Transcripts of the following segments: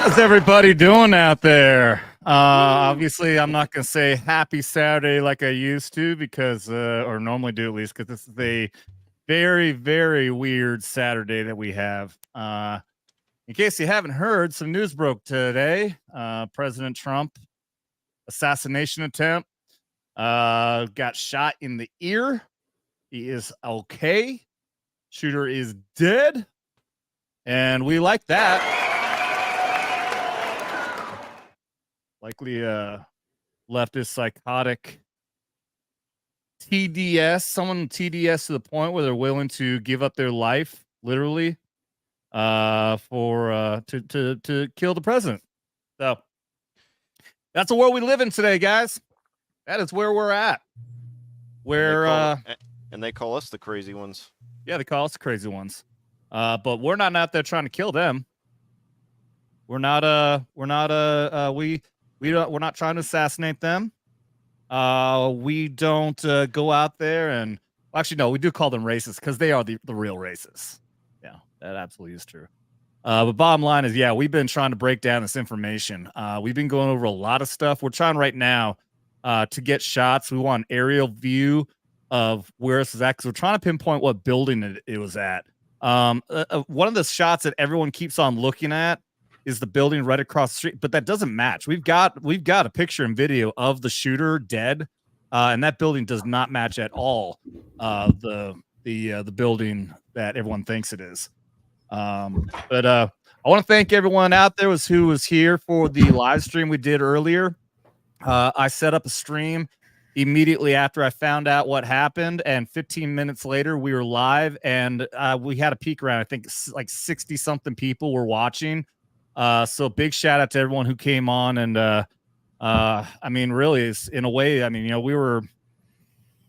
How's everybody doing out there? Obviously, I'm not going to say happy Saturday like I used to because, or normally do at least, because this is a very, very weird Saturday that we have. In case you haven't heard, some news broke today. President Trump assassination attempt, got shot in the ear. He is okay. Shooter is dead. And we like that. Likely leftist psychotic TDS, someone TDS to the point where they're willing to give up their life, literally, for to kill the president. So that's the world we live in today, guys. That is where we're at. And they call us the crazy ones. Yeah, they call us the crazy ones. But we're not out there trying to kill them. We're not trying to assassinate them. We don't go out there and actually no, we do call them racists because they are the real racists. Yeah, that absolutely is true. But bottom line is, yeah, we've been trying to break down this information. We've been going over a lot of stuff. We're trying right now to get shots. We want an aerial view of where this is at because we're trying to pinpoint what building it was at. One of the shots that everyone keeps on looking at is the building right across the street, but that doesn't match. We've got a picture and video of the shooter dead, and that building does not match at all the building that everyone thinks it is. But I want to thank everyone out there who was here for the live stream we did earlier. I set up a stream immediately after I found out what happened, and 15 minutes later we were live, and we had a peak around, I think like 60 something people were watching. So big shout out to everyone who came on, and I mean, really, it's in a way, I mean, you know, we were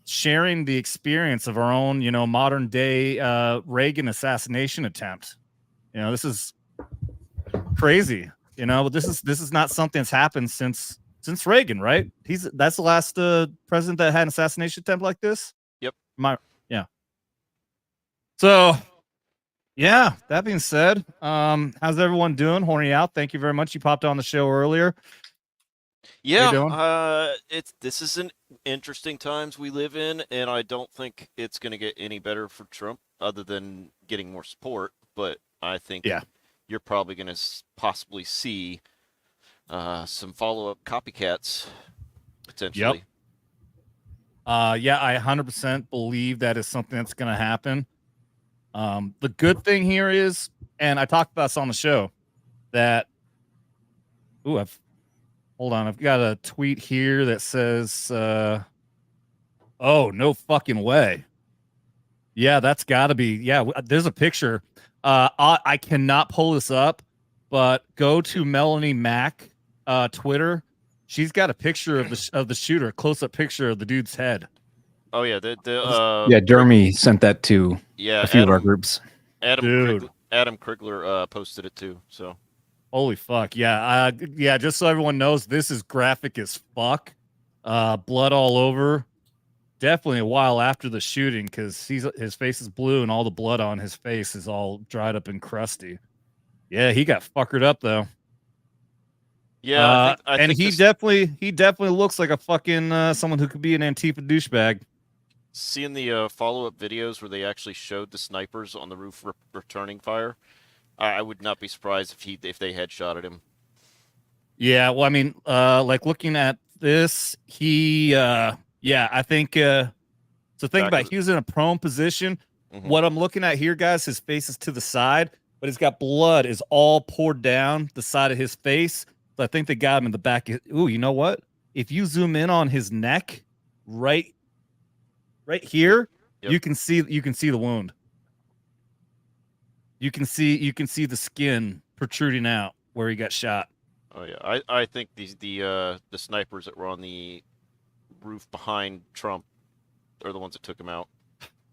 sharing the experience of our own, you know, modern day Reagan assassination attempt. You know, this is crazy. You know, this is not something that's happened since Reagan, right? That's the last president that had an assassination attempt like this. Yep. Yeah. So, yeah. That being said, how's everyone doing? Horny out. Thank you very much. You popped on the show earlier. Yeah. This is an interesting times we live in, and I don't think it's going to get any better for Trump other than getting more support. But I think you're probably going to possibly see some follow-up copycats potentially. Yep. Yeah, I 100% believe that is something that's going to happen. The good thing here is, and I talked about this on the show, that hold on, I've got a tweet here that says, "Oh, no fucking way." Yeah, that's got to be. Yeah, there's a picture. I cannot pull this up, but go to Melanie Mack Twitter. She's got a picture of the shooter, a close-up picture of the dude's head. Oh yeah, Dermy sent that to a few of our groups. Adam Krigler posted it too. So, holy fuck, yeah, yeah. Just so everyone knows, this is graphic as fuck. Blood all over. Definitely a while after the shooting because his face is blue and all the blood on his face is all dried up and crusty. Yeah, he got fuckered up though. Yeah, I and think he definitely looks like a fucking someone who could be an Antifa douchebag. Seeing the follow-up videos where they actually showed the snipers on the roof returning fire, I would not be surprised if they headshotted him. Yeah, well, I mean, like looking at this, I think. So think about he was in a prone position. Mm-hmm. What I'm looking at here, guys, his face is to the side, but he's got blood is all poured down the side of his face. So I think they got him in the back. Ooh, you know what? If you zoom in on his neck, right here, you can see the wound. You can see the skin protruding out where he got shot. Oh yeah, I think the snipers that were on the roof behind Trump are the ones that took him out.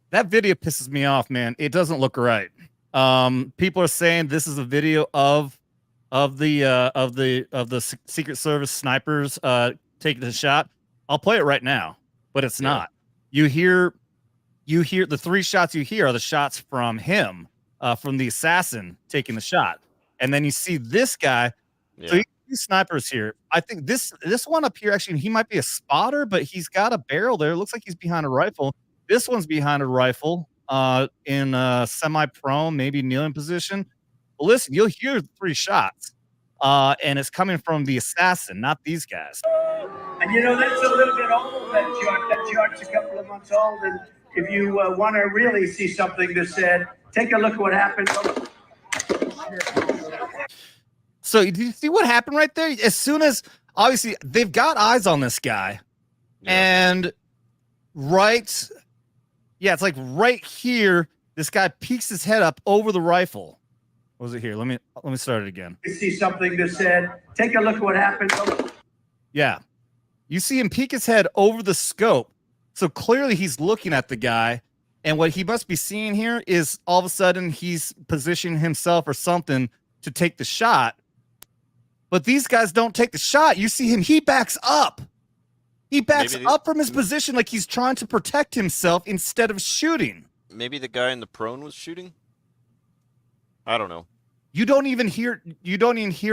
That video pisses me off, man. It doesn't look right. People are saying this is a video of the Secret Service snipers taking the shot. I'll play it right now, but it's not. You hear the three shots you hear are the shots from him, from the assassin taking the shot. And then you see this guy Yeah. So you see snipers here. I think this one up here, actually, he might be a spotter, but he's got a barrel there. It looks like he's behind a rifle. This one's behind a rifle, in semi-prone, maybe kneeling position. But listen, you'll hear 3 shots, and it's coming from the assassin, not these guys. And you know, that's a little bit old, that chart. That chart's a couple of months old. And if you want to really see something that said, take a look at what happened. So did you see what happened right there? As soon as, obviously, they've got eyes on this guy. Yeah. And it's like right here, this guy peeks his head up over the rifle. What was it here? Let me start it again. You see something that said, take a look at what happened. Yeah. You see him peek his head over the scope. So clearly he's looking at the guy. And what he must be seeing here is all of a sudden he's positioning himself or something to take the shot. But these guys don't take the shot. You see him, he backs up. He backs up from his position like he's trying to protect himself instead of shooting. Maybe the guy in the prone was shooting? I don't know. You don't even hear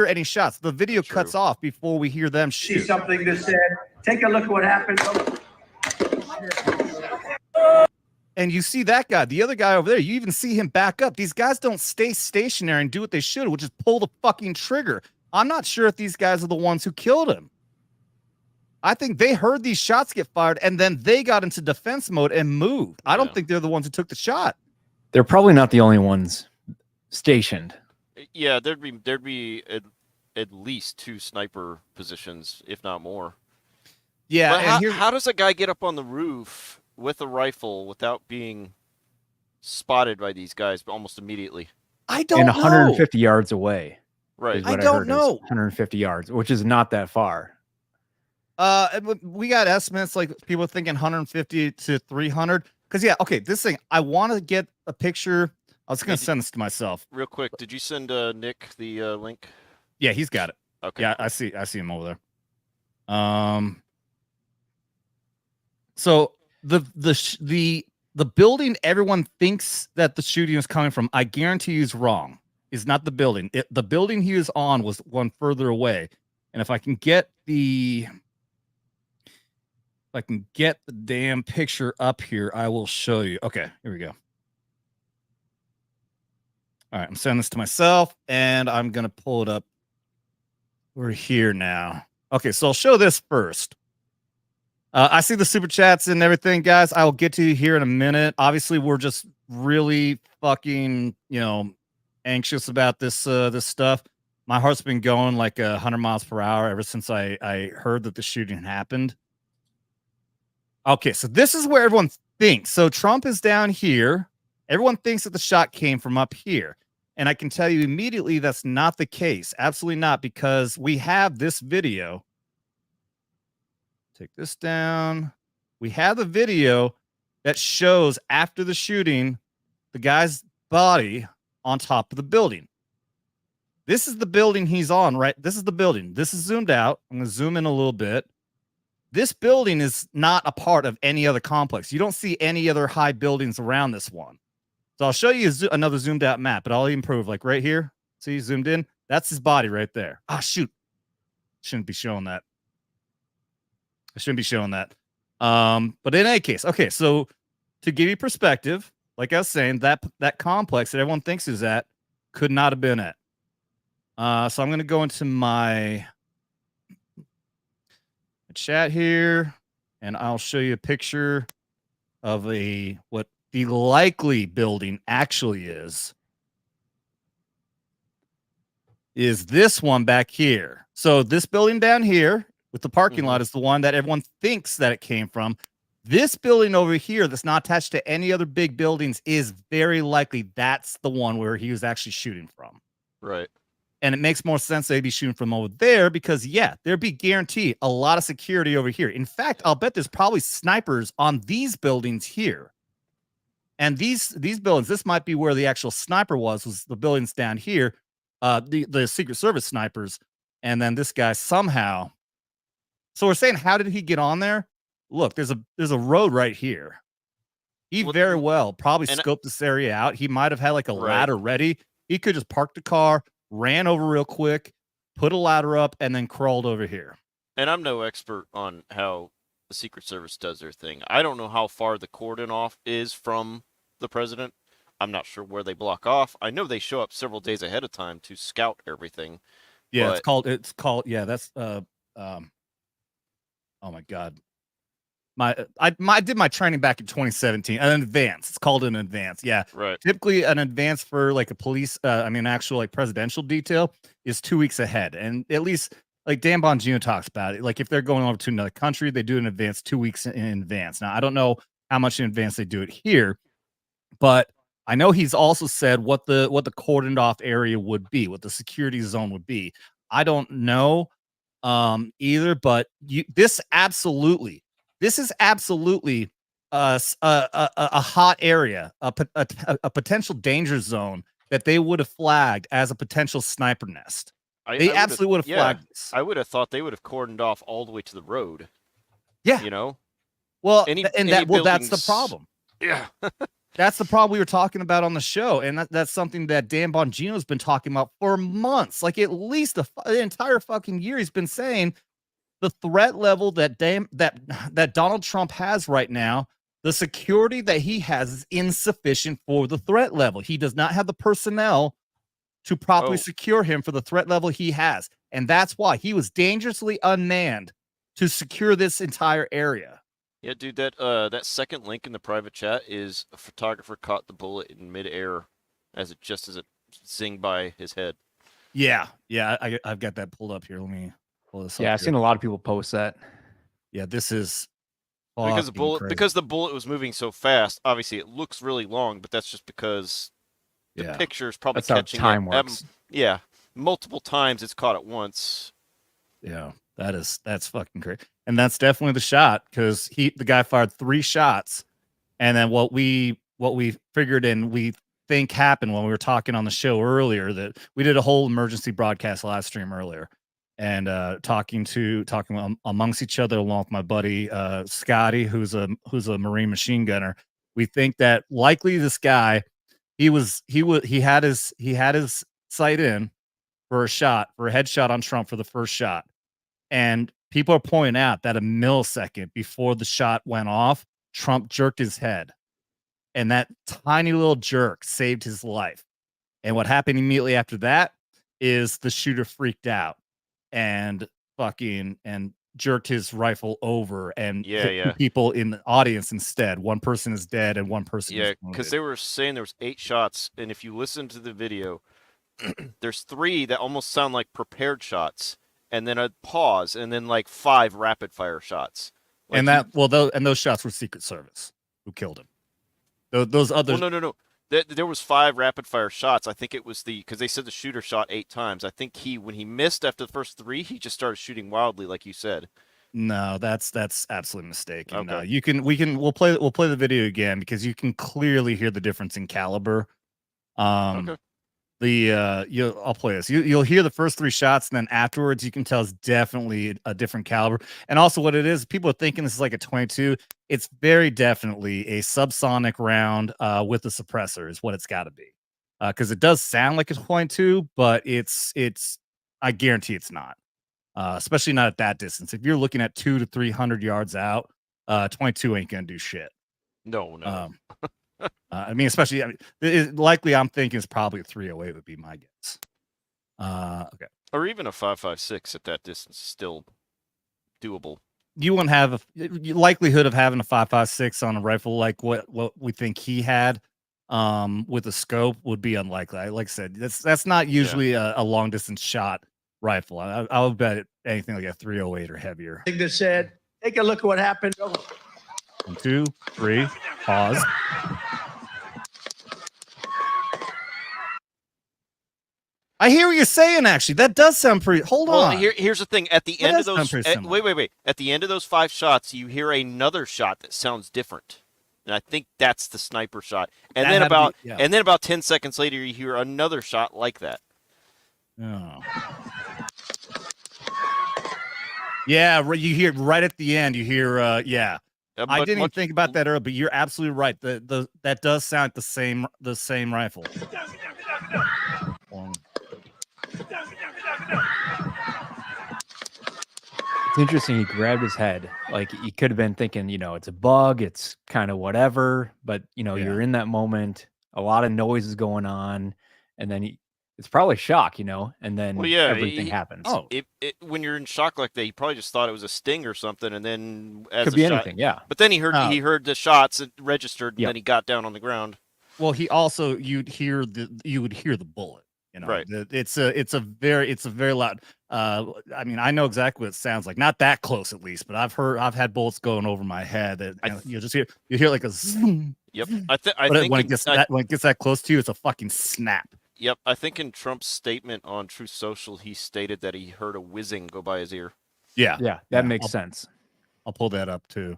any shots. The video cuts off before we hear them shoot. See something that said, take a look at what happened. And you see that guy, the other guy over there, you even see him back up. These guys don't stay stationary and do what they should, which is pull the fucking trigger. I'm not sure if these guys are the ones who killed him. I think they heard these shots get fired and then they got into defense mode and moved. I don't think they're the ones who took the shot. They're probably not the only ones stationed. Yeah, there'd be at least 2 sniper positions, if not more. Yeah, but how does a guy get up on the roof with a rifle without being spotted by these guys almost immediately? I don't know. And 150 yards away. Right. I don't know. 150 yards, which is not that far. We got estimates like people thinking 150 to 300. Because this thing, I want to get a picture. I was going to send this to myself. Real quick, did you send Nick the link? Yeah, he's got it. Okay. Yeah, I see him over there. So the building everyone thinks that the shooting is coming from, I guarantee you is wrong. Is not the building. The building he was on was one further away. And if I can get the damn picture up here, I will show you. Okay, here we go. All right, I'm sending this to myself, and I'm going to pull it up. We're here now. Okay, so I'll show this first. I see the super chats and everything, guys. I will get to you here in a minute. Obviously, we're just really fucking, anxious about this this stuff. My heart's been going like 100 miles per hour ever since I heard that the shooting happened. Okay, so this is where everyone thinks. So Trump is down here. Everyone thinks that the shot came from up here. And I can tell you immediately that's not the case. Absolutely not, because we have this video. Take this down. We have the video that shows after the shooting, the guy's body on top of the building. This is the building he's on, right? This is the building. This is zoomed out. I'm going to zoom in a little bit. This building is not a part of any other complex. You don't see any other high buildings around this one. So I'll show you another zoomed out map, but I'll improve like right here. See, zoomed in. That's his body right there. Ah, shoot. Shouldn't be showing that. I shouldn't be showing that. But in any case, okay, so to give you perspective, like I was saying, that complex that everyone thinks is at could not have been at. So I'm going to go into my chat here, and I'll show you a picture of what the likely building actually is this one back here. So this building down here with the parking lot is the one that everyone thinks that it came from. This building over here that's not attached to any other big buildings is very likely that's the one where he was actually shooting from. Right. And it makes more sense they'd be shooting from over there because, yeah, there'd be guaranteed a lot of security over here. In fact, I'll bet there's probably snipers on these buildings here. And these buildings, this might be where the actual sniper was the buildings down here, the Secret Service snipers. And then this guy somehow. So we're saying, how did he get on there? Look, there's a road right here. He very well probably scoped this area out. He might have had like a ladder ready. He could just park the car, ran over real quick, put a ladder up, and then crawled over here. And I'm no expert on how the Secret Service does their thing. I don't know how far the cordon off is from the president. I'm not sure where they block off. I know they show up several days ahead of time to scout everything. Yeah, it's called. Yeah, that's oh my God. I did my training back in 2017. An advance. It's called an advance. Yeah. Right. Typically an advance for like a police, actual like presidential detail is 2 weeks ahead. And at least like Dan Bongino talks about it. Like if they're going over to another country, they do an advance 2 weeks in advance. Now, I don't know how much in advance they do it here, but I know he's also said what the cordoned off area would be, what the security zone would be. I don't know either, but this is absolutely a hot area, a potential danger zone that they would have flagged as a potential sniper nest. They absolutely would have flagged this. I would have thought they would have cordoned off all the way to the road. Yeah. You know? Well, that's the problem. Yeah. That's the problem we were talking about on the show. And that's something that Dan Bongino's been talking about for months. Like at least the entire fucking year he's been saying the threat level that Donald Trump has right now, the security that he has is insufficient for the threat level. He does not have the personnel to properly secure him for the threat level he has. And that's why he was dangerously unmanned to secure this entire area. Yeah, dude, that second link in the private chat is a photographer caught the bullet in midair as it zinged by his head. Yeah, I've got that pulled up here. Let me pull this up. Yeah, I've seen a lot of people post that. Yeah, this is because the bullet was moving so fast. Obviously, it looks really long, but that's just because the picture is probably catching how time works. Yeah, multiple times it's caught at once. Yeah, that's fucking great. And that's definitely the shot because the guy fired 3 shots. And then what we figured and we think happened when we were talking on the show earlier, that we did a whole emergency broadcast live stream earlier and talking amongst each other along with my buddy Scotty, who's a Marine machine gunner. We think that likely this guy, he had his sight in for a headshot on Trump for the first shot. And people are pointing out that a millisecond before the shot went off, Trump jerked his head. And that tiny little jerk saved his life. And what happened immediately after that is the shooter freaked out and jerked his rifle over and hit 2 people in the audience instead. One person is dead and one person is wounded. Because they were saying there was 8 shots. And if you listen to the video, there's 3 that almost sound like prepared shots. And then a pause, and then like 5 rapid fire shots. Like and those shots were Secret Service who killed him. Those others. Well, no. There was 5 rapid fire shots. I think it was because they said the shooter shot 8 times. I think when he missed after the first 3, he just started shooting wildly, like you said. No, that's absolutely mistaken. Okay. We'll play the video again because you can clearly hear the difference in caliber. Okay. I'll play this. You'll hear the first 3 shots, and then afterwards you can tell it's definitely a different caliber. And also what it is, people are thinking this is like a 22. It's very definitely a subsonic round with a suppressor is what it's got to be. Because it does sound like a 22, but it's I guarantee it's not. Especially not at that distance. If you're looking at 200 to 300 yards out, 22 ain't gonna do shit. No. Especially, likely I'm thinking it's probably a 308 would be my guess. Okay. Or even a 5.56 at that distance is still doable. You wouldn't have likelihood of having a 5.56 on a rifle like what we think he had with a scope would be unlikely. Like I said, that's not usually a long distance shot rifle. I would bet anything like a 308 or heavier. I think that said, take a look at what happened. 1, 2, 3, pause. I hear what you're saying. Actually, that does sound pretty. Hold on. Here's the thing. At the end of those, wait. At the end of those 5 shots, you hear another shot that sounds different, and I think that's the sniper shot. And then about 10 seconds later, you hear another shot like that. Oh. Yeah, you hear right at the end. You hear, I didn't even think about that earlier, but you're absolutely right. That does sound like the same rifle. It's interesting. He grabbed his head. Like, he could have been thinking, it's a bug. It's kind of whatever. But, you're in that moment. A lot of noise is going on. And then it's probably shock, and then everything happens. When you're in shock like that, he probably just thought it was a sting or something. And then could be anything, yeah. But then he heard the shots registered, and then he got down on the ground. Well, he also you would hear the bullet. Right. It's a very loud. I mean, I know exactly what it sounds like. Not that close, at least, but I've had bullets going over my head. That you hear like a zoom. Yep. When it gets that close to you, it's a fucking snap. Yep. I think in Trump's statement on Truth Social, he stated that he heard a whizzing go by his ear. Yeah. Yeah, that makes sense. I'll pull that up too.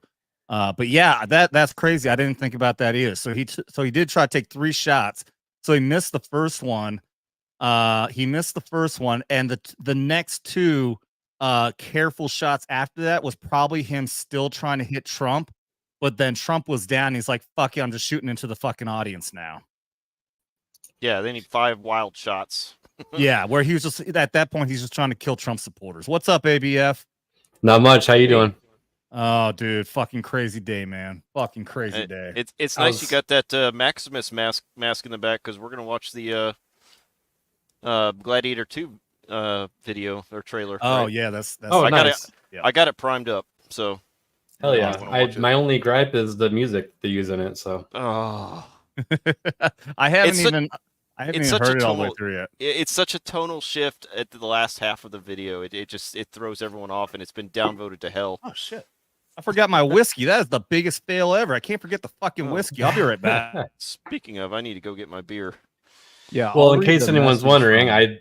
But yeah, that's crazy. I didn't think about that either. So he did try to take 3 shots. So he missed the first one. And the next 2 careful shots after that was probably him still trying to hit Trump, but then Trump was down. He's like, "Fuck it, I'm just shooting into the fucking audience now." Yeah, they need 5 wild shots. Yeah, where he was just at that point, he's just trying to kill Trump supporters. What's up, ABF? Not much. How you doing? Oh, dude, fucking crazy day, man. Fucking crazy day. It's nice you got that Maximus mask in the back, because we're gonna watch the Gladiator 2 video or trailer. Oh, right? yeah, that's nice. I got it primed up, so hell yeah. My only gripe is the music they use in it, so I haven't even heard it all the way through yet. It's such a tonal shift at the last half of the video. It throws everyone off, and it's been downvoted to hell. Oh shit. I forgot my whiskey. That is the biggest fail ever. I can't forget the fucking whiskey. I'll be right back. Speaking of, I need to go get my beer. Yeah. Well, in case anyone's wondering, I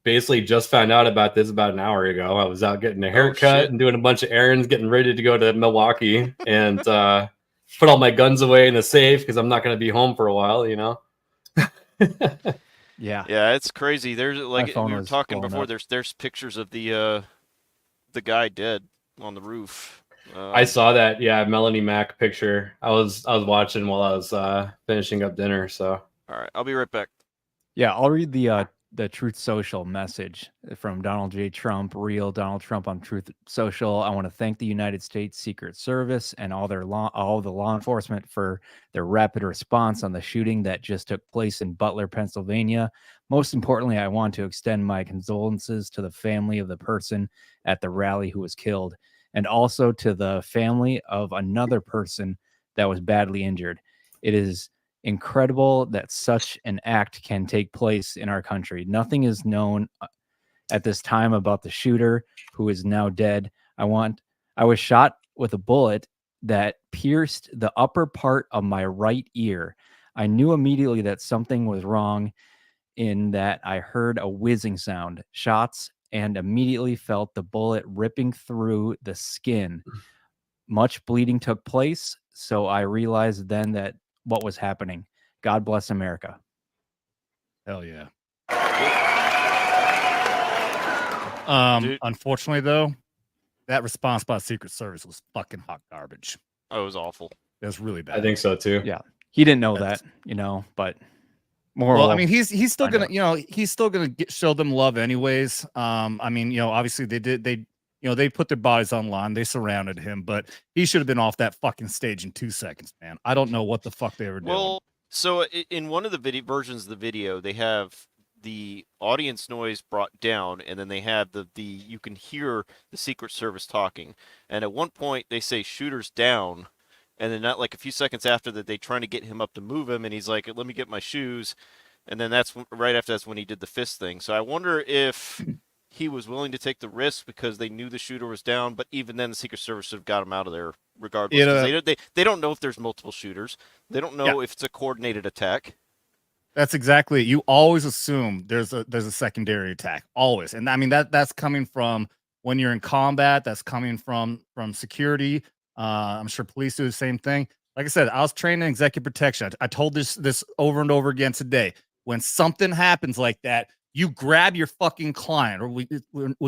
basically just found out about this about an hour ago. I was out getting a haircut and doing a bunch of errands, getting ready to go to Milwaukee, and put all my guns away in the safe because I'm not going to be home for a while, Yeah. Yeah, it's crazy. There's like we were talking before. There's pictures of the guy dead on the roof. I saw that. Yeah, Melanie Mack picture. I was watching while I was finishing up dinner. So all right, I'll be right back. Yeah, I'll read the Truth Social message from Donald J. Trump, real Donald Trump on Truth Social. I want to thank the United States Secret Service and all the law enforcement for their rapid response on the shooting that just took place in Butler, Pennsylvania. Most importantly, I want to extend my condolences to the family of the person at the rally who was killed, and also to the family of another person that was badly injured. It is incredible that such an act can take place in our country. Nothing is known at this time about the shooter, who is now dead. I was shot with a bullet that pierced the upper part of my right ear. I knew immediately that something was wrong, in that I heard a whizzing sound, shots, and immediately felt the bullet ripping through the skin. Much bleeding took place, so I realized then that what was happening. God bless America. Hell yeah. Unfortunately, though, that response by the Secret Service was fucking hot garbage. Oh, it was awful. It was really bad. I think so too. Yeah, he didn't know that, but more. Well, I mean, he's still gonna, he's still gonna show them love anyways. I mean, obviously they put their bodies online, they surrounded him, but he should have been off that fucking stage in 2 seconds, man. I don't know what the fuck they were doing. Well, so in one of the versions of the video, they have the audience noise brought down, and then they have the you can hear the Secret Service talking. And at one point they say "shooter's down," and then not like a few seconds after that, they trying to get him up to move him, and he's like, "Let me get my shoes," and then that's right after that's when he did the fist thing. So I wonder if he was willing to take the risk because they knew the shooter was down, but even then the Secret Service should have got him out of there regardless. They don't know if there's multiple shooters. They don't know if it's a coordinated attack. That's exactly it. You always assume there's a secondary attack, always. And I mean that's coming from when you're in combat, that's coming from security. I'm sure police do the same thing. Like I said, I was trained in executive protection. I told this over and over again today. When something happens like that, you grab your fucking client, or we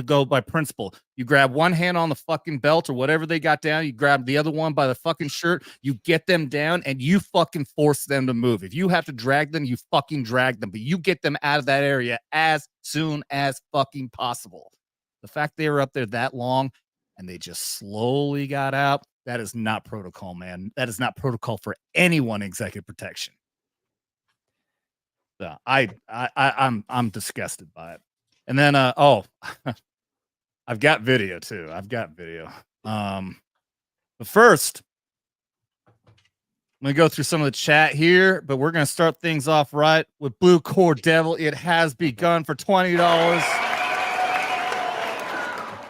go by principle. You grab one hand on the fucking belt or whatever they got down. You grab the other one by the fucking shirt. You get them down and you fucking force them to move. If you have to drag them, you fucking drag them. But you get them out of that area as soon as fucking possible. The fact they were up there that long, and they just slowly got out. That is not protocol, man. That is not protocol for anyone executive protection. So I'm disgusted by it. And then I've got video too. But first, I'm gonna go through some of the chat here, but we're gonna start things off right with Blue Core Devil. It has begun for $20.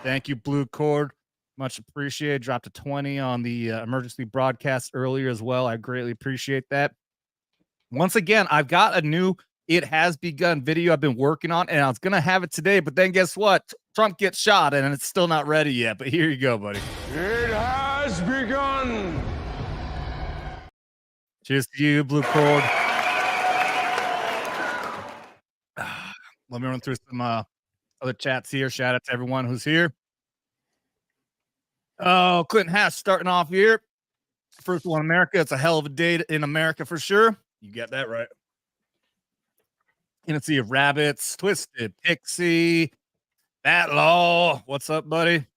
Thank you, Blue Cord. Much appreciated. Dropped a 20 on the emergency broadcast earlier as well. I greatly appreciate that. Once again, I've got a new It Has Begun video I've been working on, and I was gonna have it today, but then guess what? Trump gets shot, and it's still not ready yet. But here you go, buddy. It has begun. Cheers to you, Blue Cord. Let me run through some other chats here. Shout out to everyone who's here. Oh, Clinton Hash starting off here. First one, America. It's a hell of a day in America for sure. You get that right. Sea of Rabbits, Twisted Pixie, That Law. What's up, buddy?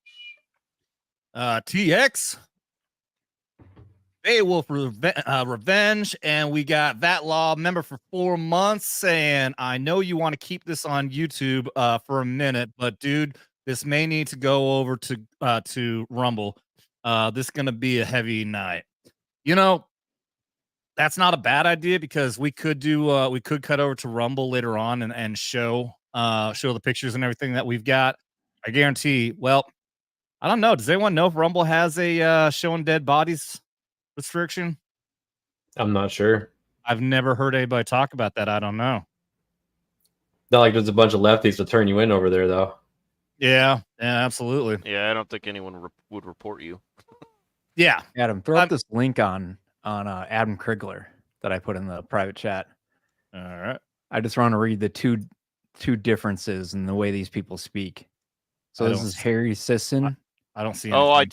TX, Beowulf Revenge, and we got That Law member for 4 months. And I know you want to keep this on YouTube for a minute, but dude, this may need to go over to Rumble. This is gonna be a heavy night. You know, that's not a bad idea because we could cut over to Rumble later on and show the pictures and everything that we've got. I guarantee. Well, I don't know. Does anyone know if Rumble has a showing dead bodies restriction? I'm not sure. I've never heard anybody talk about that. I don't know. Not like there's a bunch of lefties to turn you in over there, though. Yeah, absolutely. Yeah, I don't think anyone would report you. Yeah, Adam, throw up this link on Adam Krigler that I put in the private chat. All right. I just want to read the two differences in the way these people speak. So this is Harry Sisson. I don't see. Oh,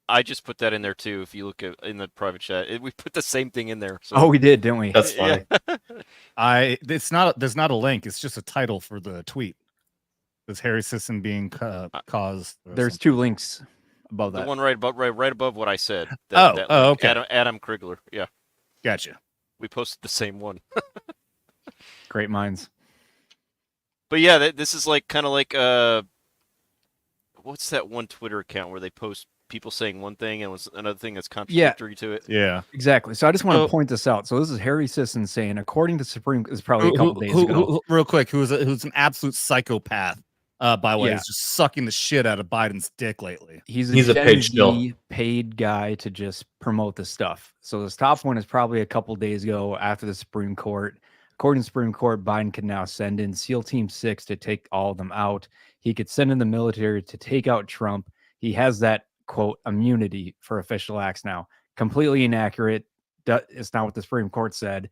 I just put that in there too. If you look at in the private chat, we put the same thing in there. So. Oh, we did, didn't we? That's funny. Yeah. There's not a link. It's just a title for the tweet. Is Harry Sisson being caused? There's 2 links above that. The one right above what I said. Okay. Adam Krigler. Yeah. Gotcha. We posted the same one. Great minds. But yeah, this is kind of like what's that one Twitter account where they post people saying one thing and was another thing that's contradictory to it? Yeah, exactly. So I just want to point this out. So this is Harry Sisson saying, according to Supreme, is probably a couple days ago. Real quick, who's an absolute psychopath. By the way, he's just sucking the shit out of Biden's dick lately. He's a paid guy to just promote this stuff. So this top one is probably a couple days ago after the Supreme Court. According to the Supreme Court, Biden can now send in SEAL Team 6 to take all of them out. He could send in the military to take out Trump. He has that, quote, immunity for official acts now. Completely inaccurate. It's not what the Supreme Court said.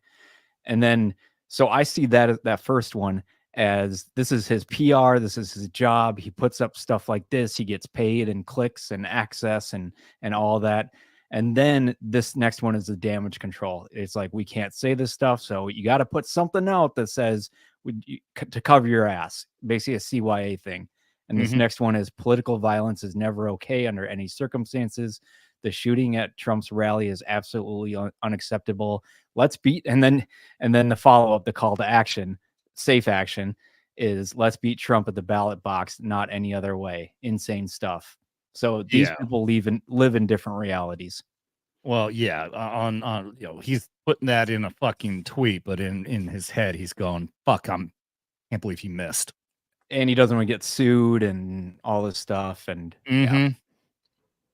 And then, so I see that first one as this is his PR, this is his job. He puts up stuff like this. He gets paid and clicks and access and all that. And then this next one is the damage control. It's like, we can't say this stuff, so you got to put something out that says to cover your ass, basically a CYA thing. And this next one is political violence is never okay under any circumstances. The shooting at Trump's rally is absolutely unacceptable. And then the follow-up, the call to action, safe action, is let's beat Trump at the ballot box, not any other way. Insane stuff. So these people live in different realities. Well, yeah, on he's putting that in a fucking tweet, but in his head he's going, "Fuck, can't believe he missed." And he doesn't want to get sued and all this stuff. And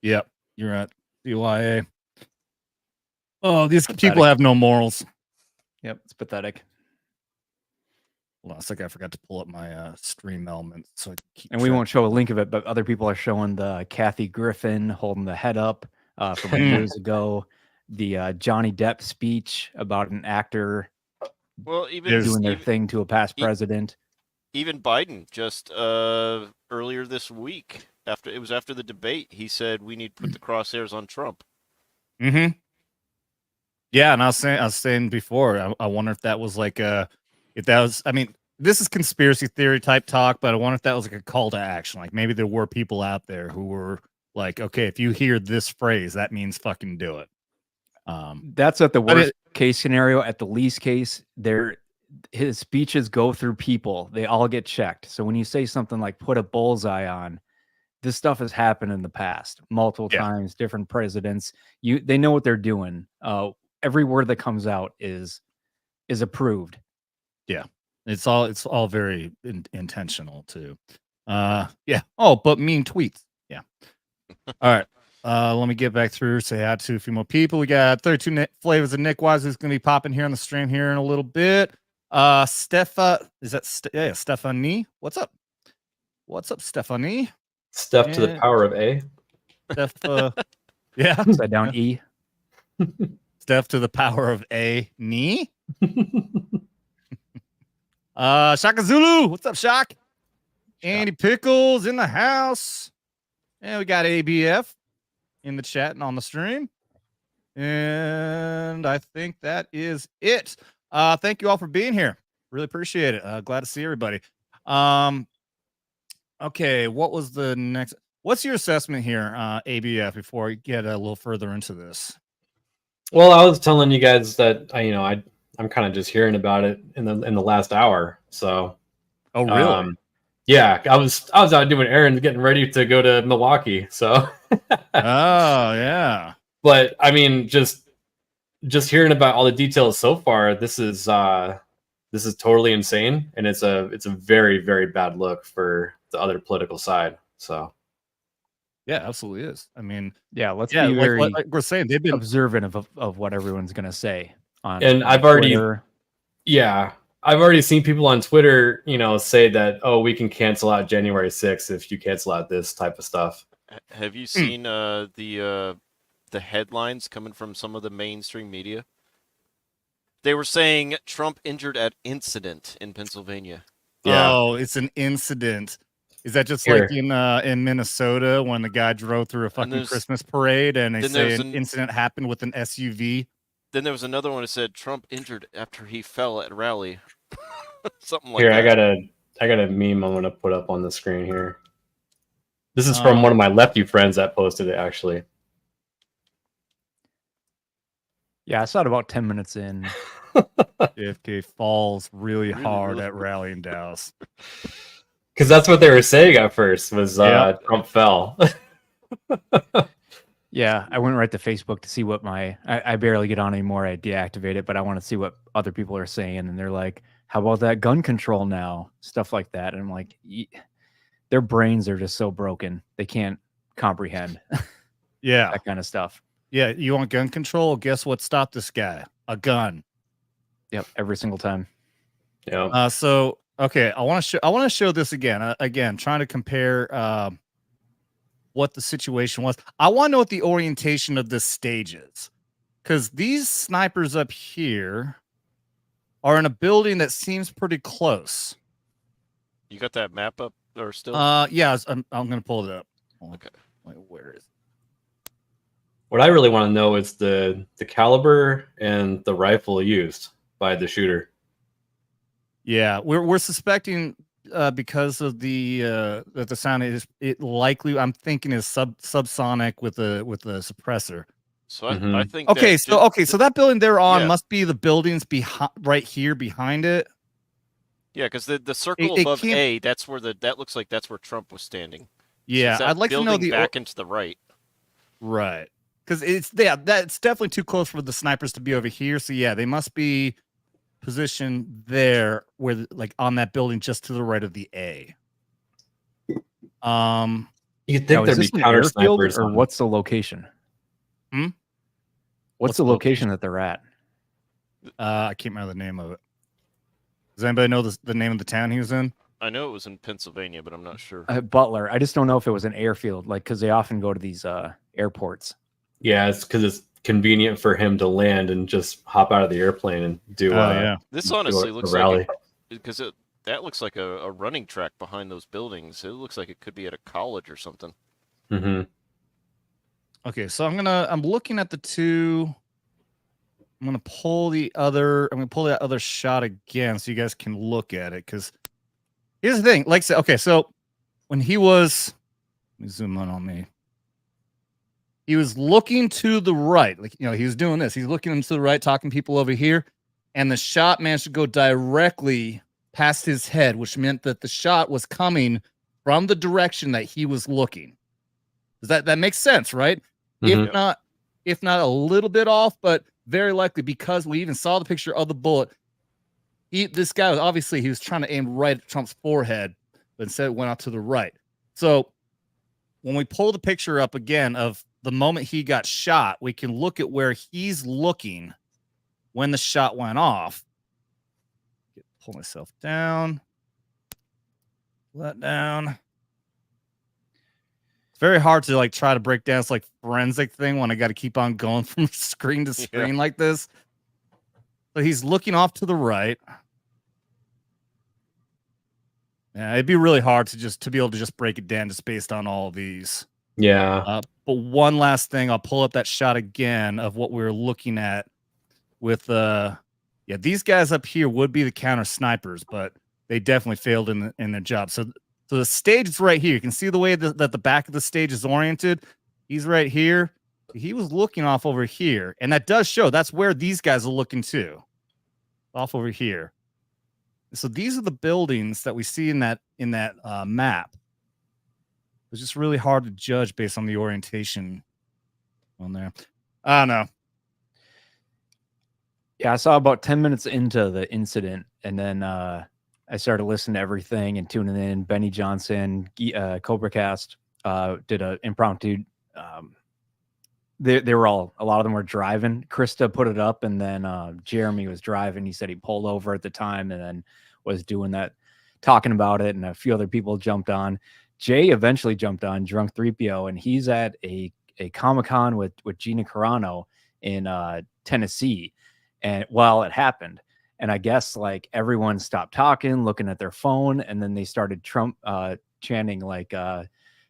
yep, you're right. CYA. Oh, these people have no morals. Yep, it's pathetic. Hold on a second, I forgot to pull up my stream element so I can keep we won't show a link of it, but other people are showing the Kathy Griffin holding the head up from years ago, the Johnny Depp speech about an actor doing their thing to a past president. Even Biden just earlier this week, after the debate, he said we need to put the crosshairs on Trump. Mm-hmm. Yeah, and I was saying before, I wonder if that was like I mean, this is conspiracy theory type talk, but I wonder if that was like a call to action. Like maybe there were people out there who were Like, okay, if you hear this phrase, that means fucking do it. That's at the worst case scenario. At the least case, his speeches go through people. They all get checked. So when you say something like "put a bullseye on," this stuff has happened in the past multiple times. Different presidents, they know what they're doing. Every word that comes out is approved. Yeah, it's all very intentional too. Yeah. Oh, but mean tweets. Yeah. All right. Let me get back through. Say hi to a few more people. We got 32 flavors of Nick Wise who's going to be popping here on the stream here in a little bit. Stephanie? What's up? What's up, Stephanie? Steph to the power of A. Steph, yeah. Upside down E. Steph to the power of A. Knee. Shaka Zulu. What's up, Shock? Andy Pickles in the house. And we got ABF in the chat and on the stream. And I think that is it. Thank you all for being here. Really appreciate it. Glad to see everybody. Okay, what was the next? What's your assessment here, ABF, before we get a little further into this? Well, I was telling you guys that I'm kind of just hearing about it in the last hour. So, oh really? Yeah, I was out doing errands, getting ready to go to Milwaukee. So, oh yeah. But I mean, just hearing about all the details so far, this is totally insane, and it's a very, very bad look for the other political side. So, yeah, absolutely is. I mean, yeah, let's be very like we're saying, they've been observant of what everyone's going to say. And I've already seen people on Twitter, say that, oh, we can cancel out January 6th if you cancel out this type of stuff. Have you seen the headlines coming from some of the mainstream media? They were saying Trump injured at incident in Pennsylvania. Yeah. Oh, it's an incident. Is that just like in Minnesota when the guy drove through a fucking Christmas parade and they say an incident happened with an SUV? Then there was another one that said Trump injured after he fell at rally. Something like that. Here, I got a meme I'm gonna put up on the screen here. This is from one of my lefty friends that posted it, actually. Yeah, I saw it about 10 minutes in. JFK falls really hard at rally in Dallas. Because that's what they were saying at first was Trump fell. Yeah, I went right to Facebook to see what I barely get on anymore. I deactivate it, but I want to see what other people are saying. And they're like, how about that gun control now? Stuff like that. And I'm like, their brains are just so broken. They can't comprehend that kind of stuff. Yeah, you want gun control? Guess what stopped this guy? A gun. Yep, every single time. Yeah. So okay, I want to show this again. Again, trying to compare what the situation was. I want to know what the orientation of this stage is, because these snipers up here are in a building that seems pretty close. You got that map up or still? Yeah, I'm gonna pull it up. Okay. Wait, where is it? What I really want to know is the caliber and the rifle used by the shooter. Yeah, we're suspecting because of that the sound is likely. I'm thinking is subsonic with a suppressor. So I think so that building they're on must be the buildings right here behind it. Yeah, because the circle above A, that looks like that's where Trump was standing. Yeah, so I'd like to know the back into the right. Right, because that's definitely too close for the snipers to be over here. So yeah, they must be positioned there, where like on that building just to the right of the A. You think there'd be counter snipers, or what's the location? What's the location that they're at? I can't remember the name of it. Does anybody know the name of the town he was in? I know it was in Pennsylvania, but I'm not sure. Butler. I just don't know if it was an airfield, like because they often go to these airports. Yeah, it's because it's convenient for him to land and just hop out of the airplane and do. This honestly looks like because that looks like a running track behind those buildings. It looks like it could be at a college or something. Mm-hmm. Okay, so I'm looking at the two. I'm gonna pull that other shot again so you guys can look at it. Because here's the thing, like, okay, so when he was, let me zoom in on me. he was looking to the right. Like, he was doing this. He's looking to the right, talking to people over here. And the shot managed to go directly past his head, which meant that the shot was coming from the direction that he was looking. Does that makes sense, right? Mhm. If not a little bit off, but very likely, because we even saw the picture of the bullet. This guy was obviously, he was trying to aim right at Trump's forehead, but instead it went out to the right. So when we pull the picture up again of the moment he got shot, we can look at where he's looking when the shot went off. Pull myself down. Let down. It's very hard to like try to break down. It's like forensic thing when I got to keep on going from screen to screen like this. So he's looking off to the right. Yeah, it'd be really hard to be able to just break it down just based on all of these. Yeah. But one last thing, I'll pull up that shot again of what we were looking at with these guys up here would be the counter snipers, but they definitely failed in their job. So the stage is right here. You can see the way that the back of the stage is oriented. He's right here. He was looking off over here, and that does show that's where these guys are looking too, off over here. So these are the buildings that we see in that map. It's just really hard to judge based on the orientation on there. I don't know. Yeah, I saw about 10 minutes into the incident, and then I started listening to everything and tuning in. Benny Johnson, CobraCast did an impromptu. They were all, a lot of them were driving. Krista put it up, and then Jeremy was driving. He said he pulled over at the time and then was doing that, talking about it, and a few other people jumped on. Jay eventually jumped on, Drunk 3PO, and he's at a Comic-Con with Gina Carano in Tennessee, and while it happened. And I guess like everyone stopped talking, looking at their phone, and then they started Trump chanting like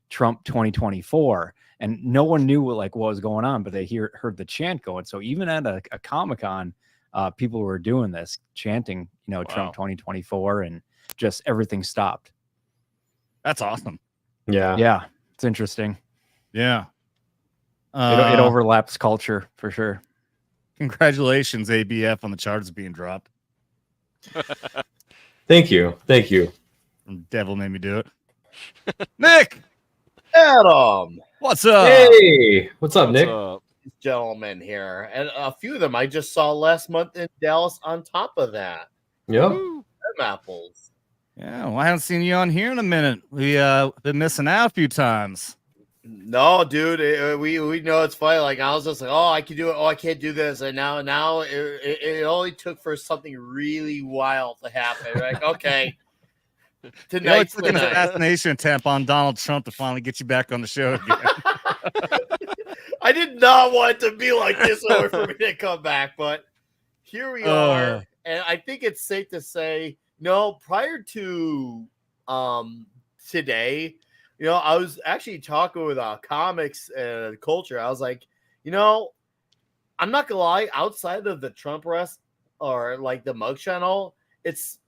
Trump 2024, and no one knew what was going on, but they heard the chant going. So even at a Comic-Con, people were doing this, chanting, Trump 2024, and just everything stopped. That's awesome. Yeah, it's interesting. Yeah, it overlaps culture for sure. Congratulations, ABF, on the charges being dropped. Thank you. Devil made me do it. Nick, Adam, what's up? Hey, what's up, Nick? Gentlemen here, and a few of them I just saw last month in Dallas. On top of that, Yep. them apples. Yeah, well, I haven't seen you on here in a minute. We been missing out a few times. No, dude, we know it's funny. Like I was just like, oh, I can do it. Oh, I can't do this. And now it only took for something really wild to happen. Like, okay, tonight's the an night. assassination attempt on Donald Trump to finally get you back on the show again. I did not want it to be like this in order for me to come back, but here we are. And I think it's safe to say, prior to today, I was actually talking with comics and culture. I was like, I'm not gonna lie, outside of the Trump arrest or like the mug channel, it's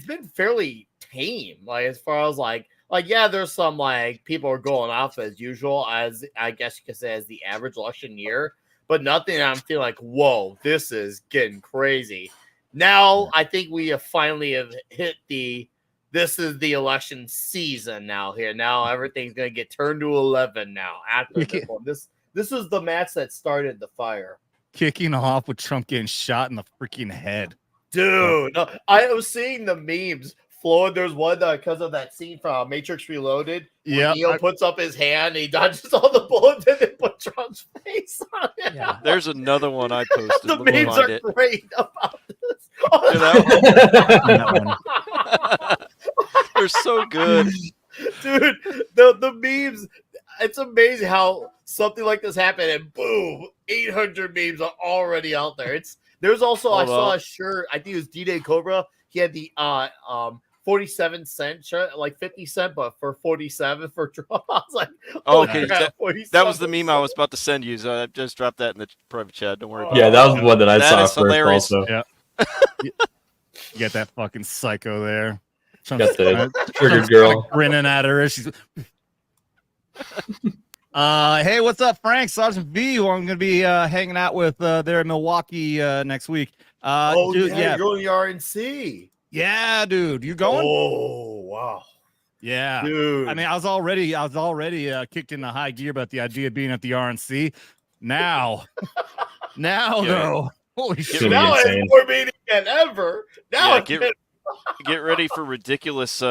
been fairly tame. Like as far as like yeah, there's some like people are going off as usual, as I guess you could say as the average election year, but nothing I'm feeling like, whoa, this is getting crazy. Now I think we have finally hit this is the election season now here. Now everything's gonna get turned to 11 now after this one. This was the match that started the fire. Kicking off with Trump getting shot in the freaking head. Dude, no, I was seeing the memes flowing. There's one because of that scene from Matrix Reloaded. Yeah, Neo puts up his hand, and he dodges all the bullets, and then put Trump's face on it. Yeah, there's another one I posted. The memes are great about this. Oh, That one. They're so good, dude. The memes. It's amazing how something like this happened, and boom, 800 memes are already out there. There's also I saw a shirt. I think it was D-Day Cobra. He had the 47-cent shirt, like 50 cent, but for 47 for Trump. I was like, okay, that was the meme I was about to send you. So I just dropped that in the private chat. Don't worry about it. Yeah, that was the one that I saw is first. Hilarious. Also, yeah. You get that fucking psycho there. Got the triggered girl grinning at her. She's Hey, what's up, Frank? Sergeant V, who I'm going to be hanging out with there in Milwaukee next week. Dude, you're going to the RNC. Yeah, dude, you going? Oh, wow. Yeah, dude. I mean, I was already kicked into high gear about the idea of being at the RNC. Now, though, holy shit! Now it's more meaning than ever. Now get ready for ridiculous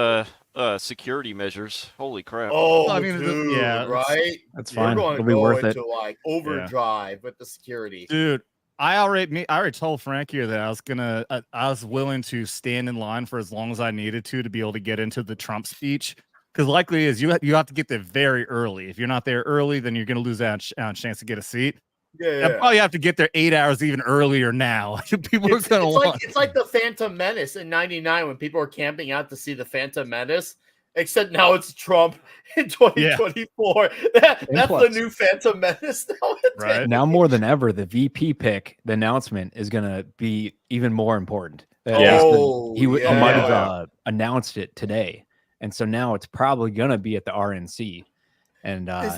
security measures. Holy crap! Oh, I mean, dude, yeah, right? That's fine. We're going It'll to be go worth into it. like overdrive with the security, dude. I already told Frank here that I was willing to stand in line for as long as I needed to be able to get into the Trump speech. Because likely is you have to get there very early. If you're not there early, then you're going to lose that chance to get a seat. Yeah. I probably have to get there 8 hours even earlier now. People are going to want. It's like the Phantom Menace in '99 when people were camping out to see the Phantom Menace. Except now it's Trump in 2024. That's the new Phantom Menace now. Right now more than ever, the VP pick, the announcement is going to be even more important. He might have announced it today, and so now it's probably going to be at the RNC. And that's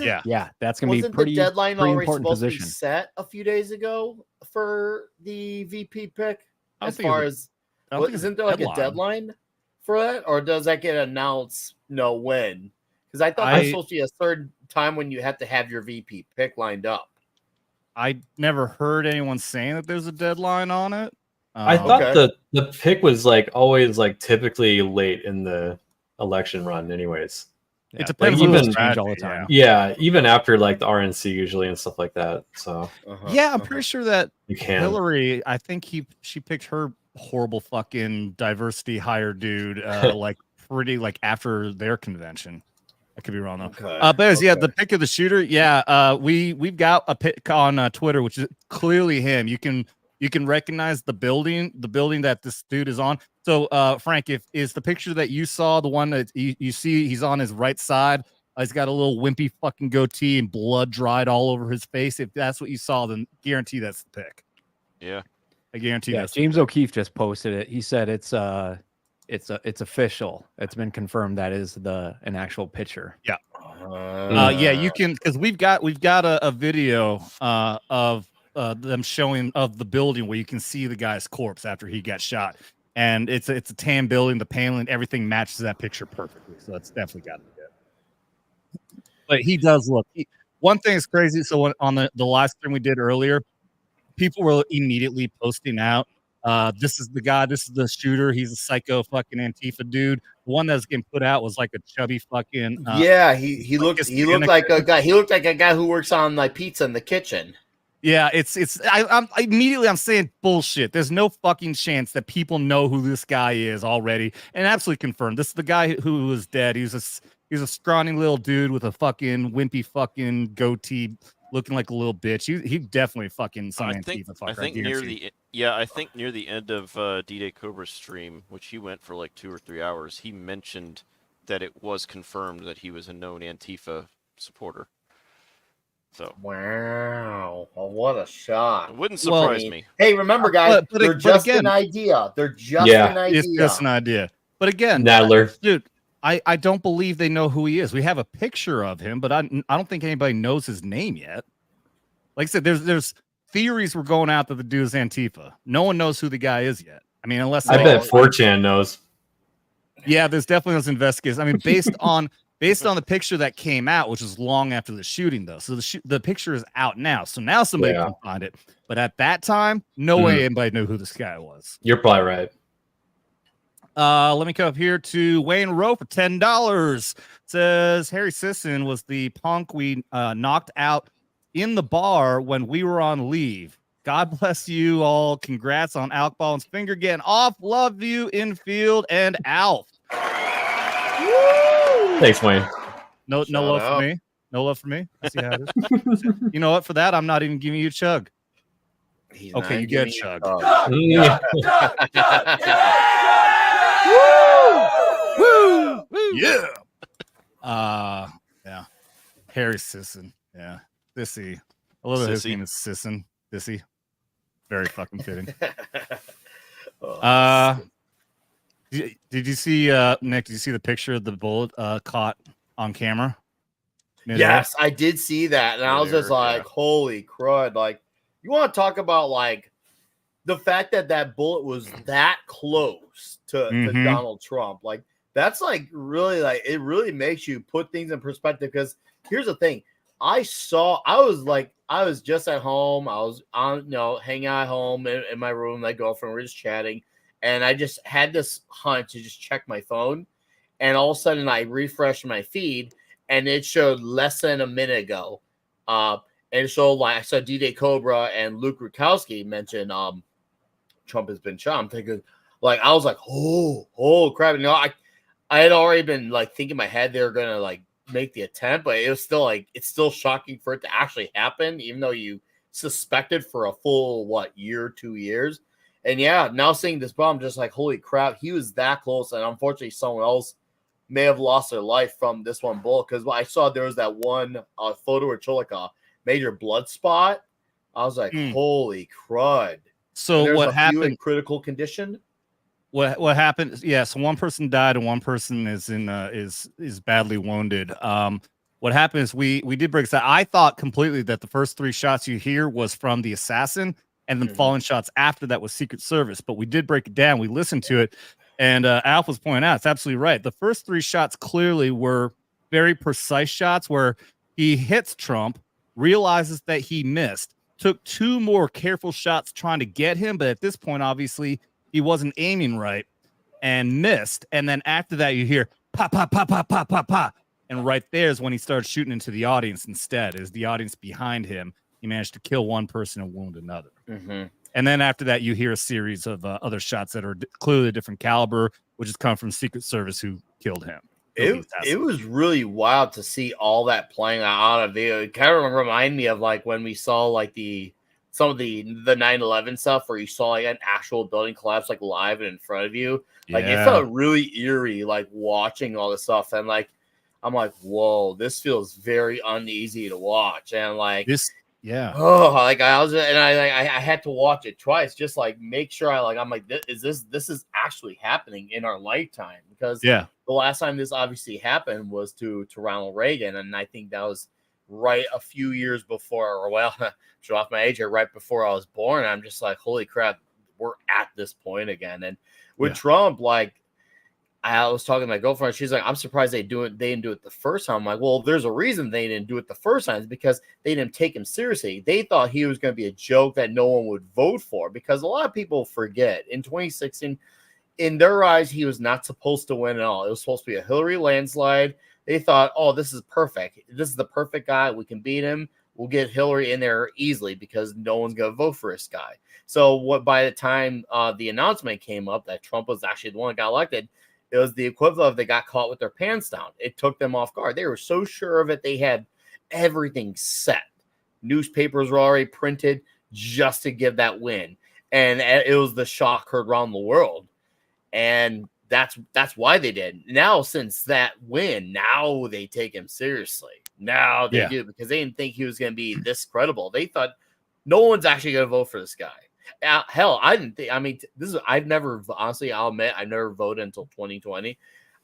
going to be the deadline pretty already important supposed position. to be set a few days ago for the VP pick? Isn't there like a deadline for that, or does that get announced? No, when? Because I thought there's supposed to be a certain time when you have to have your VP pick lined up. I never heard anyone saying that there's a deadline on it. I thought the pick was like always like typically late in the election run, anyways. It depends on the strategy all the time. Yeah, even after like the RNC usually and stuff like that. So I'm pretty sure that you can. Hillary, I think she picked her horrible fucking diversity hire dude like pretty like after their convention. I could be wrong though. But the pick of the shooter, we've got a pick on Twitter, which is clearly him. You can recognize the building that this dude is on. So, Frank, is the picture that you saw the one that you see he's on his right side? He's got a little wimpy fucking goatee and blood dried all over his face. If that's what you saw, then guarantee that's the pick. Yeah, I guarantee. Yeah, James O'Keefe just posted it. He said it's official. It's been confirmed that is an actual picture. Yeah. You can, because we've got a video of them showing of the building where you can see the guy's corpse after he got shot, and it's a tan building. The paneling, everything matches that picture perfectly. So that's definitely got to be it. But he does look. One thing is crazy. So on the live stream we did earlier, people were immediately posting out. This is the guy. This is the shooter. He's a psycho fucking Antifa dude. The one that's getting put out was like a chubby fucking. He looked like a guy. He looked like a guy who works on like pizza in the kitchen. Yeah, I'm immediately saying bullshit. There's no fucking chance that people know who this guy is already, and absolutely confirmed. This is the guy who was dead. He's a scrawny little dude with a fucking wimpy fucking goatee, looking like a little bitch. He definitely fucking some Antifa fucker. I think near the end of D-Day Cobra's stream, which he went for like 2 or 3 hours, he mentioned that it was confirmed that he was a known Antifa supporter. So wow, what a shock! It wouldn't surprise me. Hey, remember, guys, they're just an idea. They're just an idea. It's just an idea. But again, Nadler, dude, I don't believe they know who he is. We have a picture of him, but I don't think anybody knows his name yet. Like I said, there's theories were going out that the dude is Antifa. No one knows who the guy is yet. I mean, unless I bet 4chan knows. Yeah, there's definitely those investigators. I mean, based on the picture that came out, which was long after the shooting, though. So the picture is out now. So now somebody can find it. But at that time, no way anybody knew who this guy was. You're probably right. Let me come up here to Wayne Rowe for $10. Says Harry Sisson was the punk we knocked out in the bar when we were on leave. God bless you all. Congrats on Alec Baldwin's finger getting off. Love you, infield and Alf. Thanks, Wayne. No love for me. No love for me. I see how it is. You know what? For that, I'm not even giving you a chug. Okay, you get a chug. Woo! Yeah. Yeah. Harry Sisson. Yeah. Sissy. I love that his name is Sisson. Sissy. Very fucking fitting. Did you see Nick? Did you see the picture of the bullet caught on camera? midair. Yes, I did see that, and I was just Midair, like, "Holy crud!" Like, you want to talk about like the fact that that bullet was that close to Donald Trump? Like, that's like really like it really makes you put things in perspective. Because here's the thing: I was just at home. I was on, hanging out at home in my room. My girlfriend were just chatting, and I just had this hunch to just check my phone, and all of a sudden I refreshed my feed. And it showed less than a minute ago. And so like I saw DJ Cobra and Luke Rukowski mention Trump has been shot. I'm thinking, like, I was like, oh crap. I had already been like thinking in my head they were gonna like make the attempt, but it was still like it's still shocking for it to actually happen, even though you suspected for a full year, 2 years. And yeah, now seeing this bomb, just like holy crap, he was that close, and unfortunately someone else may have lost their life from this one bullet, because I saw there was that one photo where it showed like a major blood spot. I was like, holy crud. So what happened in critical condition? What happened? Yeah, so one person died and one person is in is badly wounded. What happened is we did break that. I thought completely that the first 3 shots you hear was from the assassin, and then following shots after that was Secret Service. But we did break it down. We listened to it. And Alf was pointing out, it's absolutely right. The first 3 shots clearly were very precise shots where he hits Trump, realizes that he missed, took 2 more careful shots trying to get him. But at this point, obviously, he wasn't aiming right and missed. And then after that, you hear pop, pop, pop, pop, pop, pop, pop. And right there is when he started shooting into the audience instead. Is the audience behind him. He managed to kill one person and wound another. And then after that, you hear a series of other shots that are clearly a different caliber, which has come from Secret Service who killed him. It was really wild to see all that playing out on a video. It kind of reminded me of like when we saw like some of the 9/11 stuff where you saw like an actual building collapse like live and in front of you. Like it felt really eerie, like watching all this stuff. And like I'm like, whoa, this feels very uneasy to watch. And like this. Yeah. Oh, like I was, and I had to watch it twice, just like make sure I'm like, this is actually happening in our lifetime? Because the last time this obviously happened was to Ronald Reagan, and I think that was right a few years before, or well, show off my age here, right before I was born. I'm just like, holy crap, we're at this point again. And with Trump, like, I was talking to my girlfriend. She's like, I'm surprised they didn't do it the first time. I'm like, well, there's a reason they didn't do it the first time. It's because they didn't take him seriously. They thought he was going to be a joke that no one would vote for, because a lot of people forget in 2016, in their eyes, he was not supposed to win at all. It was supposed to be a Hillary landslide. They thought, oh, this is perfect. This is the perfect guy. We can beat him. We'll get Hillary in there easily because no one's going to vote for this guy. So by the time the announcement came up that Trump was actually the one that got elected, it was the equivalent of they got caught with their pants down. It took them off guard. They were so sure of it. They had everything set. Newspapers were already printed just to give that win. And it was the shock heard around the world. And that's why they did. Now, since that win, now they take him seriously. Now they do, because they didn't think he was going to be this credible. They thought no one's actually going to vote for this guy. Hell, I didn't think. I mean, I've never, honestly, I'll admit, I never voted until 2020.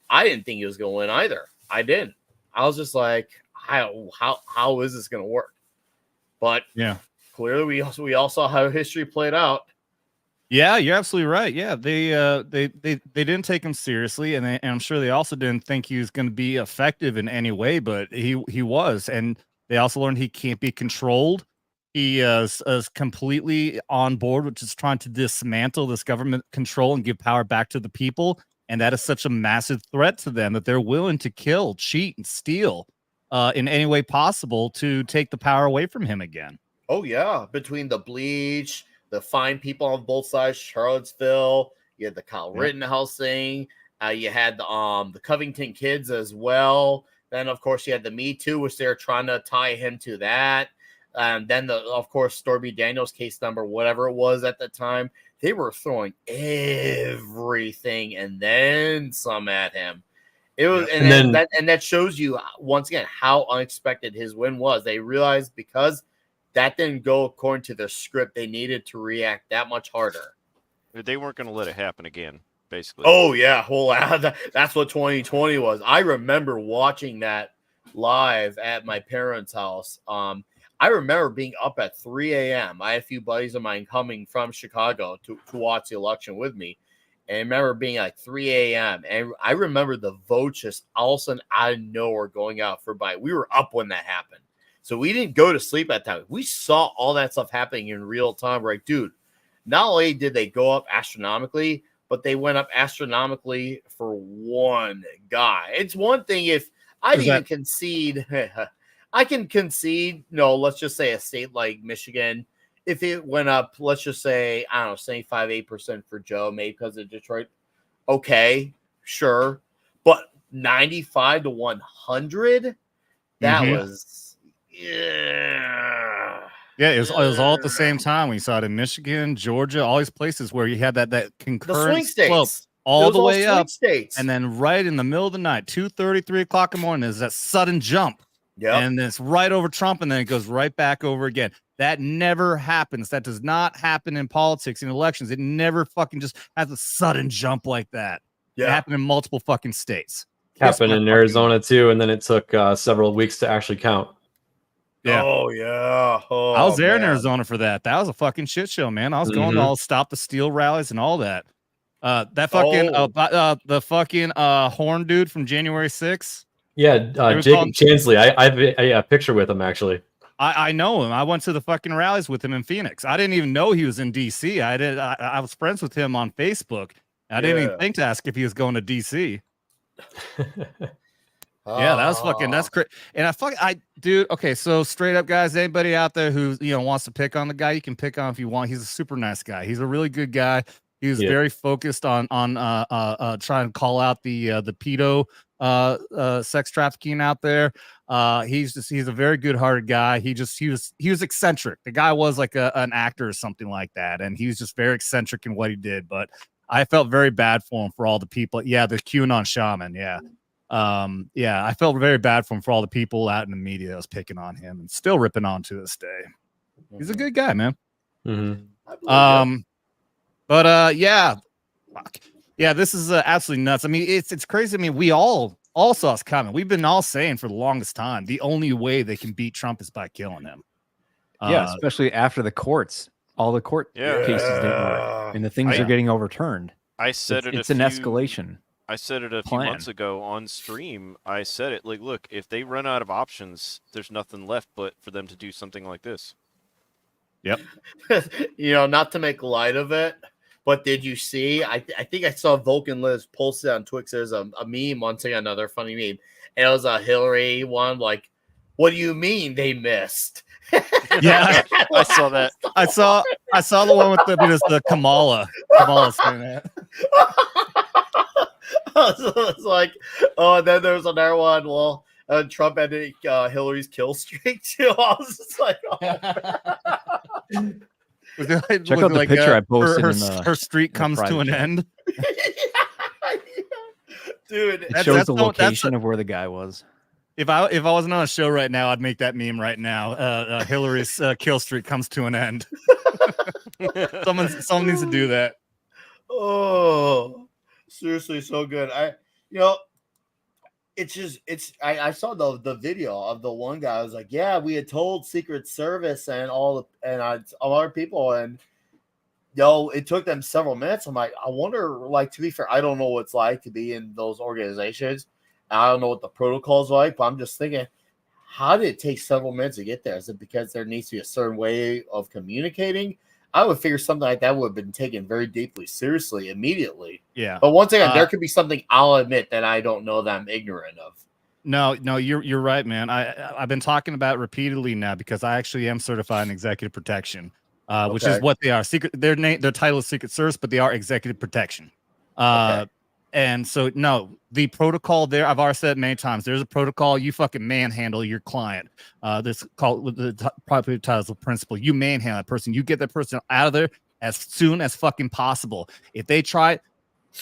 I didn't think he was going to win either. I didn't. I was just like, how is this going to work? But clearly, we all saw how history played out. Yeah, you're absolutely right. Yeah, they didn't take him seriously, and I'm sure they also didn't think he was going to be effective in any way, but he was, and they also learned he can't be controlled. He is completely on board, which is trying to dismantle this government control and give power back to the people. And that is such a massive threat to them that they're willing to kill, cheat, and steal in any way possible to take the power away from him again. Oh, yeah. Between the bleach, the fine people on both sides, Charlottesville, you had the Kyle Rittenhouse thing. You had the Covington kids as well. Then, of course, you had the Me Too, which they're trying to tie him to that. Then, of course, Stormy Daniels case number, whatever it was at the time, they were throwing everything and then some at him. It was, and that shows you once again how unexpected his win was. They realized because that didn't go according to their script, they needed to react that much harder. They weren't going to let it happen again, basically. Oh yeah, that's what 2020 was. I remember watching that live at my parents' house. I remember being up at 3 a.m. I had a few buddies of mine coming from Chicago to watch the election with me. And I remember being like 3 a.m. And I remember the votes just all of a sudden out of nowhere going out for Biden. We were up when that happened. So we didn't go to sleep at that time. We saw all that stuff happening in real time. We're like, dude, not only did they go up astronomically, but they went up astronomically for one guy. It's one thing if I can concede, I can concede, no, let's just say a state like Michigan, if it went up, let's just say, I don't know, 75, 8% for Joe, maybe because of Detroit. Okay, sure. But 95 to 100, that was, yeah, it was all at the same time. We saw it in Michigan, Georgia, all these places where you had that concurrent slope all the way up, and then right in the middle of the night, 2:30, 3 o'clock in the morning, is that sudden jump. Yeah, and it's right over Trump, and then it goes right back over again. That never happens. That does not happen in politics, in elections. It never fucking just has a sudden jump like that. Yeah, it happened in multiple fucking states. Happened in Arizona too, and then it took several weeks to actually count. Yeah. Oh yeah. Oh, I was there in Arizona for that. That was a fucking shit show, man. I was going to all Stop the Steal rallies and all that. That fucking the fucking horn dude from January 6th. Yeah, Jacob Chansley. I have a picture with him actually. I know him. I went to the fucking rallies with him in Phoenix. I didn't even know he was in DC. I was friends with him on Facebook. I didn't even think to ask if he was going to DC. Yeah, that was fucking, that's great. And dude, okay, so straight up, guys, anybody out there who, wants to pick on the guy, you can pick on if you want. He's a super nice guy. He's a really good guy. He was very focused on trying to call out the pedo sex trafficking out there. He's a very good-hearted guy. He was eccentric. The guy was like an actor or something like that, and he was just very eccentric in what he did. But I felt very bad for him, for all the people. Yeah, the QAnon shaman. Yeah. I felt very bad for him, for all the people out in the media that was picking on him and still ripping on to this day. He's a good guy, man. This is absolutely nuts. I mean, it's crazy. I mean, we all saw us coming. We've been all saying for the longest time, the only way they can beat Trump is by killing him. Especially after the courts, all the court cases didn't work, and the things are getting overturned. I said it's an escalation. I said it a few months ago on stream. I said it like, look, if they run out of options, there's nothing left but for them to do something like this. Yep. Not to make light of it, but did you see? I think I saw Vulcan Liz posted on Twix. There's a meme, once again, another funny meme. And it was a Hillary one, like, what do you mean they missed? Yeah, I saw that. I saw the one with the Kamala saying that. So it's like, and then there's another one. Well, Trump ended Hillary's kill streak too. I was just like, check out the picture I posted. Her streak comes to an end. Dude, it shows the location of where the guy was. If I wasn't on a show right now, I'd make that meme right now. Hillary's kill streak comes to an end. Someone needs to do that. Oh. Seriously, so good. I saw the video of the one guy. I was like, yeah, we had told Secret Service and all our people, and it took them several minutes. I'm like, I wonder, like, to be fair, I don't know what it's like to be in those organizations. I don't know what the protocols are like, but I'm just thinking, how did it take several minutes to get there? Is it because there needs to be a certain way of communicating? I would figure something like that would have been taken very deeply seriously immediately. Yeah. But once again, there could be something I'll admit that I don't know that I'm ignorant of. No, you're right, man. I've been talking about it repeatedly now because I actually am certified in executive protection, which is what they are. Their title is Secret Service, but they are executive protection. And so, no, the protocol there, I've already said it many times, there's a protocol. You fucking manhandle your client. This called the property title principle. You manhandle that person. You get that person out of there as soon as fucking possible. If they try,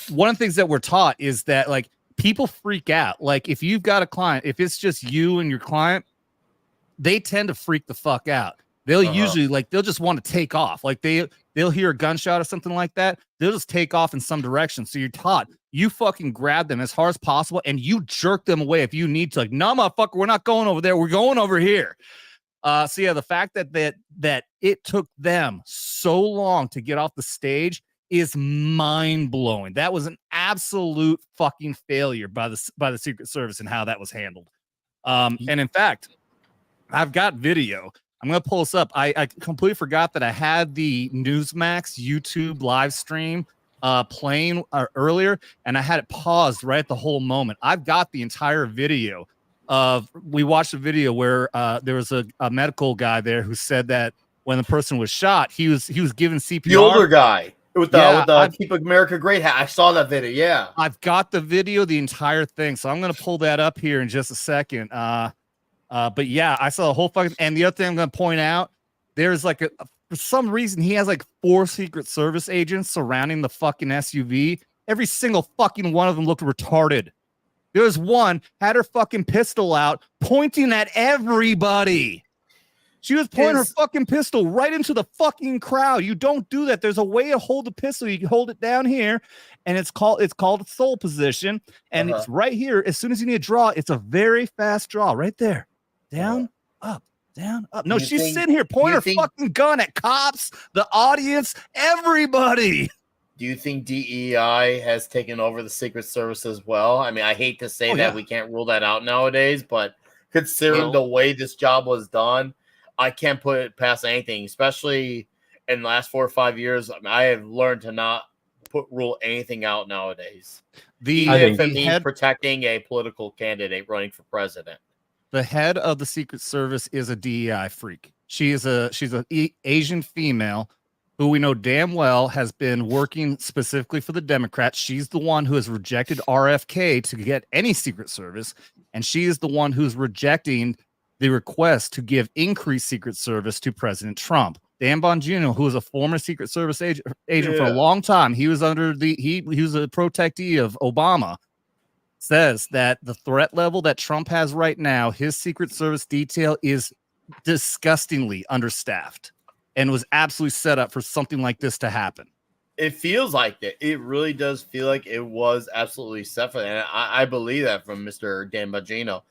one of the things that we're taught is that, like, people freak out. Like, if you've got a client, if it's just you and your client, they tend to freak the fuck out. They'll usually, like, they'll just want to take off. Like, they'll hear a gunshot or something like that. They'll just take off in some direction. So you're taught, you fucking grab them as hard as possible and you jerk them away if you need to. Like, no, motherfucker, we're not going over there. We're going over here. So yeah, the fact that it took them so long to get off the stage is mind-blowing. That was an absolute fucking failure by the Secret Service and how that was handled. And in fact, I've got video. I'm going to pull this up. I completely forgot that I had the Newsmax YouTube live stream playing earlier, and I had it paused right at the whole moment. I've got the entire video we watched a video where there was a medical guy there who said that when the person was shot, he was given CPR. The older guy with the Keep America Great hat. I saw that video. Yeah, I've got the video, the entire thing. So I'm going to pull that up here in just a second. But yeah, I saw the whole fucking. And the other thing I'm going to point out, there's like for some reason he has like 4 Secret Service agents surrounding the fucking SUV. Every single fucking one of them looked retarded. There was one had her fucking pistol out, pointing at everybody. She was pointing her fucking pistol right into the fucking crowd. You don't do that. There's a way to hold the pistol. You can hold it down here, and it's called a soul position, and it's right here. As soon as you need to draw, it's a very fast draw right there. Down, up, down, up. No, she's sitting here pointing her fucking gun at cops, the audience, everybody. Do you think DEI has taken over the Secret Service as well? I mean, I hate to say that we can't rule that out nowadays, but considering the way this job was done, I can't put it past anything, especially in the last 4 or 5 years. I mean, I have learned to not rule anything out nowadays. Even if it means protecting a political candidate running for president. The head of the Secret Service is a DEI freak. She's an Asian female who we know damn well has been working specifically for the Democrats. She's the one who has rejected RFK to get any Secret Service, and she is the one who's rejecting the request to give increased Secret Service to President Trump. Dan Bongino, who was a former Secret Service agent for a long time, he was under he was a protectee of Obama, says that the threat level that Trump has right now, his Secret Service detail is disgustingly understaffed. And was absolutely set up for something like this to happen. It feels like that. It really does feel like it was absolutely set for that. And I believe that from Mr. Dan Bongino,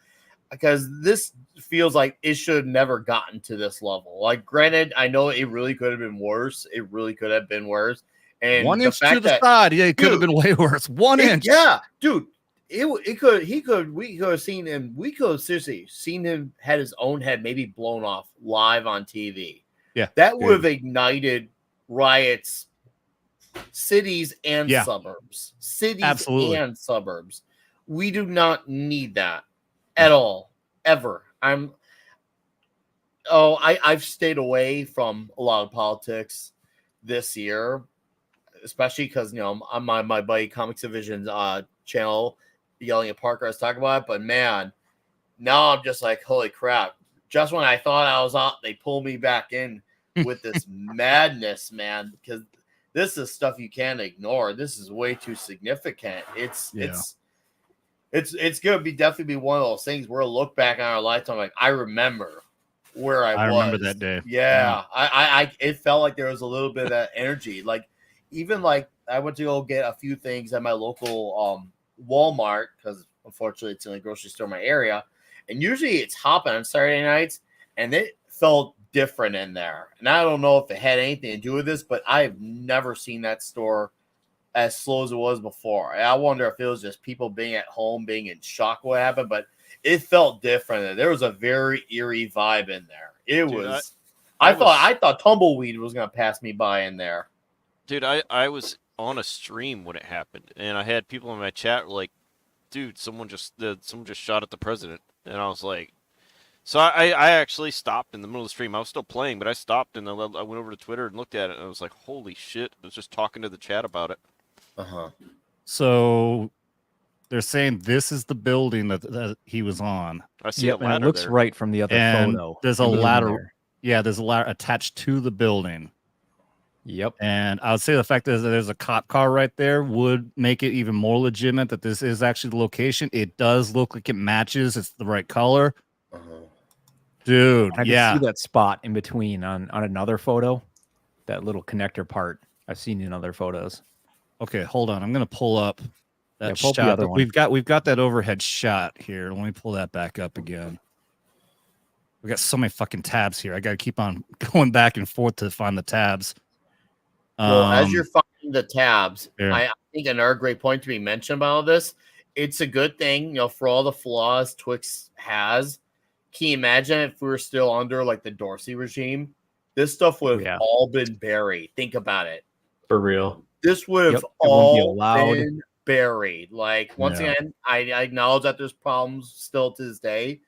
because this feels like it should have never gotten to this level. Like, granted, I know it really could have been worse. It really could have been worse. And 1 inch to the side, yeah, it could have been way worse. 1 inch, yeah, dude. We could have seen him. We could have seriously seen him had his own head maybe blown off live on TV. Yeah, that would have ignited riots, cities and suburbs. Cities and suburbs. We do not need that at all, ever. I've stayed away from a lot of politics this year, especially because I'm on my buddy Comics Division's channel, yelling at Parker. I was talking about it, but man, now I'm just like, holy crap. Just when I thought I was out, they pulled me back in with this madness, man, because this is stuff you can't ignore. This is way too significant. It's gonna definitely be one of those things where we'll look back on our lifetime like, I remember where I was. Remember that day. Yeah. I it felt like there was a little bit of that energy. Like, even like I went to go get a few things at my local Walmart, because unfortunately it's the only grocery store in my area. And usually it's hopping on Saturday nights, and it felt different in there. And I don't know if it had anything to do with this, but I've never seen that store as slow as it was before. And I wonder if it was just people being at home, being in shock what happened, but it felt different. There was a very eerie vibe in there. It was. I thought Tumbleweed was going to pass me by in there. Dude, I was on a stream when it happened, and I had people in my chat like, dude, someone just shot at the president. And I was like, so I actually stopped in the middle of the stream. I was still playing, but I stopped and I went over to Twitter and looked at it, and I was like, holy shit. I was just talking to the chat about it. So they're saying this is the building that he was on. I see a ladder and it looks there. right from the other photo. There's a ladder. Yeah, there's a ladder attached to the building. Yep. And I would say the fact that there's a cop car right there would make it even more legitimate that this is actually the location. It does look like it matches. It's the right color. Dude, I can see that spot in between on another photo. That little connector part I've seen in other photos. Okay, hold on. I'm going to pull up that pull up the shot. other one. We've got that overhead shot here. Let me pull that back up again. We got so many fucking tabs here. I got to keep on going back and forth to find the tabs. Well, as you're finding the tabs, yeah. I think another great point to be mentioned about all this, it's a good thing, you know, for all the flaws Twix has. Can you imagine if we were still under like the Dorsey regime? This stuff would have all been buried. Think about it. For real. This would have all been buried. Like, once again, I acknowledge that there's problems still to this day,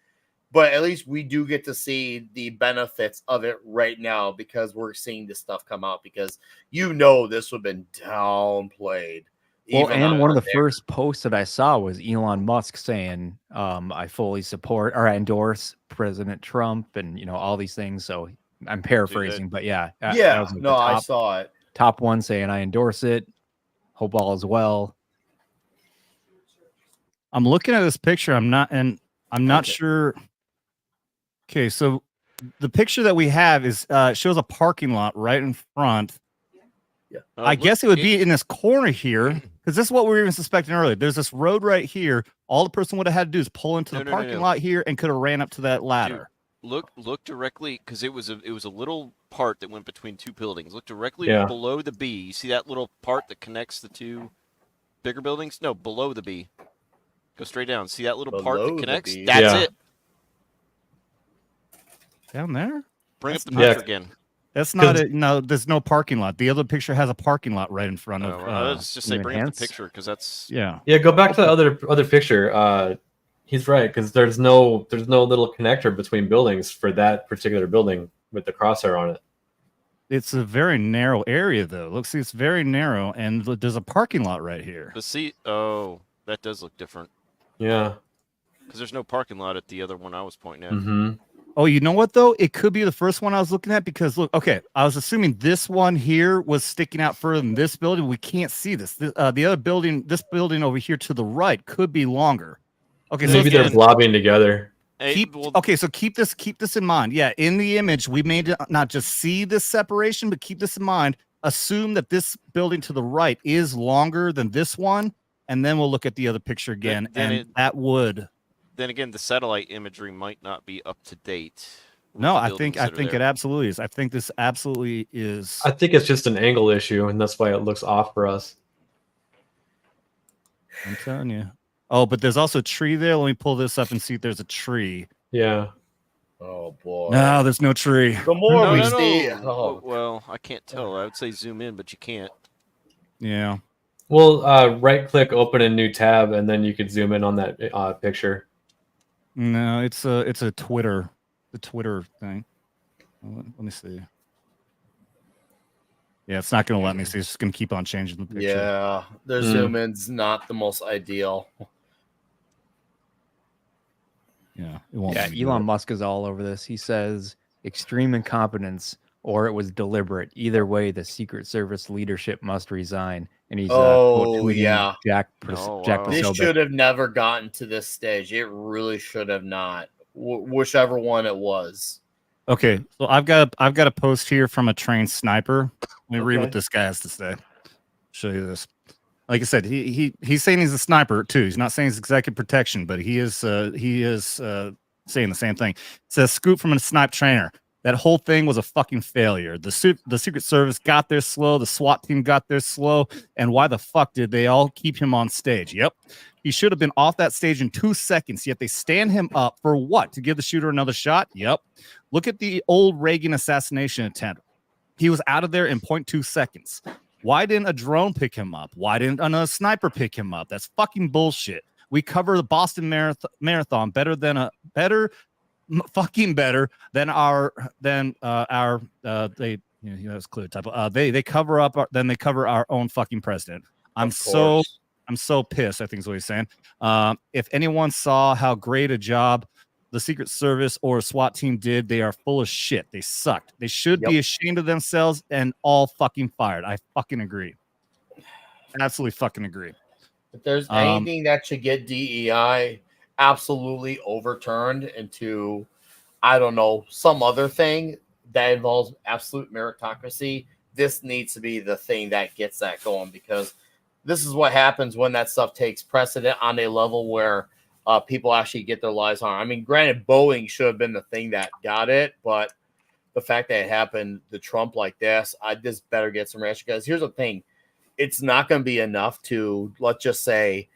but at least we do get to see the benefits of it right now because we're seeing this stuff come out, because you know this would have been downplayed. Well, and one of the first posts that I saw was Elon Musk saying, I fully support or I endorse President Trump and, you know, all these things. So I'm paraphrasing, but yeah. Yeah, was like no, I saw it. Top one saying I endorse it. Hope all is well. I'm looking at this picture. I'm not sure. Okay, so the picture that we have is shows a parking lot right in front. Yeah, I guess it would be in this corner here, because this is what we were even suspecting earlier. There's this road right here. All the person would have had to do is pull into the parking lot here and could have ran up to that ladder. Dude, look directly, because it was a little part that went between two buildings. Look directly below the B. You see that little part that connects the two bigger buildings? No, below the B. Go straight down. See that little part that connects? That's it. Down there? Bring up the picture again. That's not it. No, there's no parking lot. The other picture has a parking lot right in front of. Let's just say bring up the picture, because that's yeah. Go back to the other picture. He's right, because there's no little connector between buildings for that particular building with the crosshair on it. It's a very narrow area, though. Look, see, it's very narrow, and there's a parking lot right here. But see, that does look different. Yeah, because there's no parking lot at the other one I was pointing at. Mm-hmm. Oh, you know what, though? It could be the first one I was looking at, because, look, okay, I was assuming this one here was sticking out further than this building. We can't see this. The other building, this building over here to the right, could be longer. Okay, maybe they're blobbing together. So keep this in mind. Yeah, in the image, we may not just see this separation, but keep this in mind. Assume that this building to the right is longer than this one, and then we'll look at the other picture again, that would... Then again, the satellite imagery might not be up to date. No, I think it absolutely is. I think this absolutely is. I think it's just an angle issue, and that's why it looks off for us. I'm telling you. Oh, but there's also a tree there. Let me pull this up and see if there's a tree. Yeah. Oh boy. No, there's no tree. The more we see. Oh. Well, I can't tell. I would say zoom in, but you can't. Yeah. Well, right-click, open a new tab, and then you could zoom in on that picture. No, it's a Twitter, the Twitter thing. Let me see. Yeah, it's not going to let me see. It's just going to keep on changing the picture. Yeah, the zoom in's not the most ideal. Yeah, it won't. Yeah, Elon Musk is all over this. He says extreme incompetence, or it was deliberate. Either way, the Secret Service leadership must resign. And he's Jack This should have never gotten to this stage. It really should have not. Whichever one it was. Okay, so I've got a post here from a trained sniper. Let me read what this guy has to say. Show you this. Like I said, he's saying he's a sniper too. He's not saying he's executive protection, but he is saying the same thing. It says, scoop from a snipe trainer. That whole thing was a fucking failure. The Secret Service got there slow. The SWAT team got there slow. And why the fuck did they all keep him on stage? Yep. He should have been off that stage in 2 seconds, yet they stand him up for what? To give the shooter another shot? Yep. Look at the old Reagan assassination attempt. He was out of there in 0.2 seconds. Why didn't a drone pick him up? Why didn't another sniper pick him up? That's fucking bullshit. We cover the Boston Marathon better than our they it's clear type. They cover up they cover our own fucking president. I'm so pissed. I think is what he's saying. If anyone saw how great a job the Secret Service or SWAT team did, they are full of shit. They sucked. They should be ashamed of themselves and all fucking fired. I fucking agree. Absolutely fucking agree. If there's anything that should get DEI absolutely overturned into, I don't know, some other thing that involves absolute meritocracy, this needs to be the thing that gets that going, because this is what happens when that stuff takes precedent on a level where people actually get their lives harmed. I mean, granted, Boeing should have been the thing that got it, but the fact that it happened to Trump like this, I just better get some reaction. Because here's the thing, it's not going to be enough to, let's just say,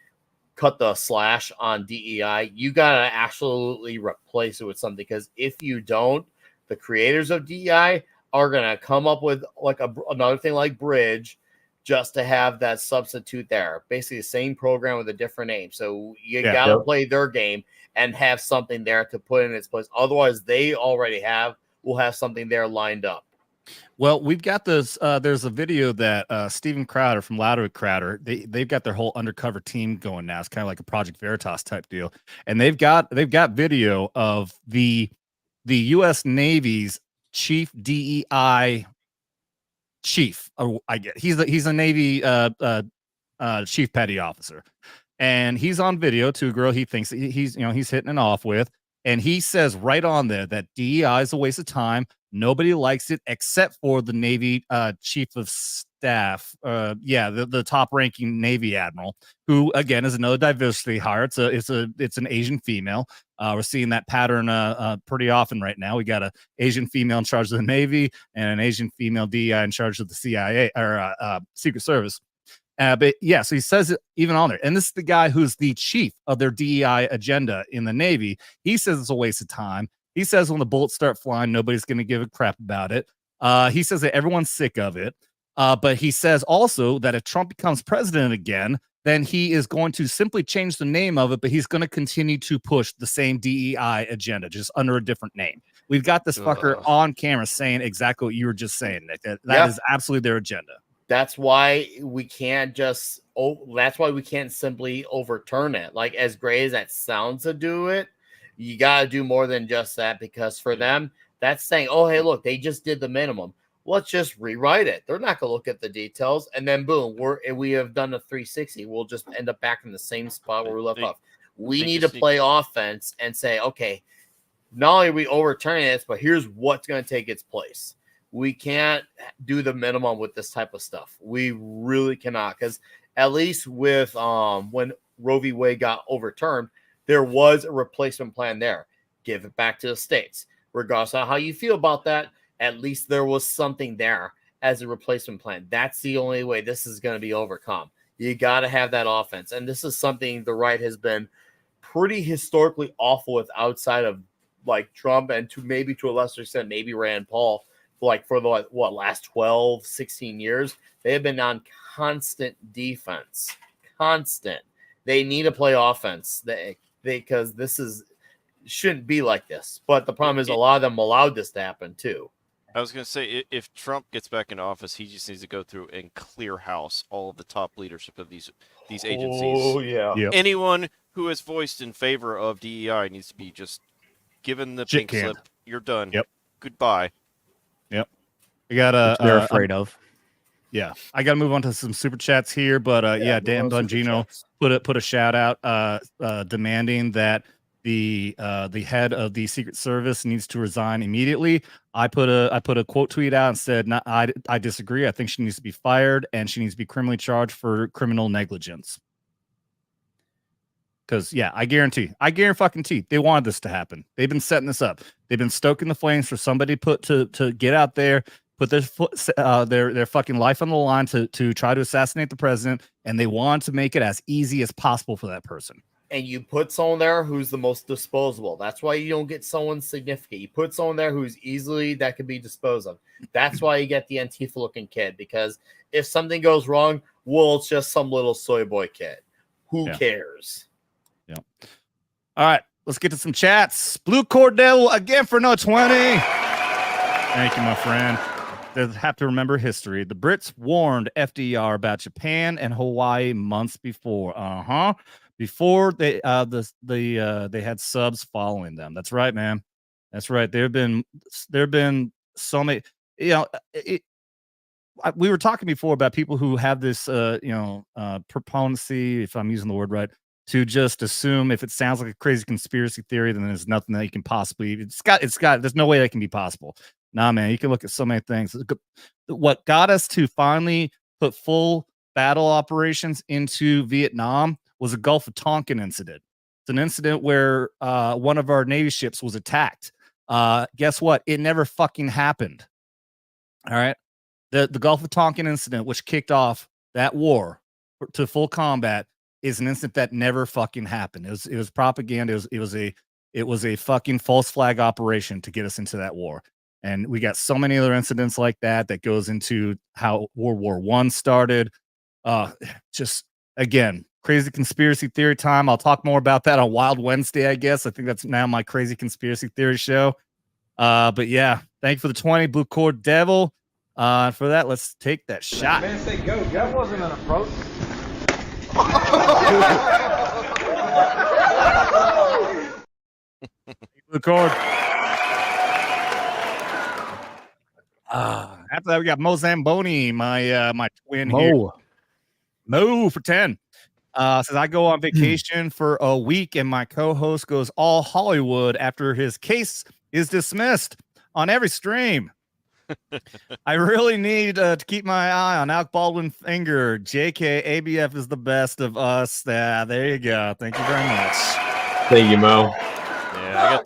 cut the slash on DEI. You got to absolutely replace it with something, because if you don't, the creators of DEI are going to come up with like another thing like Bridge just to have that substitute there. Basically the same program with a different name. So you got to play their game and have something there to put in its place. Otherwise, they already will have something there lined up. Well, we've got this. There's a video that Steven Crowder from Louder with Crowder. They've got their whole undercover team going now. It's kind of like a Project Veritas type deal, and they've got video of the U.S. Navy's chief DEI chief. I get he's a Navy chief petty officer, and he's on video to a girl he thinks he's hitting it off with. And he says right on there that DEI is a waste of time. Nobody likes it except for the Navy chief of staff. The top-ranking Navy admiral, who again is another diversity hire. It's an Asian female. We're seeing that pattern pretty often right now. We got an Asian female in charge of the Navy and an Asian female DEI in charge of the CIA or Secret Service. But yeah, so he says it even on there. And this is the guy who's the chief of their DEI agenda in the Navy. He says it's a waste of time. He says when the bullets start flying, nobody's going to give a crap about it. He says that everyone's sick of it. But he says also that if Trump becomes president again, then he is going to simply change the name of it, but he's going to continue to push the same DEI agenda, just under a different name. We've got this fucker on camera saying exactly what you were just saying, Nick. That is absolutely their agenda. That's why we can't simply overturn it. Like, as great as that sounds to do it, you got to do more than just that, because for them, that's saying, oh, hey, look, they just did the minimum. Let's just rewrite it. They're not going to look at the details. And then, boom, we have done a 360. We'll just end up back in the same spot where we left off. We need to play offense and say, okay, not only are we overturning this, but here's what's going to take its place. We can't do the minimum with this type of stuff. We really cannot, because at least with when Roe v. Wade got overturned, there was a replacement plan there. Give it back to the states. Regardless of how you feel about that, at least there was something there as a replacement plan. That's the only way this is going to be overcome. You got to have that offense. And this is something the right has been pretty historically awful with, outside of like Trump and to a lesser extent, maybe Rand Paul. Like for the last 12, 16 years, they have been on constant defense. Constant. They need to play offense because this shouldn't be like this. But the problem is a lot of them allowed this to happen too. I was going to say, if Trump gets back into office, he just needs to go through and clear house all of the top leadership of these agencies. Oh, yeah. Yep. Anyone who has voiced in favor of DEI needs to be just given the pink slip. You're done. Yep. Goodbye. Yep. We got they're afraid of. Yeah, I got to move on to some super chats here, but Dan Bongino put a shout out demanding that the head of the Secret Service needs to resign immediately. I put a quote tweet out and said, I disagree. I think she needs to be fired and she needs to be criminally charged for criminal negligence. Because I guarantee they wanted this to happen. They've been setting this up. They've been stoking the flames for somebody to get out there, put their fucking life on the line to try to assassinate the president, and they want to make it as easy as possible for that person. And you put someone there who's the most disposable. That's why you don't get someone significant. You put someone there who's that can be disposed of. That's why you get the Antifa-looking kid, because if something goes wrong, well, it's just some little soy boy kid. Who cares? Yeah. All right, let's get to some chats. Blue Cordell again for no 20. Thank you, my friend. They have to remember history. The Brits warned FDR about Japan and Hawaii months before. Before they had subs following them. That's right, man. That's right. There have been so many. We were talking before about people who have this proponency, if I'm using the word right, to just assume if it sounds like a crazy conspiracy theory, then there's nothing that you can possibly. There's no way that can be possible. Nah, man, you can look at so many things. What got us to finally put full battle operations into Vietnam was a Gulf of Tonkin incident. It's an incident where one of our Navy ships was attacked. Guess what? It never fucking happened. All right. The Gulf of Tonkin incident, which kicked off that war to full combat, is an incident that never fucking happened. It was propaganda. It was a fucking false flag operation to get us into that war. And we got so many other incidents like that goes into how World War I started. Just again, crazy conspiracy theory time. I'll talk more about that on Wild Wednesday, I guess. I think that's now my crazy conspiracy theory show. But yeah, thank you for the 20, Blue Cord Devil. For that, let's take that shot. Man, say go. That wasn't an approach. Blue Cord. After that, we got Mo Zamboni, my twin here. Mo for 10. Says I go on vacation for a week and my co-host goes all Hollywood after his case is dismissed on every stream. I really need to keep my eye on Alec Baldwin Finger. JK, ABF is the best of us. There you go. Thank you very much. Thank you, Mo. Yeah,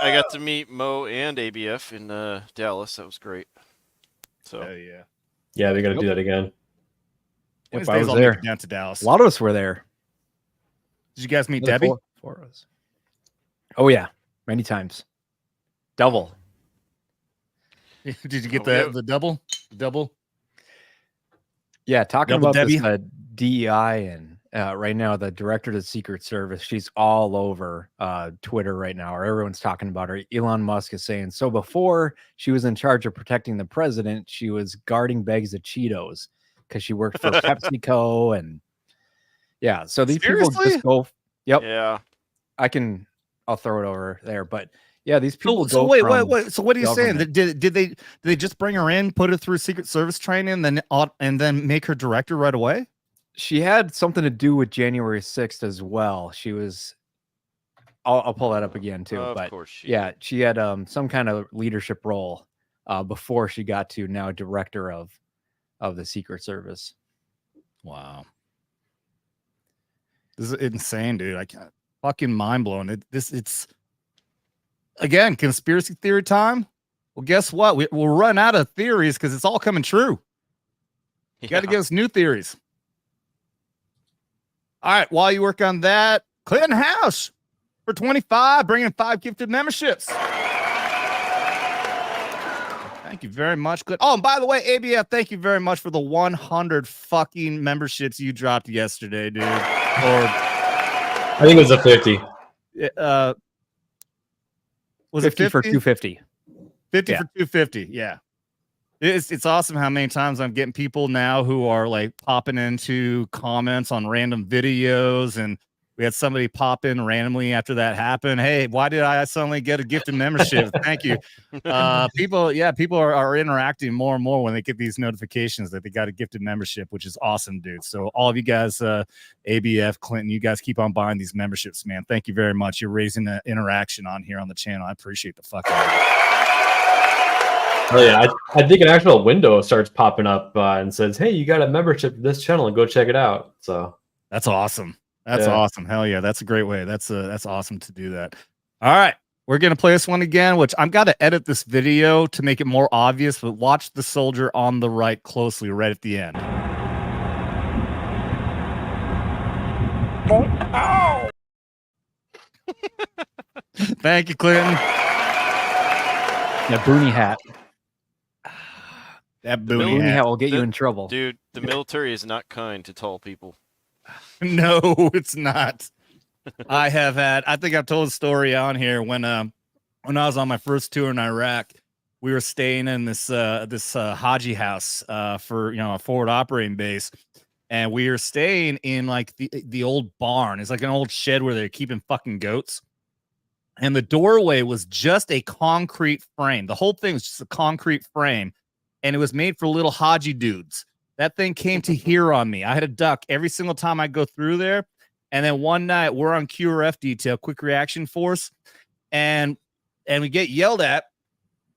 I got to meet Mo and ABF in Dallas. That was great. So yeah. Yeah, they got to do that again. If I was there, down to Dallas. A lot of us were there. Did you guys meet Debbie? Four of us. Oh yeah, many times. Double. Did you get the double? Double? Yeah, talking Double about Debbie? this DEI and right now the director of the Secret Service, she's all over Twitter right now, or everyone's talking about her. Elon Musk is saying, so before she was in charge of protecting the president, she was guarding bags of Cheetos because she worked for PepsiCo. And yeah, so these people just go, yep. Yeah. I'll throw it over there, but yeah, these people So go wait. So what are you saying? Did they just bring her in, put her through Secret Service training, and then make her director right away? She had something to do with January 6th as well. She was, I'll pull that up again too. Of but course she had some kind of leadership role before she got to now director of the Secret Service. Wow, this is insane, dude. I can't. Fucking mind blowing. It's again conspiracy theory time. Well, guess what? We'll run out of theories because it's all coming true. You got to give us new theories. All right. While you work on that, Clinton House for 25, bringing 5 gifted memberships. Thank you very much. Good. Oh, and by the way, ABF, thank you very much for the 100 fucking memberships you dropped yesterday, dude. Or I think it was a 50. Was it 50 for 250? 50 for 250. Yeah. It's awesome how many times I'm getting people now who are like popping into comments on random videos, and we had somebody pop in randomly after that happened. Hey, why did I suddenly get a gifted membership? Thank you. People are interacting more and more when they get these notifications that they got a gifted membership, which is awesome, dude. So all of you guys, ABF, Clinton, you guys keep on buying these memberships, man. Thank you very much. You're raising the interaction on here on the channel. I appreciate the fuck out of it. Oh yeah, I think an actual window starts popping up and says, "Hey, you got a membership to this channel, and go check it out." So that's awesome. That's awesome. Hell yeah, that's a great way. That's awesome to do that. All right, we're gonna play this one again, which I'm gonna edit this video to make it more obvious. But watch the soldier on the right closely, right at the end. Ow! Thank you, Clinton. That boonie hat. That boonie hat will get you in trouble. Dude, the military is not kind to tall people. No, it's not. I think I've told a story on here when I was on my first tour in Iraq. We were staying in this Haji house for a forward operating base, and we were staying in like the old barn. It's like an old shed where they're keeping fucking goats. And the doorway was just a concrete frame. The whole thing was just a concrete frame, and it was made for little Haji dudes. That thing came to here on me. I had to duck every single time I go through there. And then one night we're on QRF detail, quick reaction force, and we get yelled at.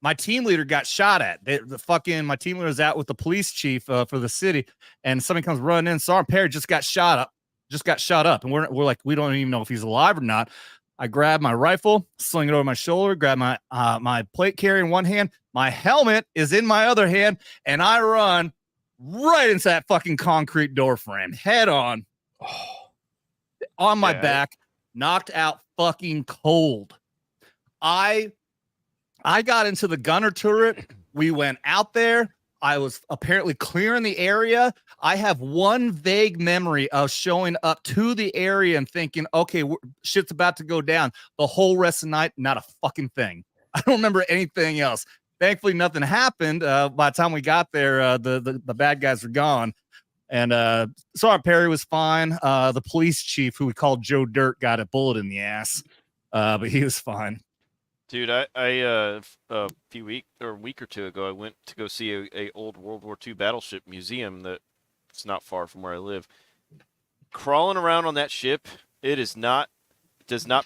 my team leader got shot at. My team leader was out with the police chief for the city, and somebody comes running in. Sergeant Perry just got shot up, and we're like, we don't even know if he's alive or not. I grab my rifle, sling it over my shoulder, grab my my plate carrier in one hand, my helmet is in my other hand, and I run right into that fucking concrete door frame, head on, on my back, knocked out, fucking cold. I got into the gunner turret. We went out there. I was apparently clearing the area. I have one vague memory of showing up to the area and thinking, okay, shit's about to go down. The whole rest of the night, not a fucking thing. I don't remember anything else. Thankfully, nothing happened. By the time we got there, the bad guys were gone. And Sergeant Perry was fine. The police chief, who we called Joe Dirt, got a bullet in the ass, but he was fine. Dude, I a week or two ago, I went to go see a old World War II battleship museum that's not far from where I live. Crawling around on that ship, does not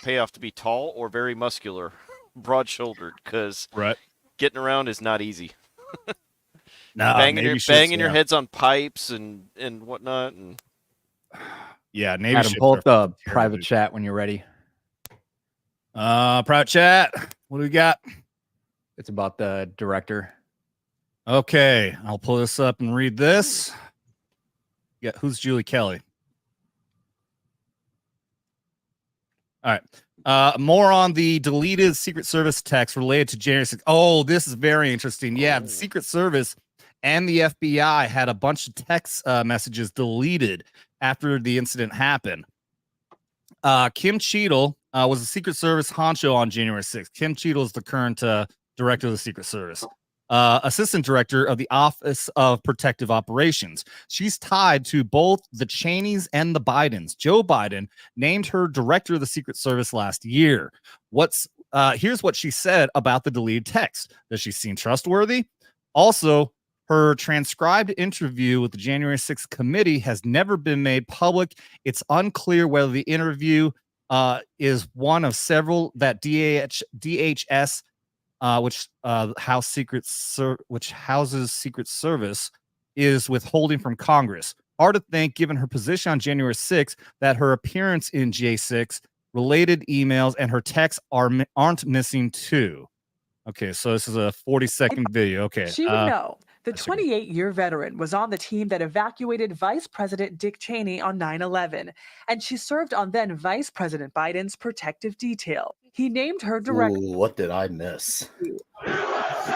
pay off to be tall or very muscular, broad-shouldered, because getting around is not easy. No, banging your heads on pipes and whatnot, and yeah, Navy Adam, ships pull up are the private chat when you're ready. Private chat. What do we got? It's about the director. Okay, I'll pull this up and read this. Yeah, who's Julie Kelly? All right. More on the deleted Secret Service text related to January 6th. Oh, this is very interesting. Yeah, the Secret Service and the FBI had a bunch of text messages deleted after the incident happened. Kim Cheadle was the Secret Service honcho on January 6th. Kim Cheadle is the current director of the Secret Service, assistant director of the Office of Protective Operations. She's tied to both the Cheneys and the Bidens. Joe Biden named her director of the Secret Service last year. Here's what she said about the deleted text. Does she seem trustworthy? Also, her transcribed interview with the January 6th committee has never been made public. It's unclear whether the interview is one of several that DHS, which houses Secret Service, is withholding from Congress. Hard to think, given her position on January 6th, that her appearance in J6, related emails, and her texts aren't missing too. Okay, so this is a 40-second video. Okay, she would know. The 28-year veteran was on the team that evacuated Vice President Dick Cheney on 9/11, and she served on then Vice President Biden's protective detail. He named her director. Ooh, what did I miss?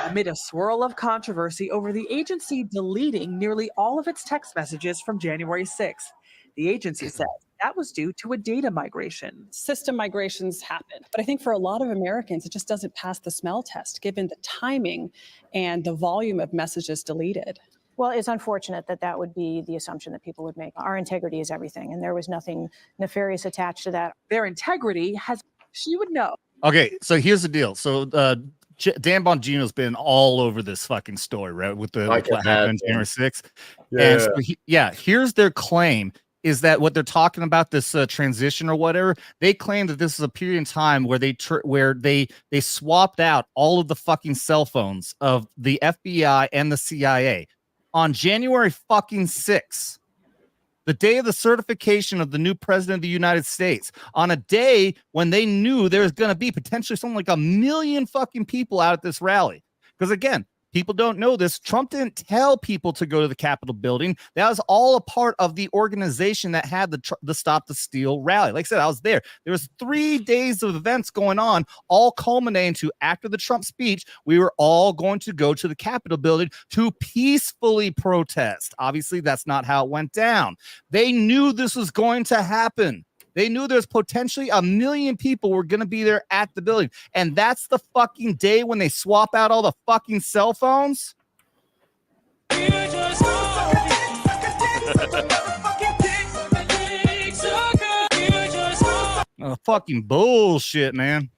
Amid a swirl of controversy over the agency deleting nearly all of its text messages from January 6th. The agency said that was due to a data migration. System migrations happen. But I think for a lot of Americans, it just doesn't pass the smell test, given the timing and the volume of messages deleted. Well, it's unfortunate that would be the assumption that people would make. Our integrity is everything, and there was nothing nefarious attached to that. Their integrity she would know. Okay, so here's the deal. So Dan Bongino's been all over this fucking story, right? With what happened on January 6th. Yeah. And so here's their claim. Is that what they're talking about, this transition or whatever? They claim that this is a period in time where they swapped out all of the fucking cell phones of the FBI and the CIA on January fucking 6th, the day of the certification of the new president of the United States, on a day when they knew there was going to be potentially something like 1 million fucking people out at this rally. Because again, people don't know this. Trump didn't tell people to go to the Capitol building. That was all a part of the organization that had the Stop the Steal rally. Like I said, I was there. There was 3 days of events going on, all culminating to after the Trump speech, we were all going to go to the Capitol building to peacefully protest. Obviously, that's not how it went down. They knew this was going to happen. They knew there's potentially 1 million people were going to be there at the building. And that's the fucking day when they swap out all the fucking cell phones. Fucking bullshit, man.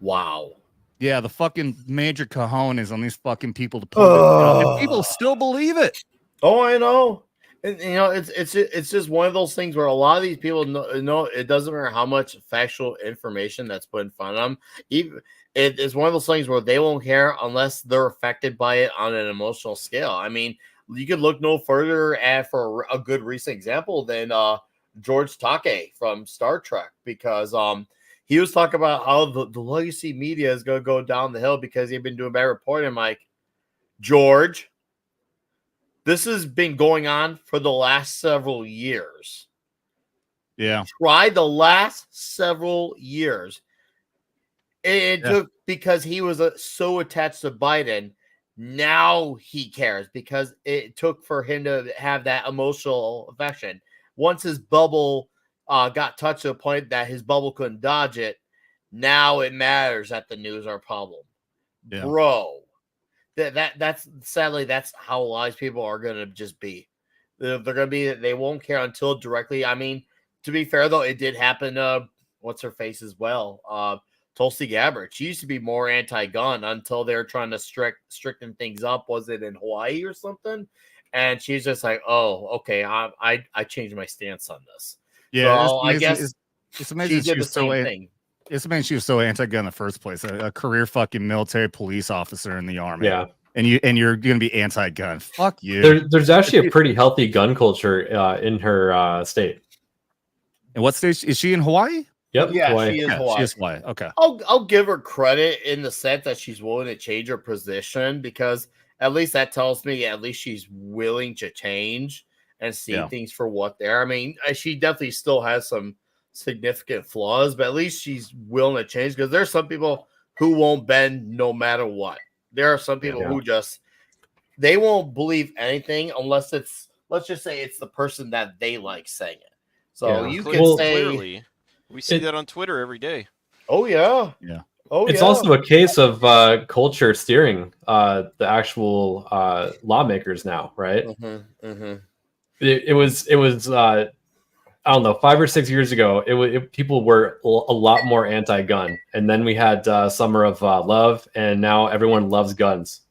Wow. Yeah, the fucking major cojones on these fucking people to pull it. And people still believe it. Oh, I know. And, it's just one of those things where a lot of these people know it doesn't matter how much factual information that's put in front of them. Even it is one of those things where they won't care unless they're affected by it on an emotional scale. I mean, you could look no further at for a good recent example than George Takei from Star Trek, because he was talking about how the legacy media is going to go down the hill because they've been doing bad reporting. I'm like, George, this has been going on for the last several years. Yeah. Try the last several years. It took because he was so attached to Biden. Now he cares because it took for him to have that emotional affection. Once his bubble got touched to the point that his bubble couldn't dodge it, now it matters that the news are a problem. Yeah. Bro. That's sadly that's how a lot of people are gonna just be. They're gonna be, they won't care until directly. I mean, to be fair though, it did happen. What's her face as well? Tulsi Gabbard. She used to be more anti-gun until they're trying to stricten things up. Was it in Hawaii or something? And she's just like, oh, okay, I changed my stance on this. Yeah, so I guess it's amazing she was so thing. It's amazing she was so anti-gun in the first place. A career fucking military police officer in the army. Yeah. And you're gonna be anti-gun. Fuck you. There's actually a pretty healthy gun culture in her state. And what state is she in? Hawaii? Yep. Yeah, Hawaii. she is Yeah, Hawaii. she is Hawaii. Okay. I'll give her credit in the sense that she's willing to change her position, because at least that tells me at least she's willing to change and see things for what they are. I mean, she definitely still has some significant flaws, but at least she's willing to change, because there's some people who won't bend no matter what. There are some people who just, they won't believe anything unless it's, let's just say it's the person that they like saying it. So you can say, clearly, we see that on Twitter every day. Oh yeah. Yeah. Oh, it's also a case of culture steering the actual lawmakers now, right? Mm-hmm, mm-hmm. It was I don't know, 5 or 6 years ago, people were a lot more anti-gun, and then we had Summer of Love, and now everyone loves guns.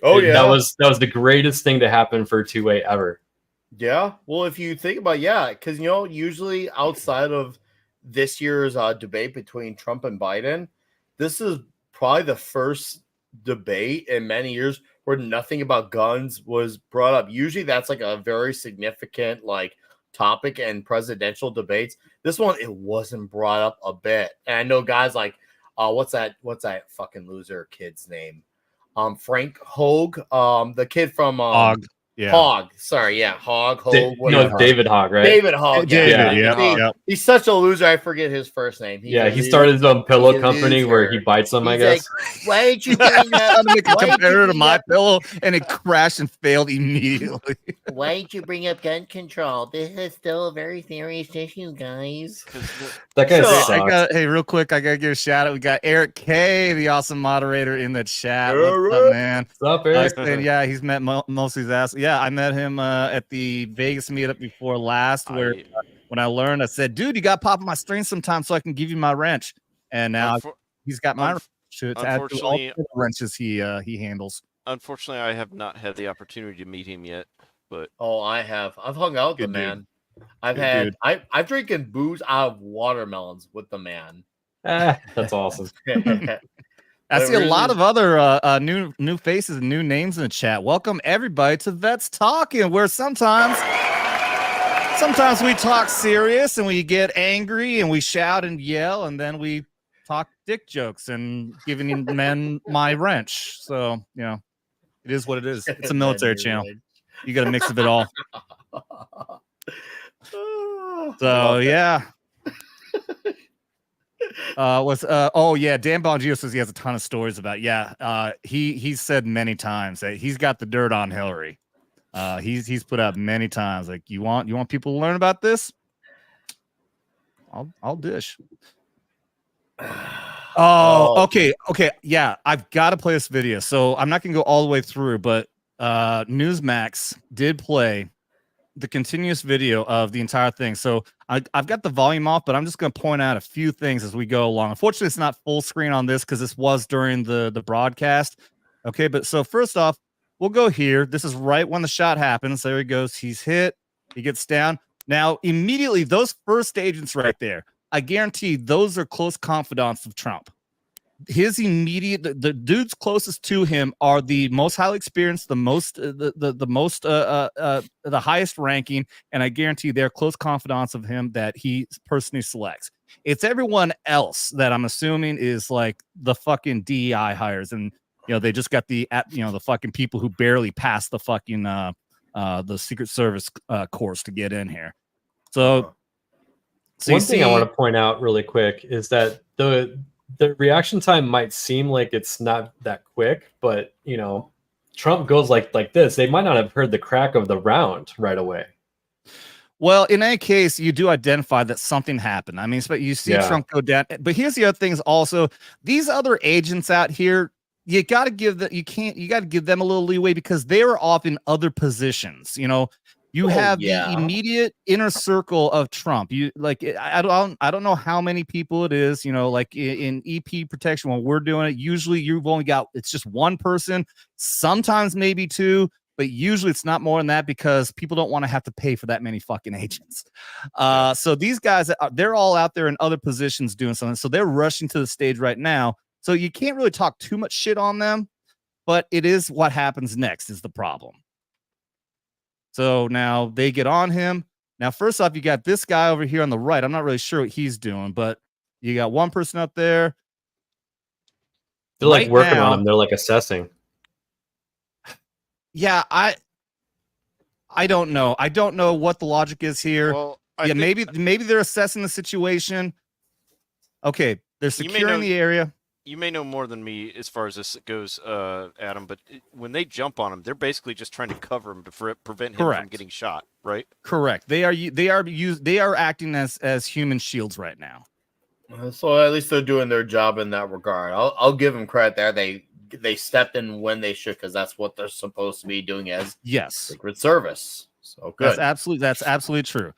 Oh yeah, that was the greatest thing to happen for 2A ever. Yeah, well, if you think about because usually outside of this year's debate between Trump and Biden, this is probably the first debate in many years where nothing about guns was brought up. Usually, that's like a very significant topic in presidential debates. This one, it wasn't brought up a bit. And I know guys like, what's that fucking loser kid's name? Frank Hogue, the kid from Hogg. Yeah. Hogg. Sorry, yeah. Hogg, Hogue. No, David Hogg, right? David Hogg. Yeah. He's such a loser. I forget his first name. He started his own pillow company where he bites them, I guess. Like, why did you bring that? I'm make a competitor to my pillow, and it crashed and failed immediately. Why did you bring up gun control? This is still a very serious issue, guys. That guy sucks. Hey, real quick, I gotta give a shout out. We got Eric K, the awesome moderator, in the chat. What's up, man? What's up, Eric? Yeah, he's met most of his ass. Yeah, I met him at the Vegas meetup before last, where when I learned, I said, dude, you got to pop my string sometime so I can give you my wrench. And now he's got my wrench to add to all the wrenches he handles. Unfortunately, I have not had the opportunity to meet him yet. But I have. I've hung out with the man. I've drinking booze out of watermelons with the man. That's awesome. I see a lot of other new faces and new names in the chat. Welcome everybody to Vets Talking, where sometimes we talk serious and we get angry and we shout and yell, and then we talk dick jokes and giving men my wrench. So it is what it is. It's a military channel. You got to mix of it all. So yeah. Dan Bongio says he has a ton of stories about he's said many times that he's got the dirt on Hillary. He's put out many times like, you want people to learn about this, I'll dish. Okay, yeah, I've got to play this video, so I'm not gonna go all the way through, but Newsmax did play the continuous video of the entire thing. So I've got the volume off, but I'm just going to point out a few things as we go along. Unfortunately, it's not full screen on this because this was during the broadcast. Okay, but so first off, we'll go here. This is right when the shot happens. There he goes. He's hit. He gets down. Now, immediately, those first agents right there, I guarantee those are close confidants of Trump. his immediate the dudes closest to him are the most highly experienced, the most the highest ranking, and I guarantee they're close confidants of him that he personally selects. It's everyone else that I'm assuming is like the fucking DEI hires, and they just got the the fucking people who barely passed the fucking the Secret Service course to get in here. So one thing I want to point out really quick is that the reaction time might seem like it's not that quick, but Trump goes like this. They might not have heard the crack of the round right away. Well, in any case, you do identify that something happened. I mean, but you see Trump go down. But here's the other thing: is also these other agents out here. You got to give that. You got to give them a little leeway because they were off in other positions. You have the immediate inner circle of Trump. You I don't know how many people it is. Like in EP protection when we're doing it, usually you've only got it's just one person, sometimes maybe two, but usually it's not more than that because people don't want to have to pay for that many fucking agents. So these guys, they're all out there in other positions doing something. So they're rushing to the stage right now. So you can't really talk too much shit on them, but it is what happens next is the problem. So now they get on him. Now, first off, you got this guy over here on the right. I'm not really sure what he's doing, but you got one person up there. They're like working on him. They're like assessing. Yeah, I don't know. I don't know what the logic is here. Well, maybe they're assessing the situation. Okay, they're securing the area. You may know more than me as far as this goes, Adam, but when they jump on him, they're basically just trying to cover him to prevent him from getting shot, right? Correct. They are acting as human shields right now. So at least they're doing their job in that regard. I'll give them credit there. They stepped in when they should because that's what they're supposed to be doing as Secret Service. So good. That's absolutely true.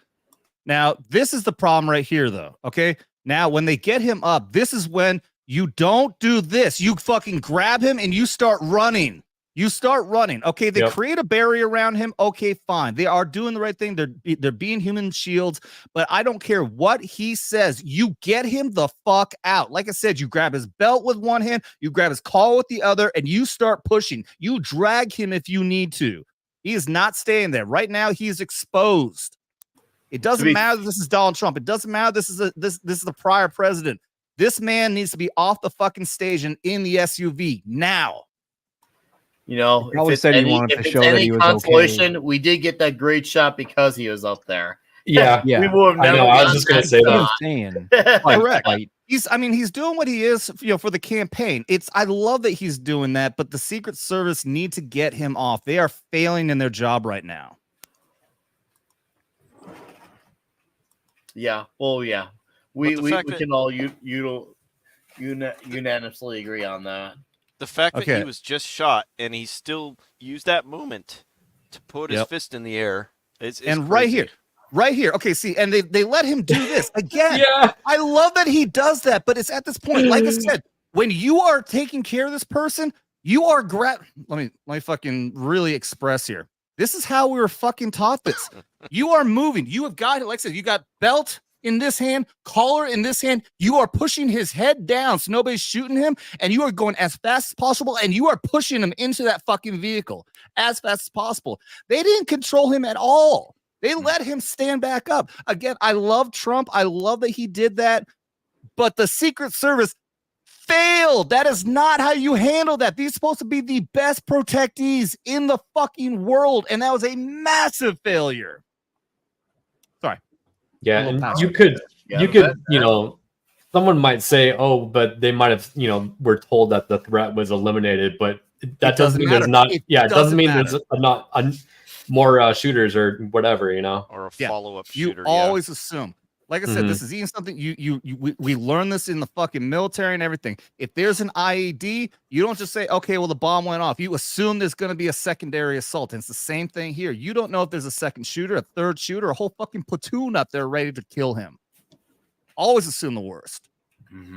Now, this is the problem right here, though. Okay. Now, when they get him up, this is when you don't do this. You fucking grab him and you start running. Okay, they create a barrier around him. Okay, fine. They are doing the right thing. They're being human shields, but I don't care what he says. You get him the fuck out. Like I said, you grab his belt with one hand, you grab his collar with the other, and you start pushing. You drag him if you need to. He is not staying there. Right now, he is exposed. It doesn't matter that this is Donald Trump. It doesn't matter this is the prior president. This man needs to be off the fucking stage and in the SUV now. If it's any consolation, we did get that great shot because he was up there. Yeah. We would have never. I was just going to say that. Correct. He's doing what he is, for the campaign. I love that he's doing that, but the Secret Service need to get him off. They are failing in their job right now. Yeah. Well, yeah. We can all unanimously agree on that. The fact that he was just shot and he still used that moment to put his fist in the air is crazy. Right here. Okay, see, and they let him do this again. I love that he does that, but it's at this point, like I said, when you are taking care of this person, you are let me fucking really express here. This is how we were fucking taught this. You are moving. You have got, like I said, you got belt in this hand, collar in this hand. You are pushing his head down so nobody's shooting him, and you are going as fast as possible, and you are pushing him into that fucking vehicle as fast as possible. They didn't control him at all. They let him stand back up. Again, I love Trump. I love that he did that, but the Secret Service failed. That is not how you handle that. These are supposed to be the best protectees in the fucking world, and that was a massive failure. Sorry. Yeah, and you could, someone might say, oh, but they might have, were told that the threat was eliminated, but that doesn't mean there's not. It doesn't mean there's not more shooters or whatever, or a follow-up shooter. You always assume. Like I said, this is even something we learn this in the fucking military and everything. If there's an IED, you don't just say, okay, well, the bomb went off. You assume there's going to be a secondary assault. And it's the same thing here. You don't know if there's a second shooter, a third shooter, a whole fucking platoon up there ready to kill him. Always assume the worst.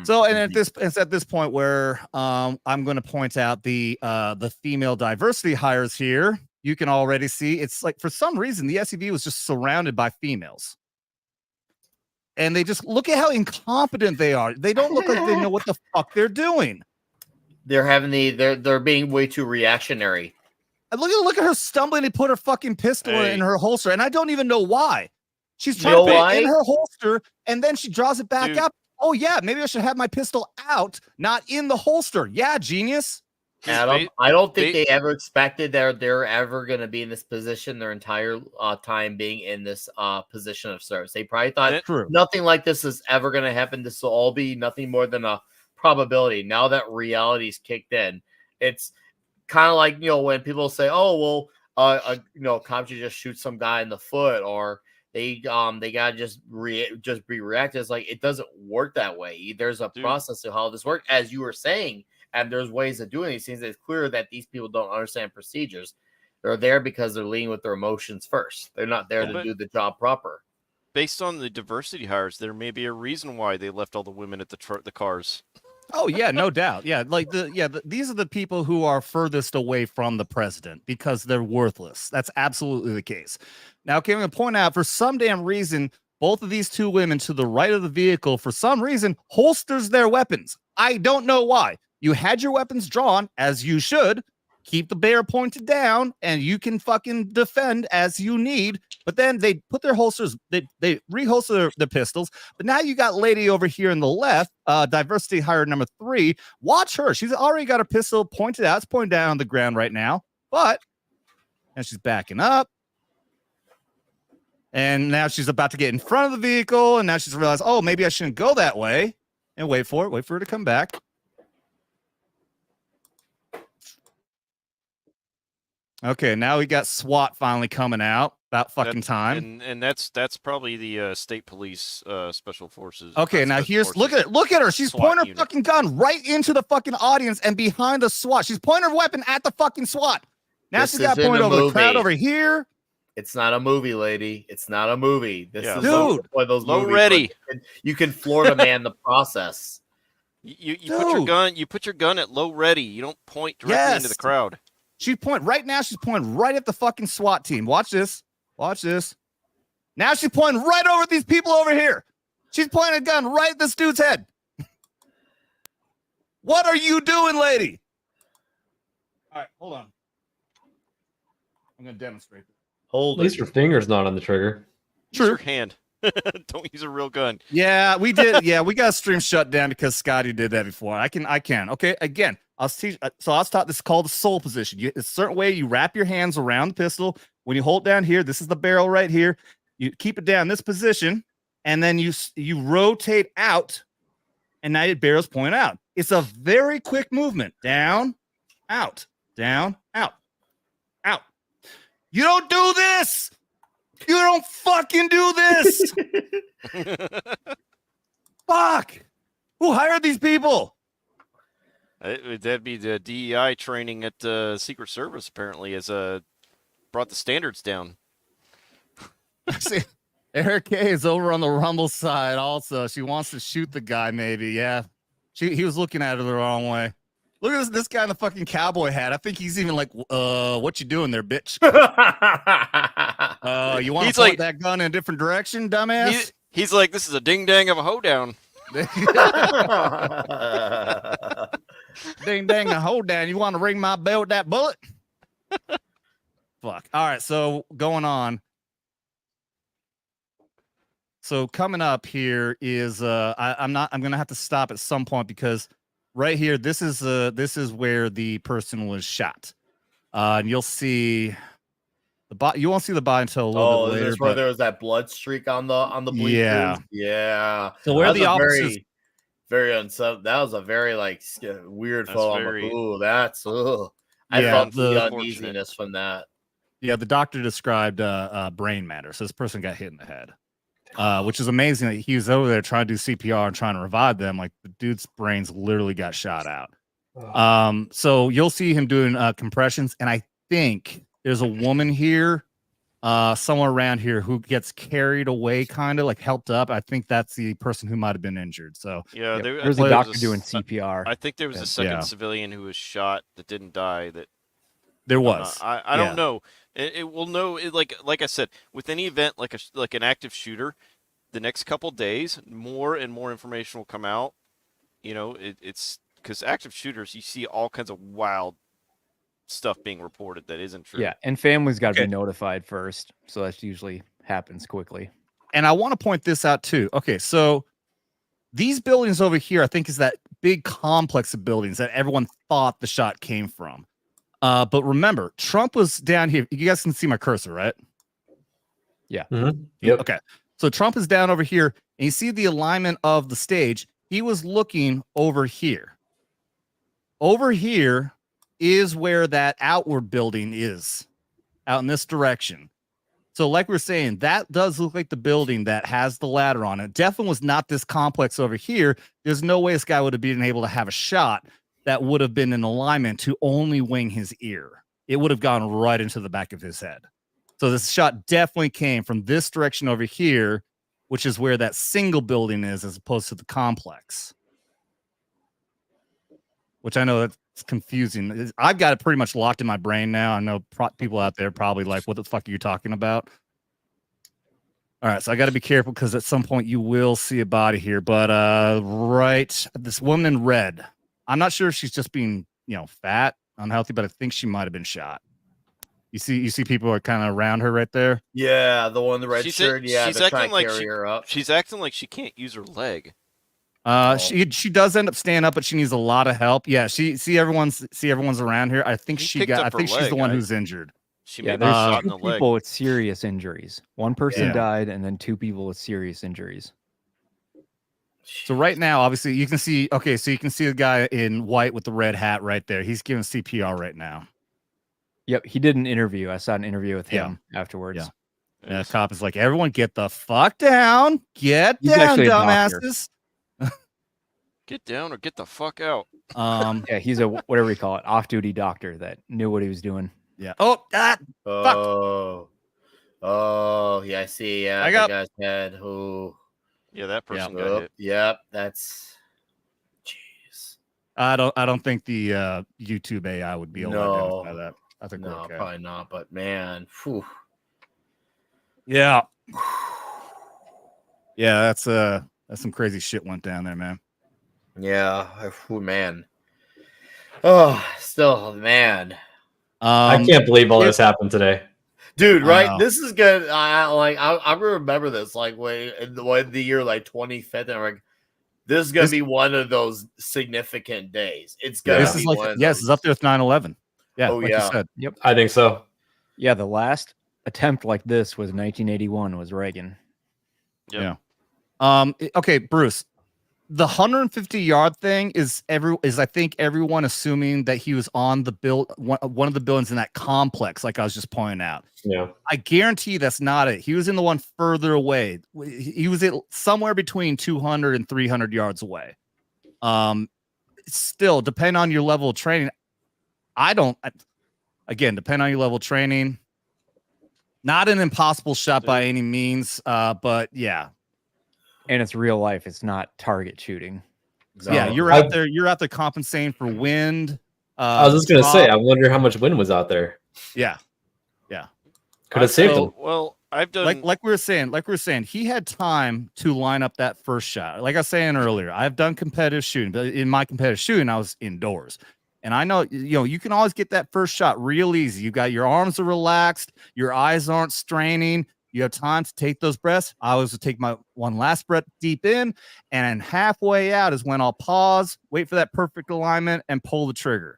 So, and it's at this point where I'm going to point out the female diversity hires here. You can already see it's like, for some reason, the SUV was just surrounded by females. and they just look at how incompetent they are. They don't look like they know what the fuck they're doing. They're being way too reactionary. Look at her stumbling to put her fucking pistol in her holster, and I don't even know why. She's trying to put it in her holster, and then she draws it back up. Oh yeah, maybe I should have my pistol out, not in the holster. Yeah, genius. Adam, I don't think they ever expected that they're ever going to be in this position their entire time being in this position of service. They probably thought nothing like this is ever going to happen. This will all be nothing more than a probability. Now that reality's kicked in, it's kind of like, when people say, "Oh, well, cops just shoot some guy in the foot," or they gotta just be reactive. It's like, it doesn't work that way. There's a process of how this works, as you were saying. And there's ways of doing these things. It's clear that these people don't understand procedures. They're there because they're leading with their emotions first. They're not there to do the job proper. Based on the diversity hires, there may be a reason why they left all the women at the cars. Oh yeah, no doubt. Yeah, like these are the people who are furthest away from the president because they're worthless. That's absolutely the case. Now, can we point out, for some damn reason, both of these two women to the right of the vehicle, for some reason, holsters their weapons. I don't know why. You had your weapons drawn, as you should. Keep the barrel pointed down, and you can fucking defend as you need. But then they put their holsters, they reholster the pistols. But now you got lady over here in the left, diversity hire number 3. Watch her. She's already got her pistol pointed out. It's pointed down on the ground right now. And she's backing up. And now she's about to get in front of the vehicle. And now she's realized, oh, maybe I shouldn't go that way. And wait for her to come back. Okay, now we got SWAT finally coming out. About fucking time. And that's probably the state police special forces. Okay, now look at her. She's pointing her fucking gun right into the fucking audience and behind the SWAT. She's pointing her weapon at the fucking SWAT. Now she's got pointed over the crowd over here. It's not a movie, lady. It's not a movie. This is one of those low movies ready. You can Florida man the process. You put your gun. You put your gun at low ready. You don't point directly into the crowd. She's pointing right at the fucking SWAT team. Watch this. Watch this. Now she's pointing right over these people over here. She's pointing a gun right at this dude's head. What are you doing, lady? All right, hold on. I'm going to demonstrate this. At least your finger's not on the trigger. Use your hand. Don't use a real gun. Yeah, we did. Yeah, we got stream shut down because Scotty did that before. I can. Okay, again, I'll teach. So I was taught this is called the soul position. It's a certain way you wrap your hands around the pistol. When you hold down here, this is the barrel right here. You keep it down this position, and then you rotate out, and now your barrel's point out. It's a very quick movement. Down, out, down, out, out. You don't do this. You don't fucking do this. Fuck. Who hired these people? That'd be the DEI training at the Secret Service, apparently, has brought the standards down. See, Eric K is over on the Rumble side also. She wants to shoot the guy, maybe. Yeah. He was looking at her the wrong way. Look at this guy in the fucking cowboy hat. I think he's even like, what you doing there, bitch? You want to point that gun in a different direction, dumbass? He's like, this is a ding-dang of a hoedown. Ding-dang a hoedown. You want to ring my bell with that bullet? Fuck. All right, so going on. So coming up here is I'm gonna have to stop at some point because right here, this is where the person was shot. And you'll see you won't see the body until a little bit later. This where there was that blood streak on the bleachers? Yeah. So where the officers that was a very like weird photo. I'm like, I felt the uneasiness from that. Yeah, the doctor described brain matter. So this person got hit in the head. Which is amazing that he was over there trying to do CPR and trying to revive them. Like the dude's brains literally got shot out. So you'll see him doing compressions, and I think there's a woman here, somewhere around here, who gets carried away, kind of like helped up. I think that's the person who might have been injured. So yeah, there's a doctor doing CPR. I think there was a second civilian who was shot that didn't die. That there was. I don't know. It will know. Like I said, with any event like an active shooter, the next couple days, more and more information will come out. You know, it's because active shooters, you see all kinds of wild stuff being reported that isn't true. Yeah, and families got to be notified first, so that usually happens quickly. And I want to point this out too. Okay, so these buildings over here, I think, is that big complex of buildings that everyone thought the shot came from. But remember, Trump was down here. You guys can see my cursor, right? Yeah. Mm-hmm. Yep. Okay. So Trump is down over here, and you see the alignment of the stage. He was looking over here. Over here is where that outward building is, out in this direction. So like we're saying, that does look like the building that has the ladder on it. Definitely was not this complex over here. There's no way this guy would have been able to have a shot that would have been in alignment to only wing his ear. It would have gone right into the back of his head. So this shot definitely came from this direction over here, which is where that single building is as opposed to the complex. Which I know that's confusing. I've got it pretty much locked in my brain now. I know people out there probably like, what the fuck are you talking about? All right, so I got to be careful because at some point you will see a body here. But right, this woman in red. I'm not sure if she's just being, fat, unhealthy, but I think she might have been shot. You see people are kind of around her right there. Yeah, the one in the red shirt. Yeah, she's they're trying acting to like carry her up. She's acting like she can't use her leg. She does end up standing up, but she needs a lot of help. Yeah, everyone's around here. I think she's the one who's injured. She there's shot in two the leg. people with serious injuries. One person died, and then two people with serious injuries. So right now, obviously, you can see. Okay, so you can see the guy in white with the red hat right there. He's giving CPR right now. Yep, he did an interview. I saw an interview with him afterwards. Yeah. And the cop is like, "Everyone, get the fuck down! Get down, dumbasses!" Get down or get the fuck out. Yeah, he's a whatever we call it, off-duty doctor that knew what he was doing. Yeah. Oh, fuck. Oh, yeah, I see. Yeah, I got the guy's head. Oh, yeah, that person got hit. Yep, that's. Jeez. I don't think the YouTube AI would be able to identify that. I think we're okay. Probably not. But man, whew. Yeah. Yeah, that's some crazy shit went down there, man. Yeah, man. Oh, still, man. I can't believe all this happened today, dude. Right, this is good. I remember this when the year 25th, and I'm like, this is gonna be one of those significant days. It's gonna be one. Yes, it's up there with 9/11. Yeah. Oh, yeah. You said. Yep. I think so. Yeah, the last attempt like this was 1981. Was Reagan. Yep. Yeah. Okay, Bruce. The 150-yard thing is I think everyone assuming that he was on the one of the buildings in that complex, like I was just pointing out. Yeah. I guarantee that's not it. He was in the one further away. He was somewhere between 200 and 300 yards away. Still, depending on your level of training, depending on your level of training, not an impossible shot by any means. But yeah. And it's real life. It's not target shooting. So, yeah, you're out there compensating for wind. I was just gonna say, I wonder how much wind was out there. Yeah. Could have saved him. Well, I've done like we were saying, he had time to line up that first shot. Like I was saying earlier, I've done competitive shooting, but in my competitive shooting, I was indoors. And I know, you can always get that first shot real easy. You got your arms are relaxed, your eyes aren't straining. You have time to take those breaths. I always would take my one last breath deep in, and halfway out is when I'll pause, wait for that perfect alignment, and pull the trigger.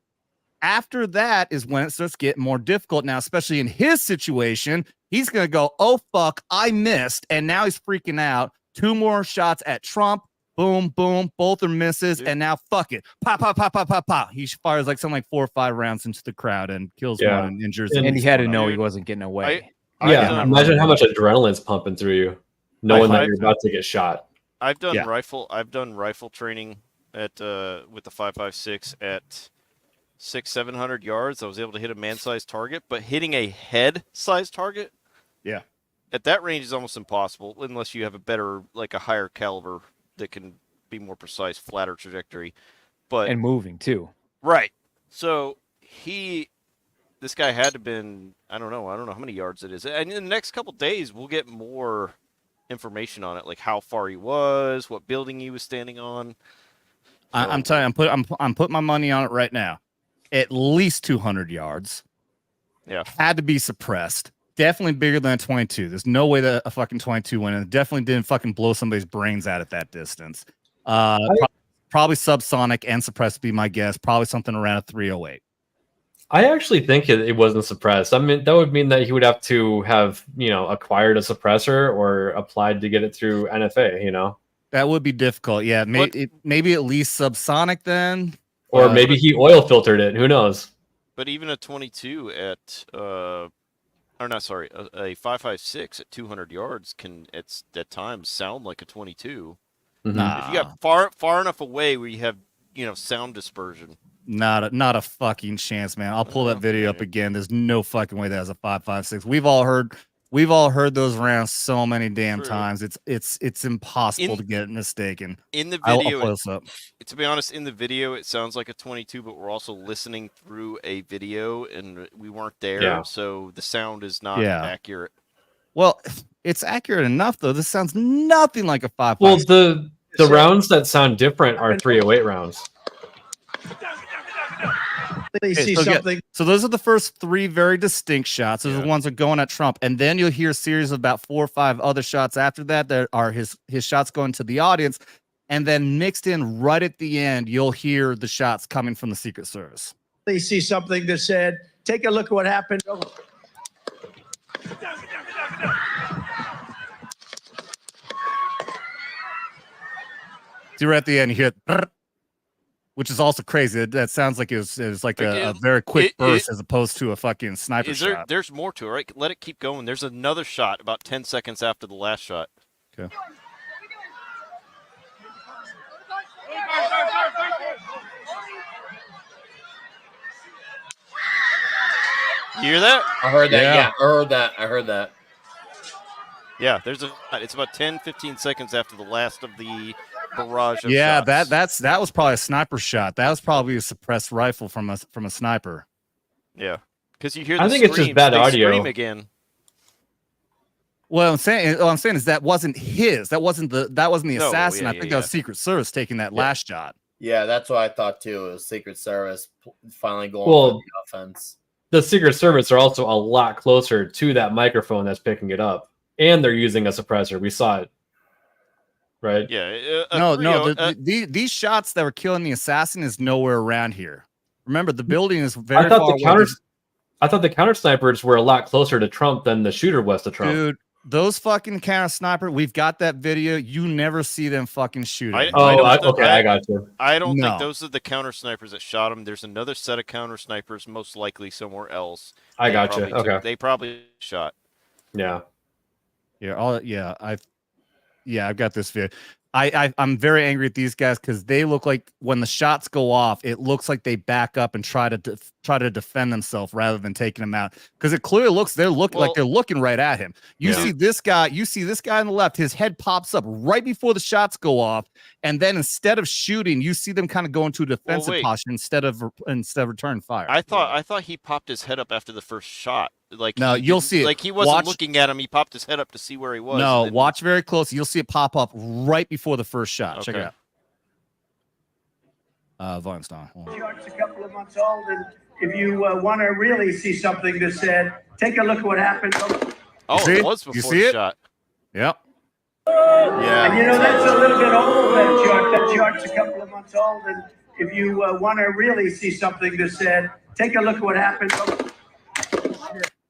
After that is when it starts getting more difficult. Now, especially in his situation, he's going to go, oh, fuck, I missed. And now he's freaking out. 2 more shots at Trump. Boom, boom. Both are misses. Dude. And now, fuck it. Pop, pop, pop, pop, pop, pop. He fires something like 4 or 5 rounds into the crowd and kills one and injures him. And he had to know he wasn't getting away. Imagine how much adrenaline's pumping through you, knowing that you're about to get shot. I've done rifle training at with the 5.56 at 600-700 yards. I was able to hit a man-sized target, but hitting a head-sized target, at that range is almost impossible unless you have a higher caliber that can be more precise, flatter trajectory, and moving too. Right. So this guy had to have been, I don't know how many yards it is. And in the next couple days, we'll get more information on it, like how far he was, what building he was standing on. I'm telling you, I'm putting my money on it right now. At least 200 yards. Yeah. Had to be suppressed. Definitely bigger than a 22. There's no way that a fucking 22 went in. Definitely didn't fucking blow somebody's brains out at that distance. Probably subsonic and suppressed would be my guess. Probably something around a 308. I actually think it wasn't suppressed. I mean, that would mean that he would have to have, acquired a suppressor or applied to get it through NFA, That would be difficult. Yeah, maybe at least subsonic then. Or maybe he oil filtered it. Who knows? But even a 22 at, a 5.56 at 200 yards can, at times, sound like a 22. Nah. If you got far enough away where you have, sound dispersion. Not a fucking chance, man. I'll pull that video up again. There's no fucking way that has a 5.56. We've all heard those rounds so many damn times. It's impossible to get it mistaken. In the video, I'll pull this up. To be honest, in the video it sounds like a 22, but we're also listening through a video and we weren't there, so the sound is not accurate. Well, it's accurate enough though. This sounds nothing like a 5.56. Well, the rounds that sound different are 308 rounds. So those are the first three very distinct shots. Those are the ones that are going at Trump, and then you'll hear a series of about 4 or 5 other shots after that. That are his shots going to the audience, and then mixed in right at the end, you'll hear the shots coming from the Secret Service. They see something that said, "Take a look at what happened." See right at the end, you hear. Which is also crazy. That sounds like it was like a very quick burst as opposed to a fucking sniper shot. There's more to it, right? Let it keep going. There's another shot about 10 seconds after the last shot. Okay. You hear that? I heard that. Yeah, I heard that. Yeah, it's about 10, 15 seconds after the last of the barrage of shots. That was probably a sniper shot. That was probably a suppressed rifle from a sniper. Yeah, because you hear. I think it's just bad audio. Scream again. Well, all I'm saying is that wasn't his. That wasn't the assassin. I think that was Secret Service taking that last shot. Yeah, that's what I thought too. It was Secret Service finally going for the offense. The Secret Service are also a lot closer to that microphone that's picking it up. And they're using a suppressor. We saw it, right? Yeah. These shots that were killing the assassin is nowhere around here. Remember, the building is very I thought the counter snipers were a lot closer to Trump than the shooter was to Trump. Dude, those fucking counter sniper, we've got that video. You never see them fucking shooting. I got you. I don't think those are the counter snipers that shot him. There's another set of counter snipers, most likely somewhere else. I got you. Okay. They probably shot. Yeah. I've got this video. I'm very angry at these guys because they look like when the shots go off, it looks like they back up and try to defend themselves rather than taking them out. Because it clearly looks they're looking right at him. You see this guy on the left, his head pops up right before the shots go off, and then instead of shooting, you see them kind of go into a defensive posture instead of return fire. I thought he popped his head up after the first shot. You'll see it. Like he wasn't looking at him. He popped his head up to see where he was. No, watch very close. You'll see it pop up right before the first shot. Okay. Check it out. Volume's down. It's a couple of months old, and if you want to really see something that said, "Take a look at what happened." It was before the shot. Yep. Yeah. And that's a little bit old. That chart's a couple of months old, and if you want to really see something that said, "Take a look at what happened."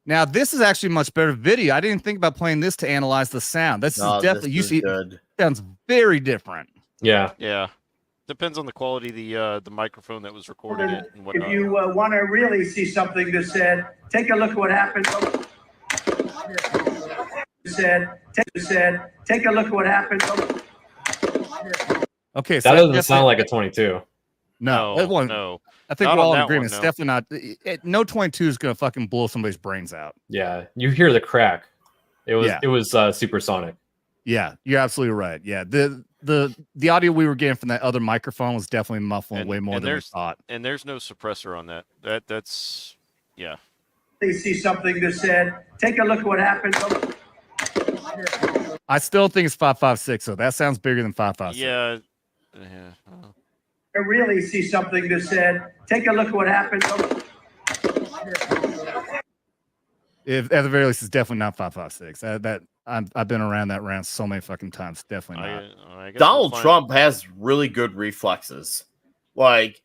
Now, this is actually a much better video. I didn't think about playing this to analyze the sound. This is definitely good. Sounds very different. Yeah. Yeah. Depends on the quality of the microphone that was recording it and whatnot. If you want to really see something that said, "Take a look at what happened." Take a look at what happened. Okay, so that doesn't sound like a 22. No, I think we're all in agreement. It's definitely not. No 22 is going to fucking blow somebody's brains out. Yeah, you hear the crack. It was supersonic. Yeah, you're absolutely right. Yeah, the audio we were getting from that other microphone was definitely muffling way more than we thought. And there's no suppressor on that. That's yeah. They see something that said, "Take a look at what happened." I still think it's 556. So that sounds bigger than 556. Yeah. I really see something that said, take a look at what happened. If at the very least, it's definitely not 556. I've been around that round so many fucking times. Definitely not. Donald Trump has really good reflexes. Like,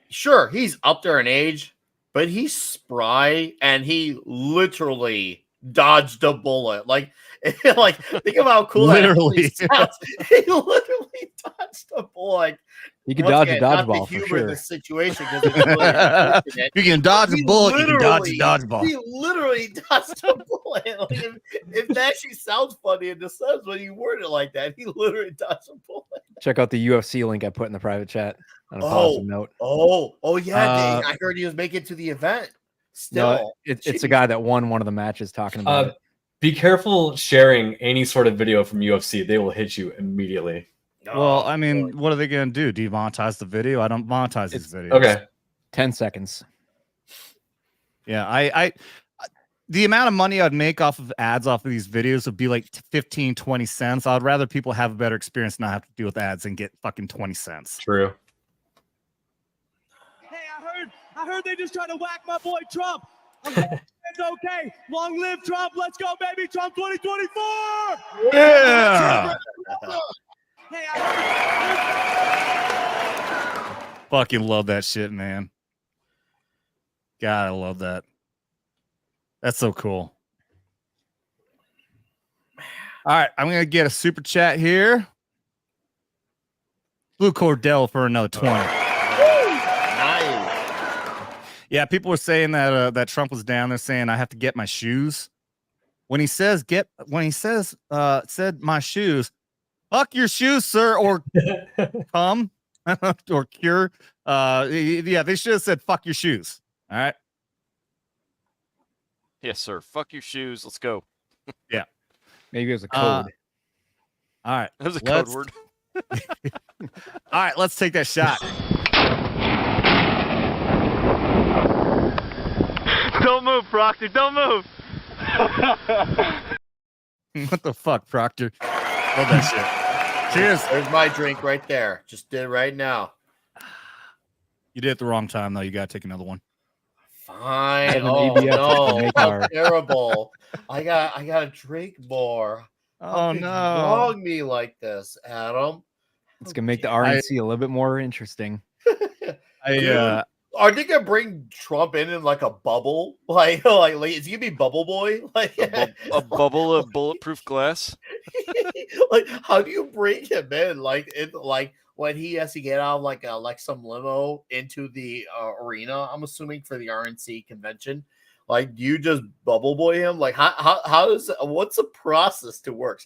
sure, he's up there in age, but he's spry and he literally dodged a bullet. Like think of how cool literally. that sounds. He literally dodged a bullet. You can dodge a dodgeball for sure. This situation really you can dodge a bullet. You can dodge a dodgeball. He literally dodged a bullet. Like if that actually sounds funny in the sense when you word it like that, he literally dodged a bullet. Check out the UFC link I put in the private chat on a positive note. Yeah, I heard he was making it to the event. Still, no, it's a guy that won one of the matches talking about it. Be careful sharing any sort of video from UFC. They will hit you immediately. Well, I mean, what are they going to do? Demonetize the video? I don't monetize these videos. Okay. 10 seconds. Yeah, I the amount of money I'd make off of ads off of these videos would be like 15, 20 cents. I'd rather people have a better experience and not have to deal with ads and get fucking 20 cents. True. Hey, I heard they just tried to whack my boy Trump. It's okay. Long live Trump. Let's go, baby. Trump 2024. Yeah. Hey, fucking love that shit, man. God, I love that. That's so cool. All right, I'm gonna get a super chat here. Blue Cordell for another 20. Nice. Yeah, people were saying that that Trump was down there saying I have to get my shoes. When he says said my shoes, fuck your shoes, sir, or come or cure. Yeah, they should have said fuck your shoes. All right. Yes, sir. Fuck your shoes. Let's go. Yeah. Maybe it was a code. All right. That was a code word. All right, let's take that shot. Don't move, Proctor. Don't move. What the fuck, Proctor? Love that shit. Cheers. There's my drink right there. Just did it right now. You did it the wrong time, though. You got to take another one. Fine. Oh, no. How terrible. I got to drink more. Oh, no. Wrong me like this, Adam. It's going to make the RNC a little bit more interesting. Are they gonna bring Trump in like a bubble? Like is he gonna be Bubble Boy? Like a bubble of bulletproof glass? Like, how do you bring him in? Like when he has to get out of like some limo into the arena? I'm assuming for the RNC convention. Like, do you just Bubble Boy him? Like, how does what's the process to work?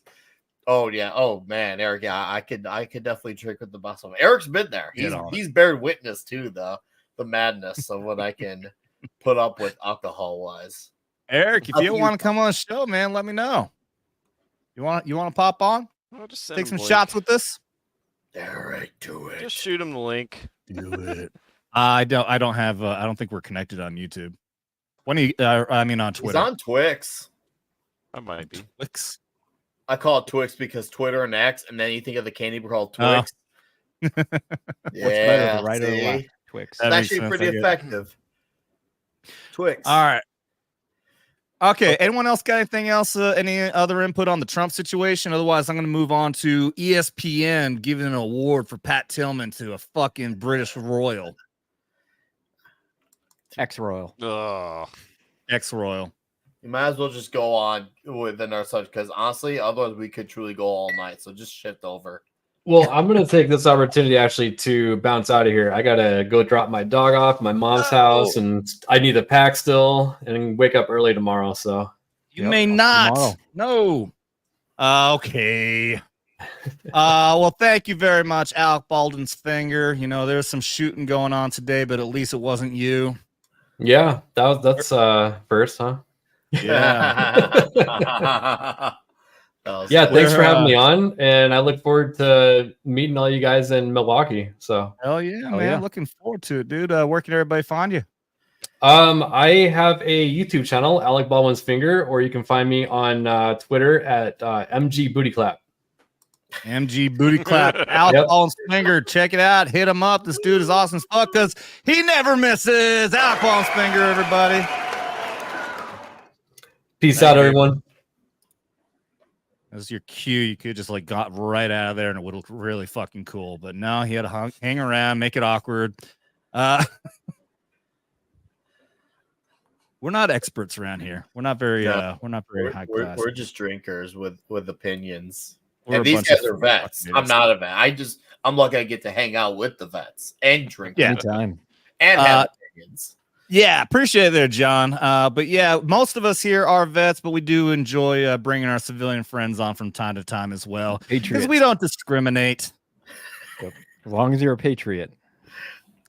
Oh yeah. Oh man, Eric. Yeah, I could definitely drink with the boss. Eric's been there. He's bared witness to the madness of what I can put up with alcohol wise. Eric, if you want to come on the show, man, let me know. You want to pop on? Just take some shots with us. Eric, do it. Just shoot him the link. Do it. I don't have. I don't think we're connected on YouTube. When he, I mean on Twitter. He's on Twix. I might be. Twix. I call it Twix because Twitter and X, and then you think of the candy bar called Twix. Yeah, what's better, the right or the left? Twix. It's actually pretty effective. Twix. All right. Okay. Anyone else got anything else? Any other input on the Trump situation? Otherwise, I'm going to move on to ESPN giving an award for Pat Tillman to a fucking British royal. Ex-royal. Ex-royal. You might as well just go on with another subject because honestly, otherwise we could truly go all night. So just shift over. Well, I'm going to take this opportunity actually to bounce out of here. I got to go drop my dog off at my mom's house, and I need to pack still and wake up early tomorrow. So you may not. No. Okay. Well, thank you very much, Alec Baldwin's finger. You know, there's some shooting going on today, but at least it wasn't you. Yeah, that's first, huh? Yeah. Yeah, thanks for having me on, and I look forward to meeting all you guys in Milwaukee. So hell yeah, man. Yeah. Looking forward to it, dude. Where can everybody find you? I have a YouTube channel, Alec Baldwin's Finger, or you can find me on Twitter at MG Booty Clap. MG Booty Clap. Alec Baldwin's Finger. Check it out. Hit him up. This dude is awesome as fuck because he never misses. Alec Baldwin's Finger, everybody. Peace out, everyone. As your cue, you could just like got right out of there and it would look really fucking cool. But no, he had to hang around, make it awkward. We're not experts around here. We're not very high class. We're just drinkers with opinions. We're and a these bunch guys of are vets. I'm not a vet. I'm lucky I get to hang out with the vets and drink anytime and have opinions. Yeah, appreciate it there, John. But yeah, most of us here are vets, but we do enjoy bringing our civilian friends on from time to time as well. Because we don't discriminate. As long as you're a patriot.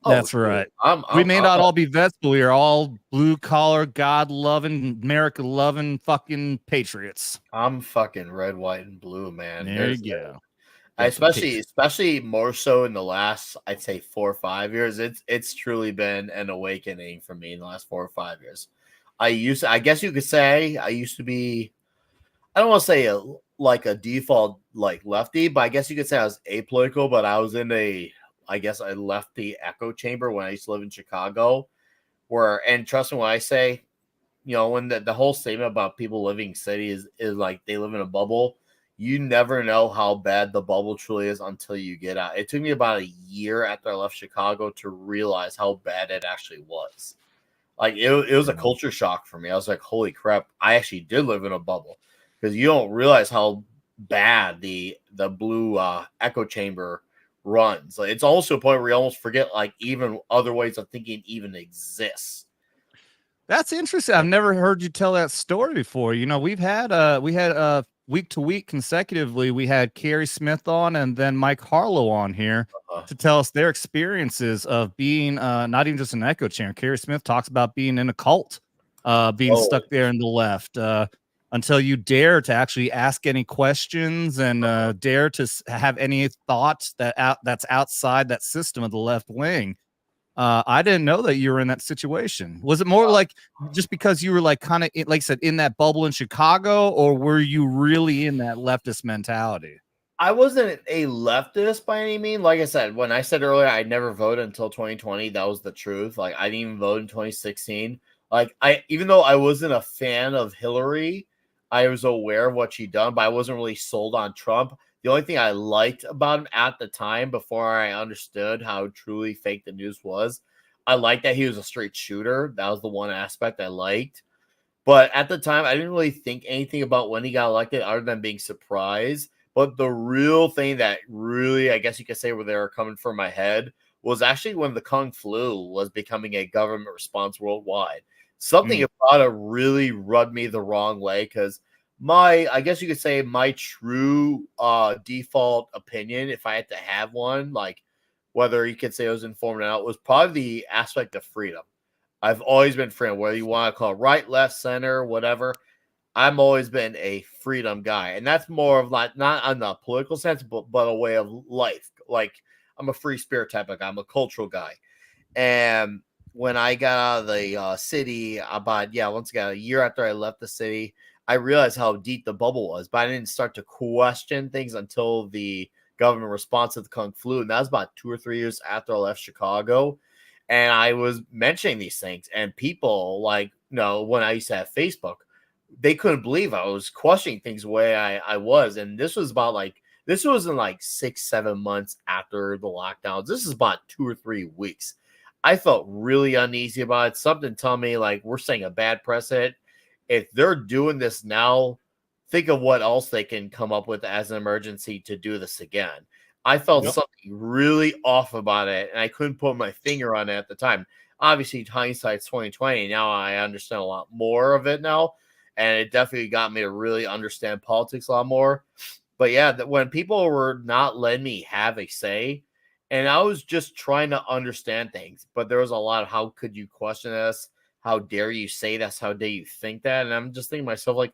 That's right. We may not all be vets, but we are all blue-collar, God-loving, America-loving fucking patriots. I'm fucking red, white, and blue, man. There you go. Especially more so in the last, I'd say 4 or 5 years. It's truly been an awakening for me in the last 4 or 5 years. I guess you could say I used to be, I don't want to say a default like lefty, but I guess you could say I was apolitical, but I was in a lefty echo chamber when I used to live in Chicago, and trust me when I say, when the whole statement about people living in cities is like they live in a bubble. You never know how bad the bubble truly is until you get out. It took me about a year after I left Chicago to realize how bad it actually was. Like it was a culture shock for me. I was like, holy crap, I actually did live in a bubble, because you don't realize how bad the blue echo chamber runs. Like, it's also a point where you almost forget like even other ways of thinking even exists. That's interesting. I've never heard you tell that story before. We had week to week consecutively, we had Carrie Smith on and then Mike Harlow on here to tell us their experiences of being not even just an echo chamber. Carrie Smith talks about being in a cult, being stuck there in the left, until you dare to actually ask any questions and dare to have any thoughts that's outside that system of the left wing. I didn't know that you were in that situation. Was it more like just because you were like kind of, like I said, in that bubble in Chicago, or were you really in that leftist mentality? I wasn't a leftist by any means. Like I said, when I said earlier, I never voted until 2020. That was the truth. Like I didn't even vote in 2016. Like even though I wasn't a fan of Hillary, I was aware of what she'd done, but I wasn't really sold on Trump. The only thing I liked about him at the time, before I understood how truly fake the news was, I liked that he was a straight shooter. That was the one aspect I liked. But at the time, I didn't really think anything about when he got elected other than being surprised. But the real thing that really, I guess you could say, where they were coming from my head was actually when the Kung flu was becoming a government response worldwide. Something about it really rubbed me the wrong way, because I guess you could say my true default opinion, if I had to have one, like whether you could say I was informed or not, was probably the aspect of freedom. I've always been freedom, whether you want to call it right, left, center, whatever. I've always been a freedom guy. And that's more of like, not on the political sense, but a way of life. Like I'm a free spirit type of guy. I'm a cultural guy. And when I got out of the city once again, a year after I left the city, I realized how deep the bubble was, but I didn't start to question things until the government response to the Kung flu. And that was about 2 or 3 years after I left Chicago. And I was mentioning these things, and people when I used to have Facebook, they couldn't believe I was questioning things the way I was. And this was this wasn't like 6-7 months after the lockdowns. This is about 2 or 3 weeks. I felt really uneasy about it. Something told me like we're setting a bad precedent. If they're doing this now, think of what else they can come up with as an emergency to do this again. I felt something really off about it, and I couldn't put my finger on it at the time. Obviously, hindsight's 2020. Now I understand a lot more of it now, and it definitely got me to really understand politics a lot more. But yeah, when people were not letting me have a say, and I was just trying to understand things, but there was a lot of how could you question this? How dare you say this? How dare you think that? And I'm just thinking to myself, like,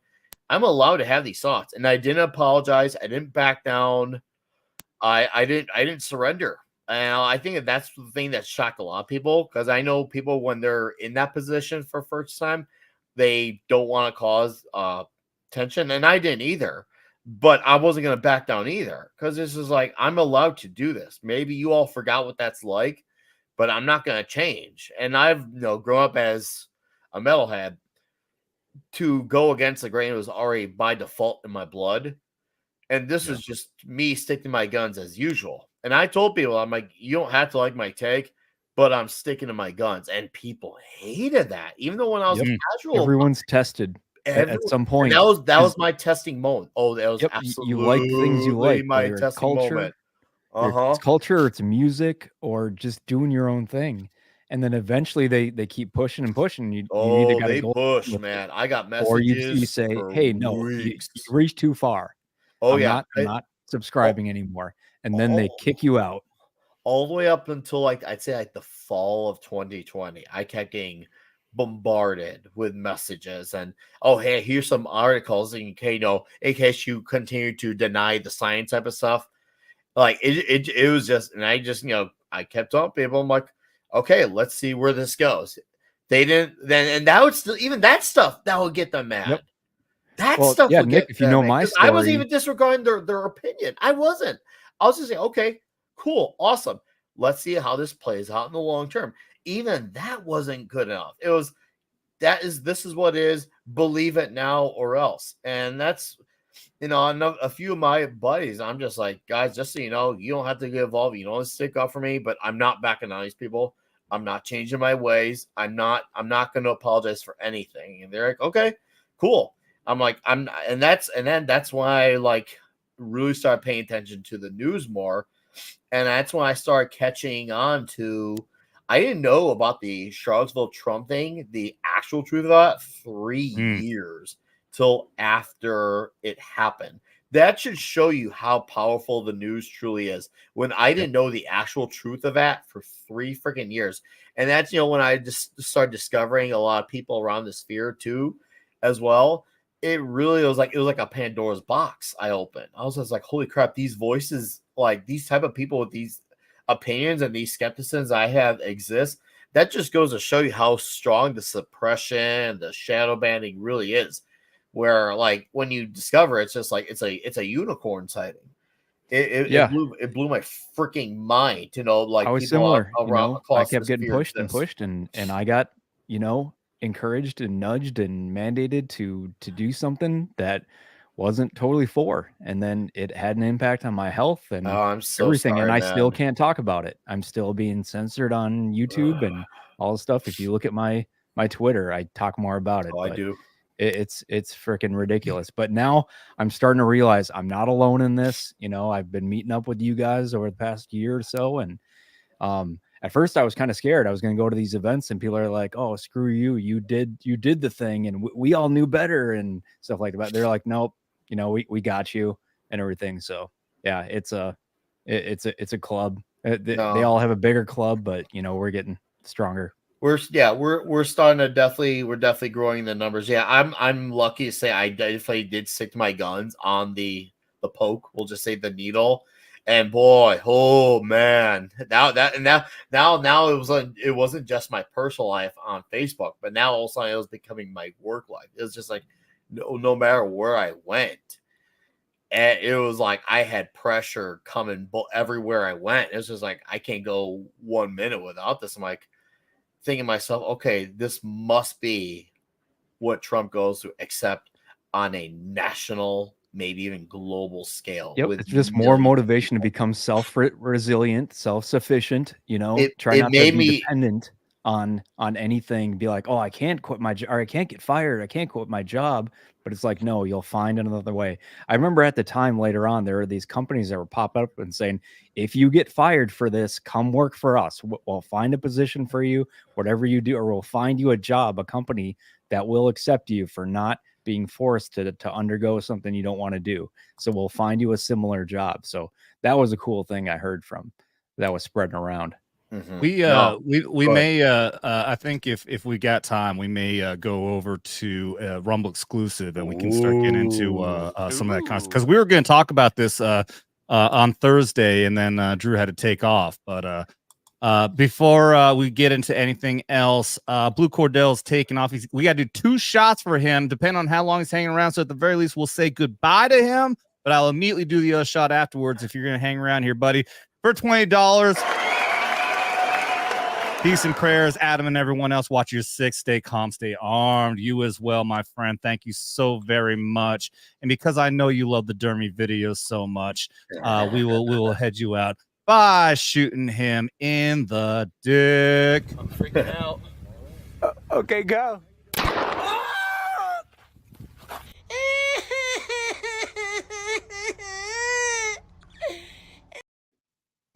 I'm allowed to have these thoughts. And I didn't apologize. I didn't back down. I didn't surrender. And I think that's the thing that shocked a lot of people, because I know people when they're in that position for first time, they don't want to cause tension, and I didn't either. But I wasn't going to back down either, because this is like, I'm allowed to do this. Maybe you all forgot what that's like, but I'm not going to change. And I've grown up as a metalhead. To go against the grain was already by default in my blood. And this is just me sticking to my guns as usual. And I told people, I'm like, you don't have to like my take, but I'm sticking to my guns. And people hated that. Even though when I was casual, everyone's tested at some point. That was my testing moment. Oh, that was absolutely you like things you like, my testing moment. It's culture, it's music, or just doing your own thing. And then eventually they keep pushing and pushing. You either got to go push, man. I got messages. Or you say, hey, no, you reached too far. I'm not subscribing anymore. And then they kick you out. All the way up until I'd say the fall of 2020, I kept getting bombarded with messages and, oh, hey, here's some articles in case you continue to deny the science type of stuff. Like it was just, and I just, I kept on people. I'm like, okay, let's see where this goes. They didn't then, and that would still, even that stuff that would get them mad. That stuff would Nick, get if you know my story, I wasn't even disregarding their opinion. I wasn't. I was just saying, okay, cool, awesome. Let's see how this plays out in the long term. Even that wasn't good enough. It was this is what it is. Believe it now or else. And that's a few of my buddies, I'm just like, guys, just so you know, you don't have to get involved. You don't have to stick up for me, but I'm not backing down these people. I'm not changing my ways. I'm not going to apologize for anything. And they're like, okay, cool. I'm like, that's why I really started paying attention to the news more. And that's when I started catching on to, I didn't know about the Charlottesville Trump thing, the actual truth of that, 3 years till after it happened. That should show you how powerful the news truly is. When I didn't know the actual truth of that for 3 freaking years. And that's, when I just started discovering a lot of people around the sphere too, as well. It really was like a Pandora's box I opened. I was just like, holy crap, these voices, these type of people with these opinions and these skepticisms I have exist. That just goes to show you how strong the suppression, the shadow banning really is. Where when you discover it's just it's a unicorn sighting. It blew my freaking mind. I was similar. I kept getting pushed and pushed, and I got encouraged and nudged and mandated to do something that wasn't totally for, and then it had an impact on my health and everything. Sorry, and I man. still can't talk about it. I'm still being censored on YouTube and all the stuff. If you look at my Twitter, I talk more about it. I do. It's freaking ridiculous. But now I'm starting to realize I'm not alone in this. I've been meeting up with you guys over the past year or so, and at first I was kind of scared. I was going to go to these events and people are like, oh, screw you. You did the thing. And we all knew better and stuff like that. They're like, nope, we got you and everything. So yeah, it's a club. They all have a bigger club, but we're getting stronger. We're starting to definitely growing the numbers. Yeah, I'm lucky to say I definitely did stick to my guns on the poke. We'll just say the needle. And boy, oh man, now it wasn't just my personal life on Facebook, but now all of a sudden it was becoming my work life. It was just like no matter where I went, and it was like I had pressure coming everywhere I went. It was just like I can't go 1 minute without this. I'm like thinking to myself, okay, this must be what Trump goes through, except on a national, maybe even global scale. Yep, it's just more motivation to become self-resilient, self-sufficient. Try not to be dependent on anything. Be like, oh, I can't quit my job, or I can't get fired, I can't quit my job. But it's like, no, you'll find another way. I remember at the time later on, there were these companies that were popping up and saying, if you get fired for this, come work for us. We'll find a position for you, whatever you do, or we'll find you a job, a company that will accept you for not being forced to undergo something you don't want to do. So we'll find you a similar job. So that was a cool thing I heard from that was spreading around. Mm-hmm. We may I think if we got time, we may go over to Rumble exclusive, and we can start getting into some of that content, because we were going to talk about this on Thursday, and then Drew had to take off. But before we get into anything else, Blue Cordell's taking off. We got to do 2 shots for him, depending on how long he's hanging around. So at the very least, we'll say goodbye to him. But I'll immediately do the other shot afterwards if you're going to hang around here, buddy. For $20. Peace and prayers, Adam and everyone else. Watch your 6. Stay calm, stay armed. You as well, my friend. Thank you so very much. And because I know you love the Dermy videos so much, we will head you out by shooting him in the dick. I'm freaking out. Okay, go.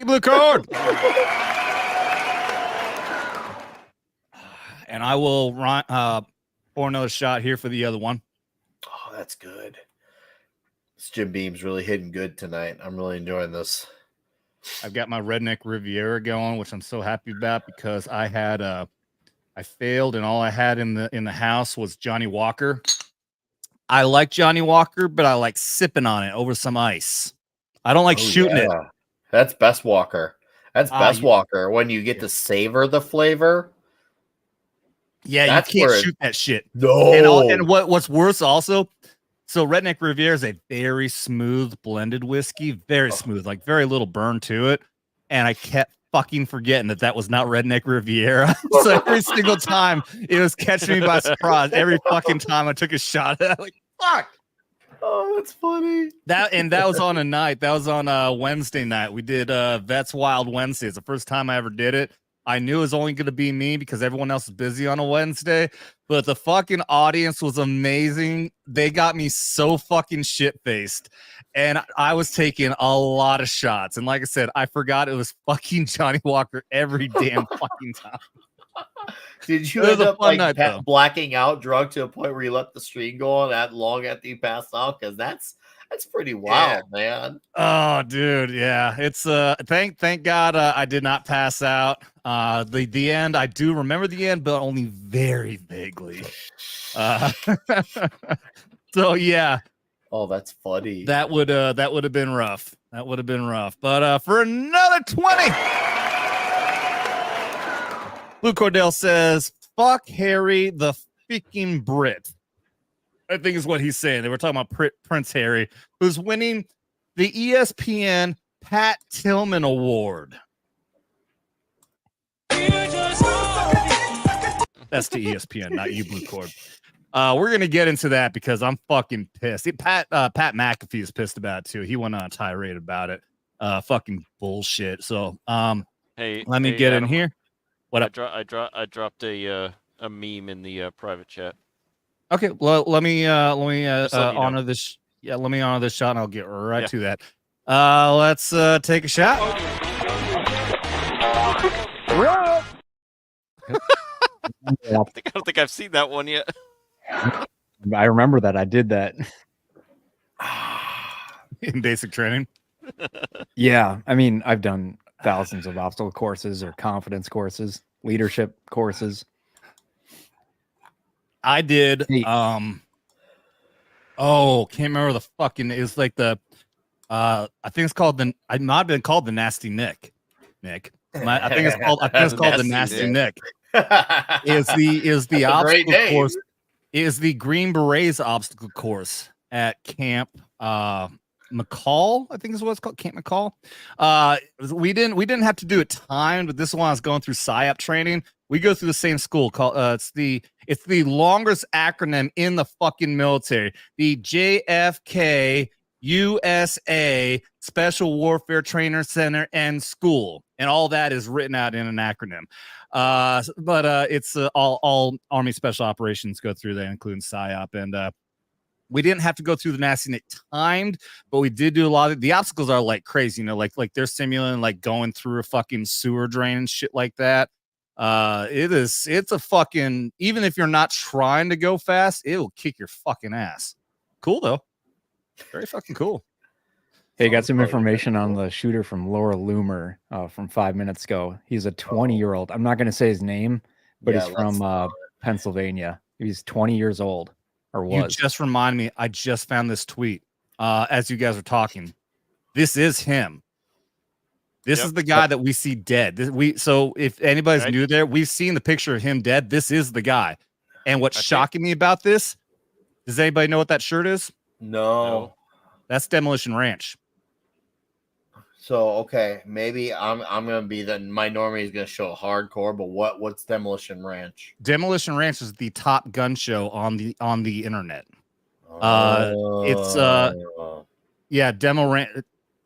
Blue card. And I will run for another shot here for the other one. Oh, that's good. This Jim Beam's really hitting good tonight. I'm really enjoying this. I've got my Redneck Riviera going, which I'm so happy about because I had I failed, and all I had in the house was Johnny Walker. I like Johnny Walker, but I like sipping on it over some ice. I don't like shooting it. That's best Walker. That's best Walker when you get to savor the flavor. Yeah, that's you can't shoot that shit. No. And what's worse also, so Redneck Riviera is a very smooth blended whiskey, very smooth, like very little burn to it. And I kept fucking forgetting that was not Redneck Riviera. So every single time it was catching me by surprise. Every fucking time I took a shot at it, like, fuck. Oh, that's funny. That was on a night. That was on a Wednesday night. We did Vets Wild Wednesday. It's the first time I ever did it. I knew it was only going to be me because everyone else is busy on a Wednesday, but the fucking audience was amazing. They got me so fucking shit-faced, and I was taking a lot of shots. And like I said, I forgot it was fucking Johnny Walker every damn fucking time. Did you end up like blacking out drunk to a point where you let the stream go on that long after you passed out? Because that's pretty wild, man. Oh, dude, yeah. It's thank God I did not pass out. The end, I do remember the end, but only very vaguely. So yeah. Oh, that's funny. That would have been rough. That would have been rough. But for another 20. Blue Cordell says, fuck Harry the freaking Brit. I think is what he's saying. They were talking about Prince Harry, who's winning the ESPN Pat Tillman Award. That's to ESPN, not you, Blue Cord. We're gonna get into that because I'm fucking pissed. Pat McAfee is pissed about it too. He went on a tirade about it. Fucking bullshit. So hey, let me get Adam, in here. What up? I dropped a meme in the private chat. Okay, well, let me honor know. this. Yeah, let me honor this shot, and I'll get right to that. Let's take a shot. I don't think I've seen that one yet. I remember that. I did that in basic training. Yeah, I mean, I've done thousands of obstacle courses or confidence courses, leadership courses. I did. Can't remember the fucking. It was like the. I think it's called the. I might have been called the Nasty Nick. I think it's called the Nasty Nick. Is the obstacle course? Is the Green Berets obstacle course at Camp McCall? I think is what it's called. Camp McCall. We didn't have to do it timed, but this one I was going through PSYOP training. We go through the same school. Called it's the longest acronym in the fucking military. The JFK USA Special Warfare Trainer Center and School, and all that is written out in an acronym. But it's all Army Special Operations go through that, including PSYOP, and we didn't have to go through the Nasty Nick timed, but we did do a lot of the obstacles are like crazy, like they're simulating like going through a fucking sewer drain and shit like that. It's a fucking, even if you're not trying to go fast, it will kick your fucking ass. Cool though. Very fucking cool. Hey, got some information on the shooter from Laura Loomer from 5 minutes ago. He's a 20-year-old. I'm not going to say his name, but he's from Pennsylvania. He's 20 years old, or was. You just reminded me. I just found this tweet as you guys are talking. This is him. This is the guy that we see dead. So if anybody's new there, we've seen the picture of him dead. This is the guy. And what's shocking me about this, does anybody know what that shirt is? No. That's Demolition Ranch. So okay, maybe I'm gonna be my normie is gonna show hardcore, but what's Demolition Ranch? Demolition Ranch is the top gun show on the internet. It's Demo Ranch.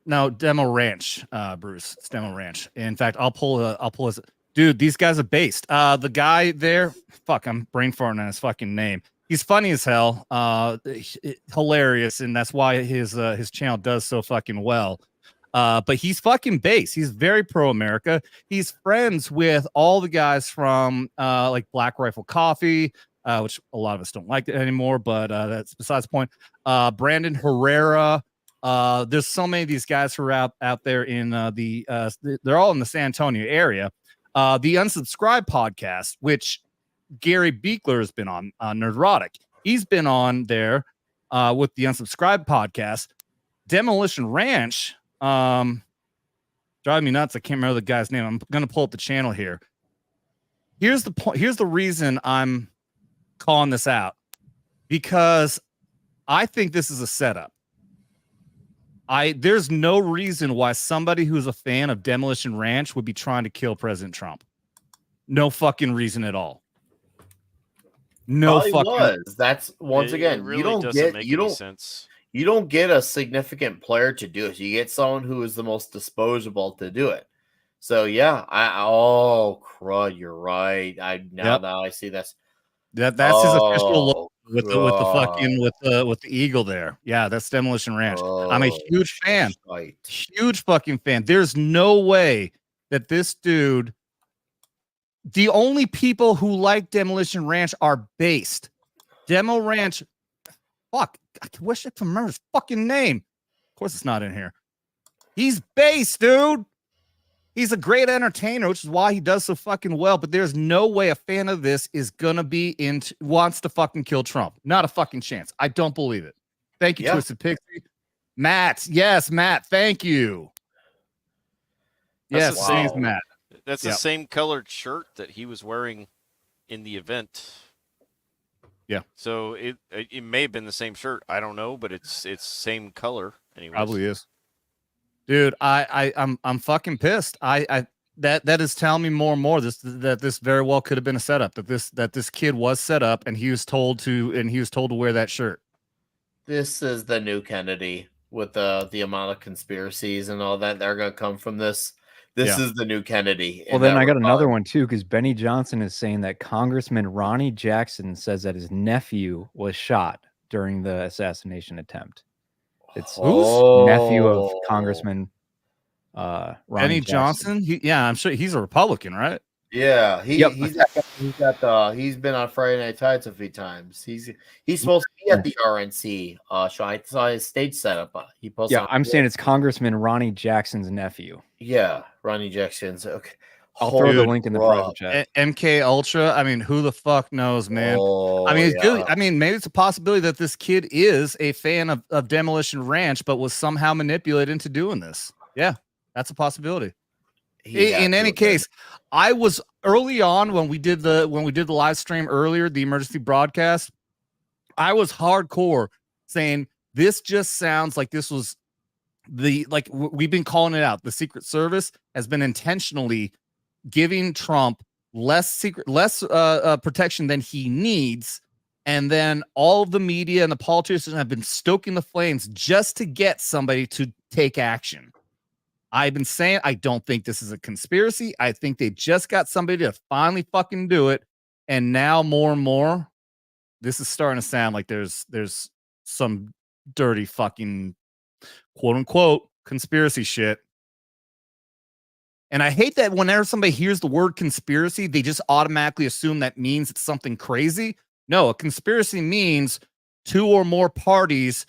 No, Demo Ranch, Bruce. It's Demo Ranch. In fact, I'll pull his dude. These guys are based. The guy there, fuck, I'm brain farting on his fucking name. He's funny as hell, hilarious, and that's why his channel does so fucking well. But he's fucking based. He's very pro-America. He's friends with all the guys from like Black Rifle Coffee, which a lot of us don't like it anymore, but that's besides the point. Brandon Herrera. There's so many of these guys who are out there in they're all in the San Antonio area. The Unsubscribed podcast, which Gary Beekler has been on Nerdrotic. He's been on there with the Unsubscribed podcast. Demolition Ranch. Driving me nuts. I can't remember the guy's name. I'm gonna pull up the channel here. Here's the point. Here's the reason I'm calling this out, because I think this is a setup. There's no reason why somebody who's a fan of Demolition Ranch would be trying to kill President Trump. No fucking reason at all. No fucking. That's once again, really doesn't make any sense. You don't get a significant player to do it. You get someone who is the most disposable to do it. So yeah, crud, you're right. Now I see this. That's his official look with the eagle there. Yeah, that's Demolition Ranch. I'm a huge fan. Huge fucking fan. There's no way that this dude. The only people who like Demolition Ranch are based. Demo Ranch. Fuck. I wish I could remember his fucking name. Of course, it's not in here. He's based, dude. He's a great entertainer, which is why he does so fucking well. But there's no way a fan of this is gonna be wants to fucking kill Trump. Not a fucking chance. I don't believe it. Thank you, Twisted Pixie. Matt. Yes, Matt. Thank you. Yes, Matt. That's the same colored shirt that he was wearing in the event. Yeah. So it may have been the same shirt. I don't know, but it's same color. Anyways. Probably is. Dude, I'm fucking pissed. That is telling me more and more that this very well could have been a setup. That this kid was set up and he was told to wear that shirt. This is the new Kennedy with the amount of conspiracies and all that. They're gonna come from this. This is the new Kennedy. Well, then I got another one too, because Benny Johnson is saying that Congressman Ronnie Jackson says that his nephew was shot during the assassination attempt. It's who's nephew of Congressman Ronnie Benny Johnson? I'm sure he's a Republican, right? Yeah, he's been on Friday Night Tights a few times. He's supposed to be at the RNC show. I saw his stage setup. He posted. Yeah, I'm saying it's Congressman Ronnie Jackson's nephew. Yeah, Ronnie Jackson's. Okay, I'll throw the link in the private chat. MK Ultra. I mean, who the fuck knows, man? I mean, it's good. I mean, maybe it's a possibility that this kid is a fan of Demolition Ranch, but was somehow manipulated into doing this. Yeah, that's a possibility. In any case, I was early on when we did the live stream earlier, the emergency broadcast. I was hardcore saying this just sounds like this was we've been calling it out. The Secret Service has been intentionally giving Trump less protection than he needs, and then all of the media and the politicians have been stoking the flames just to get somebody to take action. I've been saying I don't think this is a conspiracy. I think they just got somebody to finally fucking do it. And now more and more, this is starting to sound like there's some dirty fucking quote unquote conspiracy shit. And I hate that whenever somebody hears the word conspiracy, they just automatically assume that means it's something crazy. No, a conspiracy means two or more parties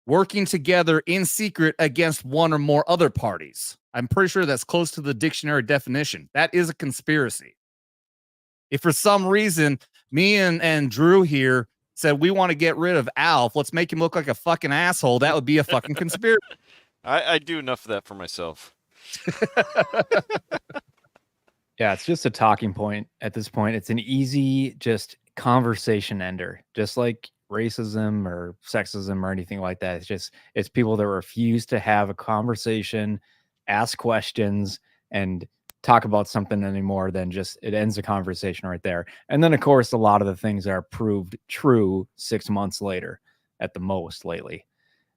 working together in secret against one or more other parties. I'm pretty sure that's close to the dictionary definition. That is a conspiracy. If for some reason me and Drew here said we want to get rid of Alf, let's make him look like a fucking asshole, that would be a fucking conspiracy. I do enough of that for myself. Yeah, it's just a talking point at this point. It's an easy, just conversation ender, just like racism or sexism or anything like that. It's people that refuse to have a conversation, ask questions, and talk about something anymore than just it ends the conversation right there. And then, of course, a lot of the things are proved true 6 months later at the most lately.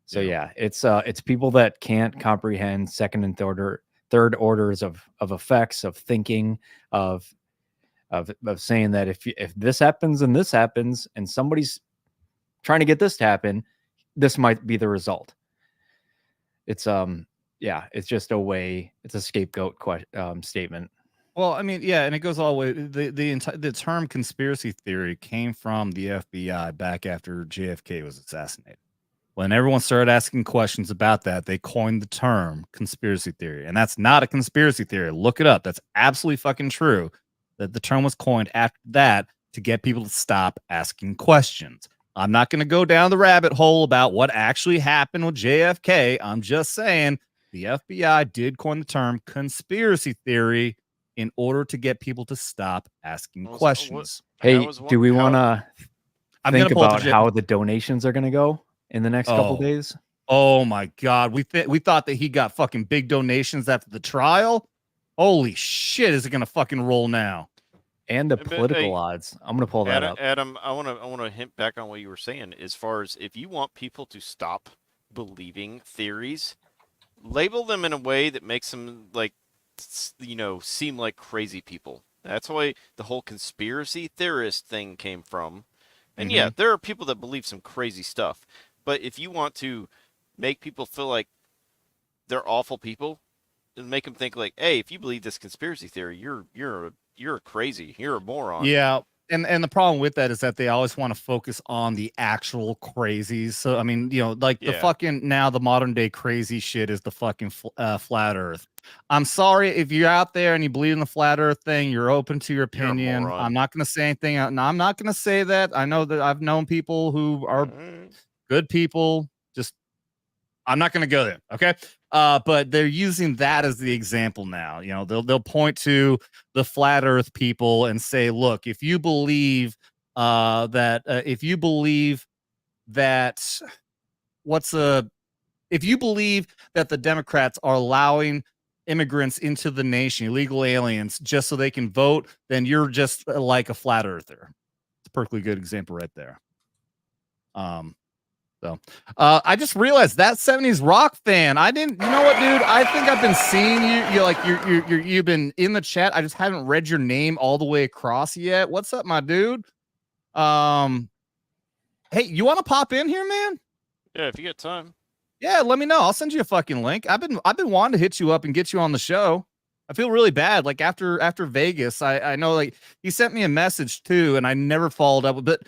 So yeah, it's people that can't comprehend second and third orders of effects, of thinking, of saying that if this happens and this happens and somebody's trying to get this to happen, this might be the result. It's it's just a way, it's a scapegoat statement. Well, I mean, yeah, and it goes all the way. The term conspiracy theory came from the FBI back after JFK was assassinated. When everyone started asking questions about that, they coined the term conspiracy theory. And that's not a conspiracy theory. Look it up. That's absolutely fucking true. That the term was coined after that to get people to stop asking questions. I'm not going to go down the rabbit hole about what actually happened with JFK. I'm just saying the FBI did coin the term conspiracy theory in order to get people to stop asking questions. Hey, do we want to think about how the donations are going to go in the next couple days? Oh my God. We thought that he got fucking big donations after the trial. Holy shit. Is it going to fucking roll now? And the political odds. I'm going to pull that up. Adam, I want to hint back on what you were saying as far as if you want people to stop believing theories, label them in a way that makes them seem like crazy people. That's why the whole conspiracy theorist thing came from. And yeah, there are people that believe some crazy stuff. But if you want to make people feel like they're awful people, and make them think like, hey, if you believe this conspiracy theory, you're crazy, you're a moron. Yeah, and the problem with that is that they always want to focus on the actual crazies. So I mean, the fucking now the modern day crazy shit is the fucking flat Earth. I'm sorry if you're out there and you believe in the flat Earth thing. You're open to your opinion. I'm not going to say anything. No, I'm not going to say that. I know that I've known people who are good people. Just I'm not going to go there. Okay. But they're using that as the example now. They'll point to the flat Earth people and say, look, if you believe that the Democrats are allowing immigrants into the nation, illegal aliens, just so they can vote, then you're just like a flat earther. It's a perfectly good example right there. So I just realized that 70s rock fan. I didn't, you know what, dude? I think I've been seeing you. You've been in the chat. I just haven't read your name all the way across yet. What's up, my dude? Hey, you want to pop in here, man? Yeah, if you get time. Yeah, let me know. I'll send you a fucking link. I've been wanting to hit you up and get you on the show. I feel really bad. Like after Vegas, I know like he sent me a message too, and I never followed up. But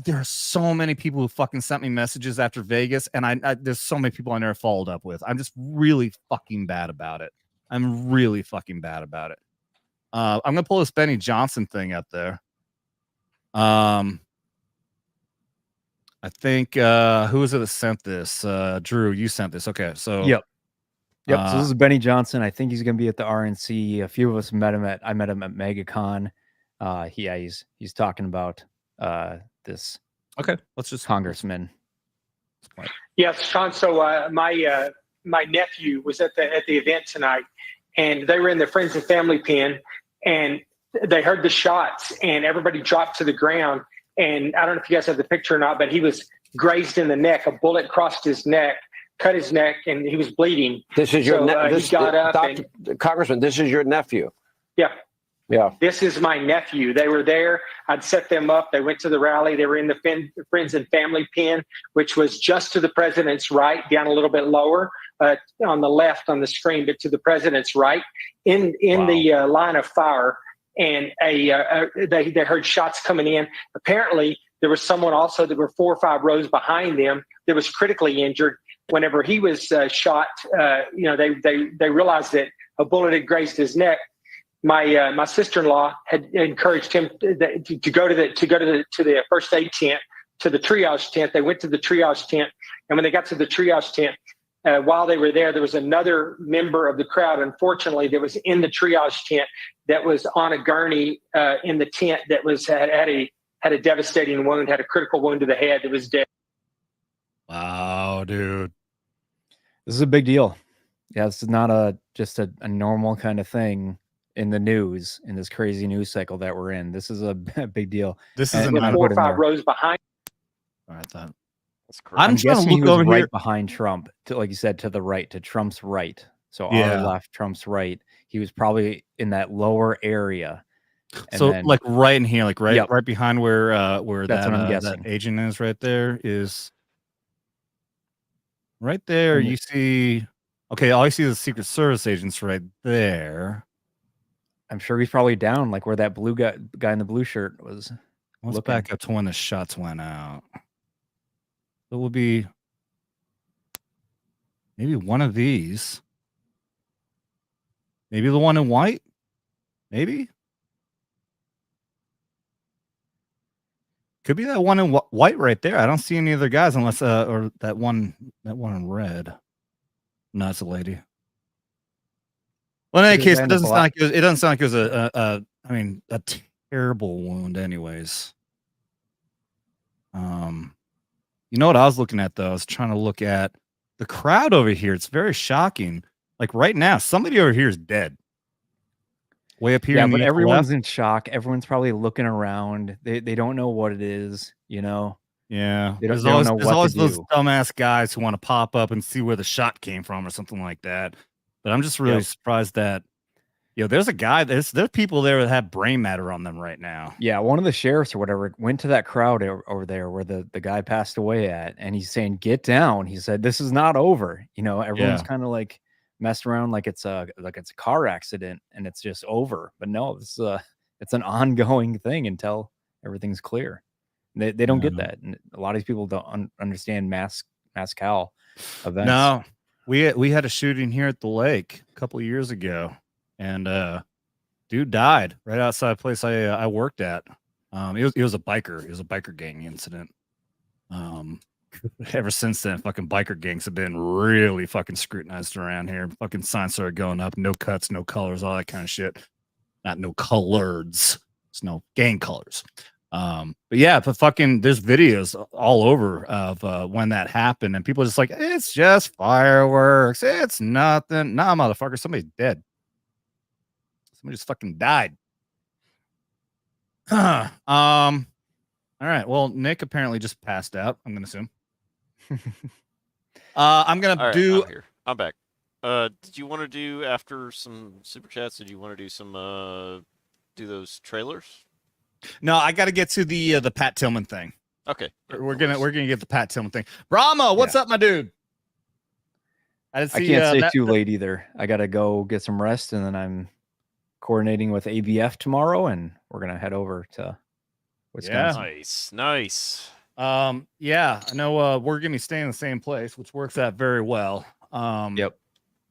there are so many people who fucking sent me messages after Vegas, and there's so many people I never followed up with. I'm just really fucking bad about it. I'm gonna pull this Benny Johnson thing up there. I think who is it that sent this? Drew, you sent this. Okay, so yep. So this is Benny Johnson. I think he's gonna be at the RNC. A few of us met him at MegaCon. He's talking about this. Okay, let's just congressman. Yes, Sean. So my nephew was at the event tonight, and they were in the friends and family pen, and they heard the shots, and everybody dropped to the ground. And I don't know if you guys have the picture or not, but he was grazed in the neck. A bullet crossed his neck, cut his neck, and he was bleeding. This is your he got up. Congressman, this is your nephew. Yeah. Yeah. This is my nephew. They were there. I'd set them up. They went to the rally. They were in the friends and family pen, which was just to the president's right, down a little bit lower on the left on the screen, but to the president's right in the line of fire. And they heard shots coming in. Apparently, there was someone also that were 4 or 5 rows behind them that was critically injured. Whenever he was shot, they realized that a bullet had grazed his neck. My sister-in-law had encouraged him to go to the first aid tent, to the triage tent. They went to the triage tent, and when they got to the triage tent, while they were there was another member of the crowd, unfortunately, that was in the triage tent that was on a gurney in the tent that was had a devastating wound, had a critical wound to the head, that was dead. Wow, dude. This is a big deal. Yeah, this is not just a normal kind of thing in the news, in this crazy news cycle that we're in. This is a big deal. This is with 4 or 5 rows behind. All right, then. That's crazy. I'm trying to guessing look he was over right here. behind Trump, like you said, to the right, to Trump's right. So Yeah. our left, Trump's right. He was probably in that lower area. And So then, like right in here, like right Yep. right behind where That's that what I'm that guessing. agent is right there is right there. And You see, okay, all you see is the Secret Service agents right there. I'm sure he's probably down, like where that blue guy in the blue shirt was. Let's looking. back up to when the shots went out. It will be maybe one of these. Maybe the one in white. Maybe. Could be that one in white right there. I don't see any other guys unless or that one in red. No, it's a lady. Well, in any case, it doesn't sound like it doesn't sound like it was a terrible wound, anyways. You know what I was looking at though? I was trying to look at the crowd over here. It's very shocking. Like right now, somebody over here is dead. Way up here. Yeah, in but the everyone's left. in shock. Everyone's probably looking around. They don't know what it is, you know. Yeah, They there's don't always, know there's what always to those do. dumbass guys who want to pop up and see where the shot came from or something like that. But I'm just really surprised that, there's a guy. There's people there that have brain matter on them right now. Yeah, one of the sheriffs or whatever went to that crowd over there where the guy passed away at, and he's saying, "Get down." He said, "This is not over." Everyone's kind of like messed around like it's a car accident and it's just over. But no, it's an ongoing thing until everything's clear. They don't get that, and a lot of these people don't understand mass cal events. No, we had a shooting here at the lake a couple of years ago, and dude died right outside a place I worked at. It was a biker. It was a biker gang incident. Ever since then, fucking biker gangs have been really fucking scrutinized around here. Fucking signs started going up. No cuts, no colors, all that kind of shit. Not no coloreds. It's no gang colors. But fucking there's videos all over of when that happened, and people are just like, it's just fireworks. It's nothing. Nah, motherfucker, somebody's dead. Somebody just fucking died. All right. Well, Nick apparently just passed out, I'm gonna assume. I'm gonna do. I'm here. I'm back. Did you want to do after some super chats? Did you want to do some do those trailers? No, I got to get to the Pat Tillman thing. Okay, we're gonna get the Pat Tillman thing. Brahma, what's up, my dude? I can't stay too late either. I gotta go get some rest, and then I'm coordinating with ABF tomorrow, and we're gonna head over to Wisconsin. Nice. Yeah, I know we're gonna be staying in the same place, which works out very well. Yep.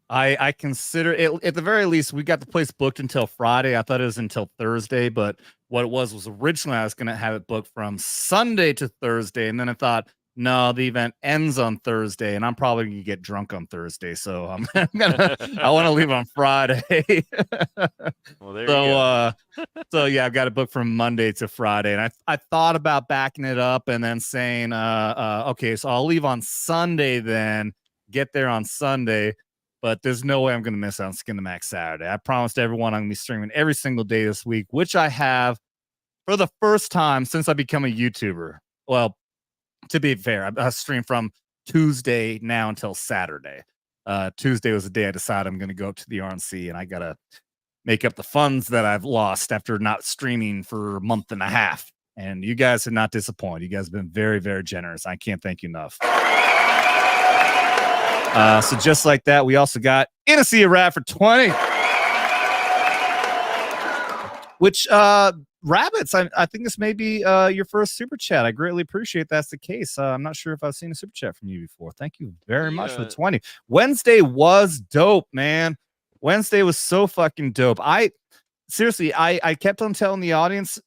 I consider it at the very least. We got the place booked until Friday. I thought it was until Thursday, but what it was originally I was going to have it booked from Sunday to Thursday, and then I thought, no, the event ends on Thursday, and I'm probably going to get drunk on Thursday, so I want to leave on Friday. Well, there you go. So yeah, I've got it booked from Monday to Friday, and I thought about backing it up and then saying, okay, so I'll leave on Sunday, then get there on Sunday. But there's no way I'm going to miss out on Skin the Max Saturday. I promised everyone I'm going to be streaming every single day this week, which I have for the first time since I become a YouTuber. Well, to be fair, I stream from Tuesday now until Saturday. Tuesday was the day I decided I'm going to go up to the RNC, and I got to make up the funds that I've lost after not streaming for a month and a half. And you guys have not disappointed. You guys have been very, very generous. I can't thank you enough. So just like that, we also got In a Sea of Rat for 20. Which, Rabbits, I think this may be your first super chat. I greatly appreciate that's the case. I'm not sure if I've seen a super chat from you before. Thank you very much for the 20. Wednesday was dope, man. Wednesday was so fucking dope. Seriously, I kept on telling the audience,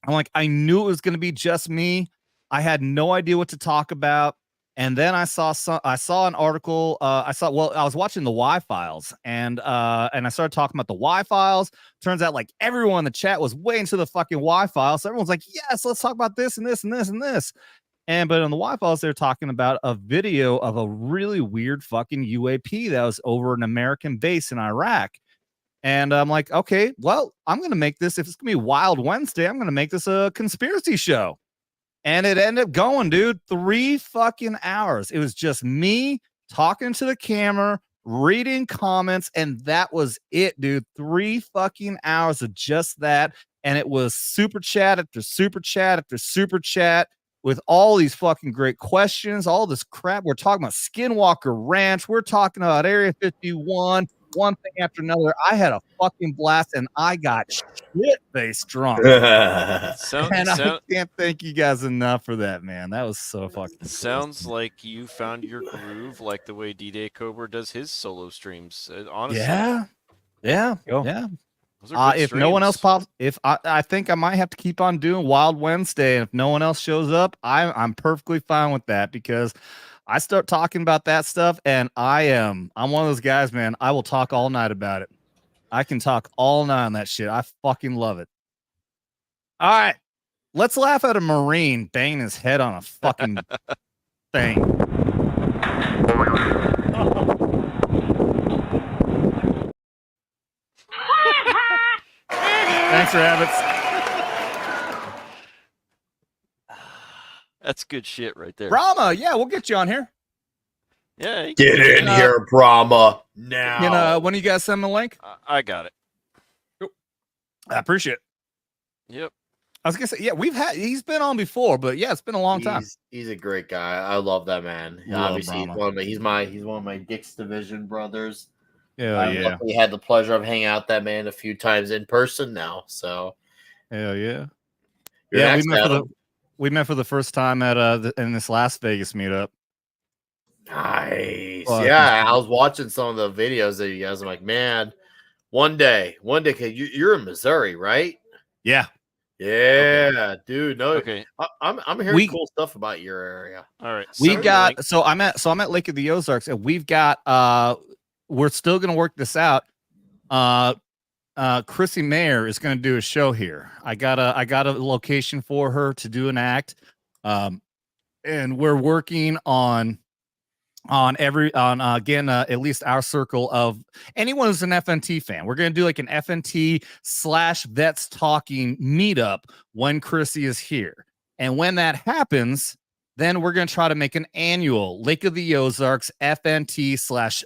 I'm like, I knew it was going to be just me. I had no idea what to talk about. And then I saw an article. I was watching the Y Files, and I started talking about the Y Files. Turns out, like, everyone in the chat was way into the fucking Y Files. So everyone's like, yes, let's talk about this and this and this and this. But on the Y Files, they're talking about a video of a really weird fucking UAP that was over an American base in Iraq. And I'm like, okay, well, I'm gonna make this. If it's gonna be Wild Wednesday, I'm gonna make this a conspiracy show. And it ended up going, dude, 3 fucking hours. It was just me talking to the camera, reading comments, and that was it, dude. 3 fucking hours of just that. And it was super chat after super chat after super chat with all these fucking great questions, all this crap. We're talking about Skinwalker Ranch. We're talking about Area 51. One thing after another. I had a fucking blast, and I got shit-faced drunk. And I can't thank you guys enough for that, man. That was so fucking cool. Sounds like you found your groove, like the way D-Day Cobra does his solo streams. Honestly, yeah. If no one else pops, I think I might have to keep on doing Wild Wednesday, and if no one else shows up, I'm perfectly fine with that, because I start talking about that stuff, and I'm one of those guys, man. I will talk all night about it. I can talk all night on that shit. I fucking love it. All right, let's laugh at a Marine banging his head on a fucking thing. Thanks, Rabbits. That's good shit right there. Brahma, yeah, we'll get you on here. Yeah, get in here, Brahma. Now. When you guys send me a link? I got it. Cool. I appreciate it. Yep. I was gonna say, yeah, he's been on before, but yeah, it's been a long time. He's a great guy. I love that man. Obviously, he's one of my Dick's Division brothers. Yeah. We had the pleasure of hanging out with that man a few times in person now. So, hell yeah. Yeah, we met for the first time at in this Las Vegas meetup. Nice. Yeah, I was watching some of the videos that you guys. I'm like, man, one day, cause you're in Missouri, right? Yeah. Yeah, okay. Dude. No, okay. I'm hearing cool stuff about your area. All right. I'm at Lake of the Ozarks, and we've got we're still gonna work this out. Chrissy Mayer is gonna do a show here. I got a location for her to do an act. And we're working on at least our circle of anyone who's an FNT fan. We're going to do like an FNT / vets talking meetup when Chrissy is here. And when that happens, then we're going to try to make an annual Lake of the Ozarks FNT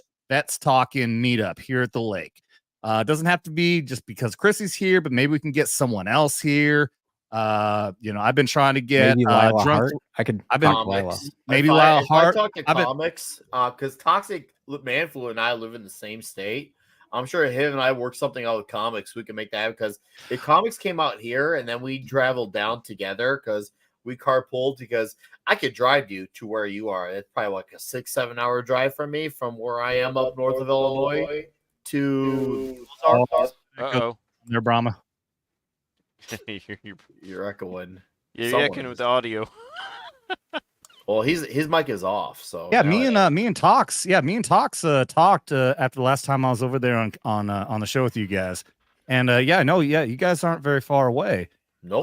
/ vets talking meetup here at the lake. Doesn't have to be just because Chrissy's here, but maybe we can get someone else here. I've been trying to get Lila drunk. Hart. I've been comics. Maybe Lila Hart. I talk to comics, because Toxic Manflu and I live in the same state. I'm sure him and I work something out with comics. We can make that, because if comics came out here and then we traveled down together, because we carpooled, because I could drive you to where you are. It's probably like a 6-7 hour drive from me, from where I am up north of Illinois to. There, Brahma. You're echoing. You're echoing with the audio. Well, his mic is off. So yeah, me and Tox talked after the last time I was over there on the show with you guys, and you guys aren't very far away. Nope.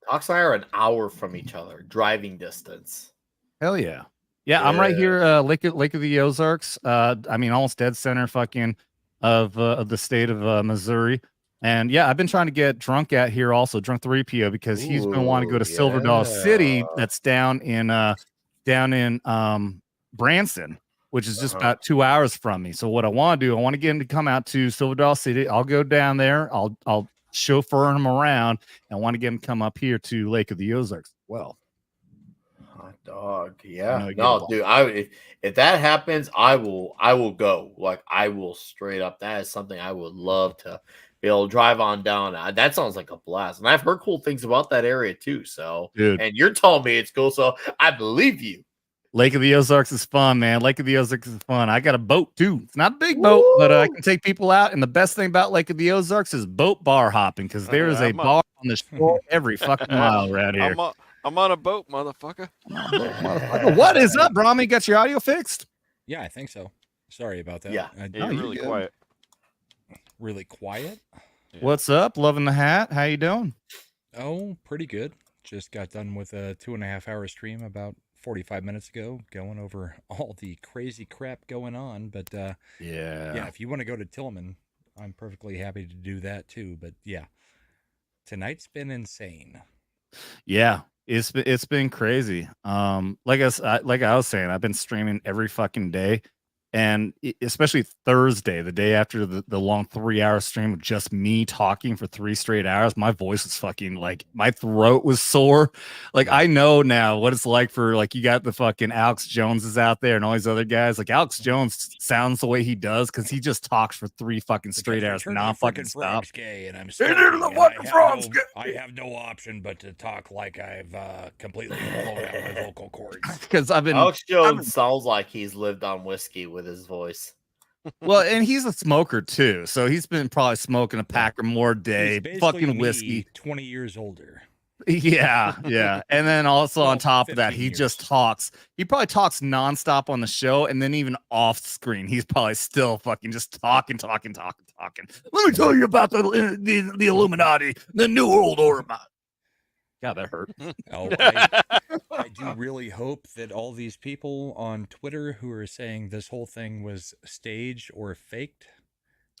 Tox and I are an hour from each other, driving distance. Hell yeah. Yeah, I'm right here, Lake of the Ozarks. Almost dead center, fucking of the state of Missouri. And yeah, I've been trying to get Drunk at here also, Drunk 3PO, because he's been wanting to go to Silver Dollar City, that's down in Branson, which is just about 2 hours from me. So what I want to do, I want to get him to come out to Silver Dollar City. I'll go down there. I'll chauffeur him around, and want to get him to come up here to Lake of the Ozarks. Well, hot dog, yeah. No, dude, if that happens, I will go. Like, I will straight up. That is something I would love to be able to drive on down. That sounds like a blast. And I've heard cool things about that area too. So, dude, and you're telling me it's cool. So I believe you. Lake of the Ozarks is fun, man. Lake of the Ozarks is fun. I got a boat too. It's not a big boat, but I can take people out. And the best thing about Lake of the Ozarks is boat bar hopping, because there is a bar on the shore every fucking mile around here. I'm on a boat, motherfucker. What is up, Brahmi? Got your audio fixed? Yeah, I think so. Sorry about that. Yeah. You're really quiet. Really quiet? Yeah. What's up? Loving the hat. How you doing? Oh, pretty good. Just got done with a 2.5-hour stream about 45 minutes ago, going over all the crazy crap going on. But yeah, if you want to go to Tillman, I'm perfectly happy to do that too. But yeah, tonight's been insane. Yeah, it's been crazy. Like I was saying, I've been streaming every fucking day, and especially Thursday, the day after the long 3-hour stream of just me talking for 3 straight hours, my voice was fucking like my throat was sore. Like I know now what it's like for like you got the fucking Alex Joneses out there and all these other guys. Like Alex Jones sounds the way he does because he just talks for 3 fucking straight hours, non-fucking stop. Gay and I'm I have no option but to talk like I've completely blown out my vocal cords. Because Alex Jones sounds like he's lived on whiskey with his voice. Well, and he's a smoker too, so he's been probably smoking a pack or more a day, He's fucking me, whiskey. 20 years older. Yeah. And then also on top of that, 15 he years. just talks. He probably talks nonstop on the show, and then even off screen, he's probably still fucking just talking. Let me tell you about the Illuminati, the New World Order. God, that hurt. Oh, I do really hope that all these people on Twitter who are saying this whole thing was staged or faked,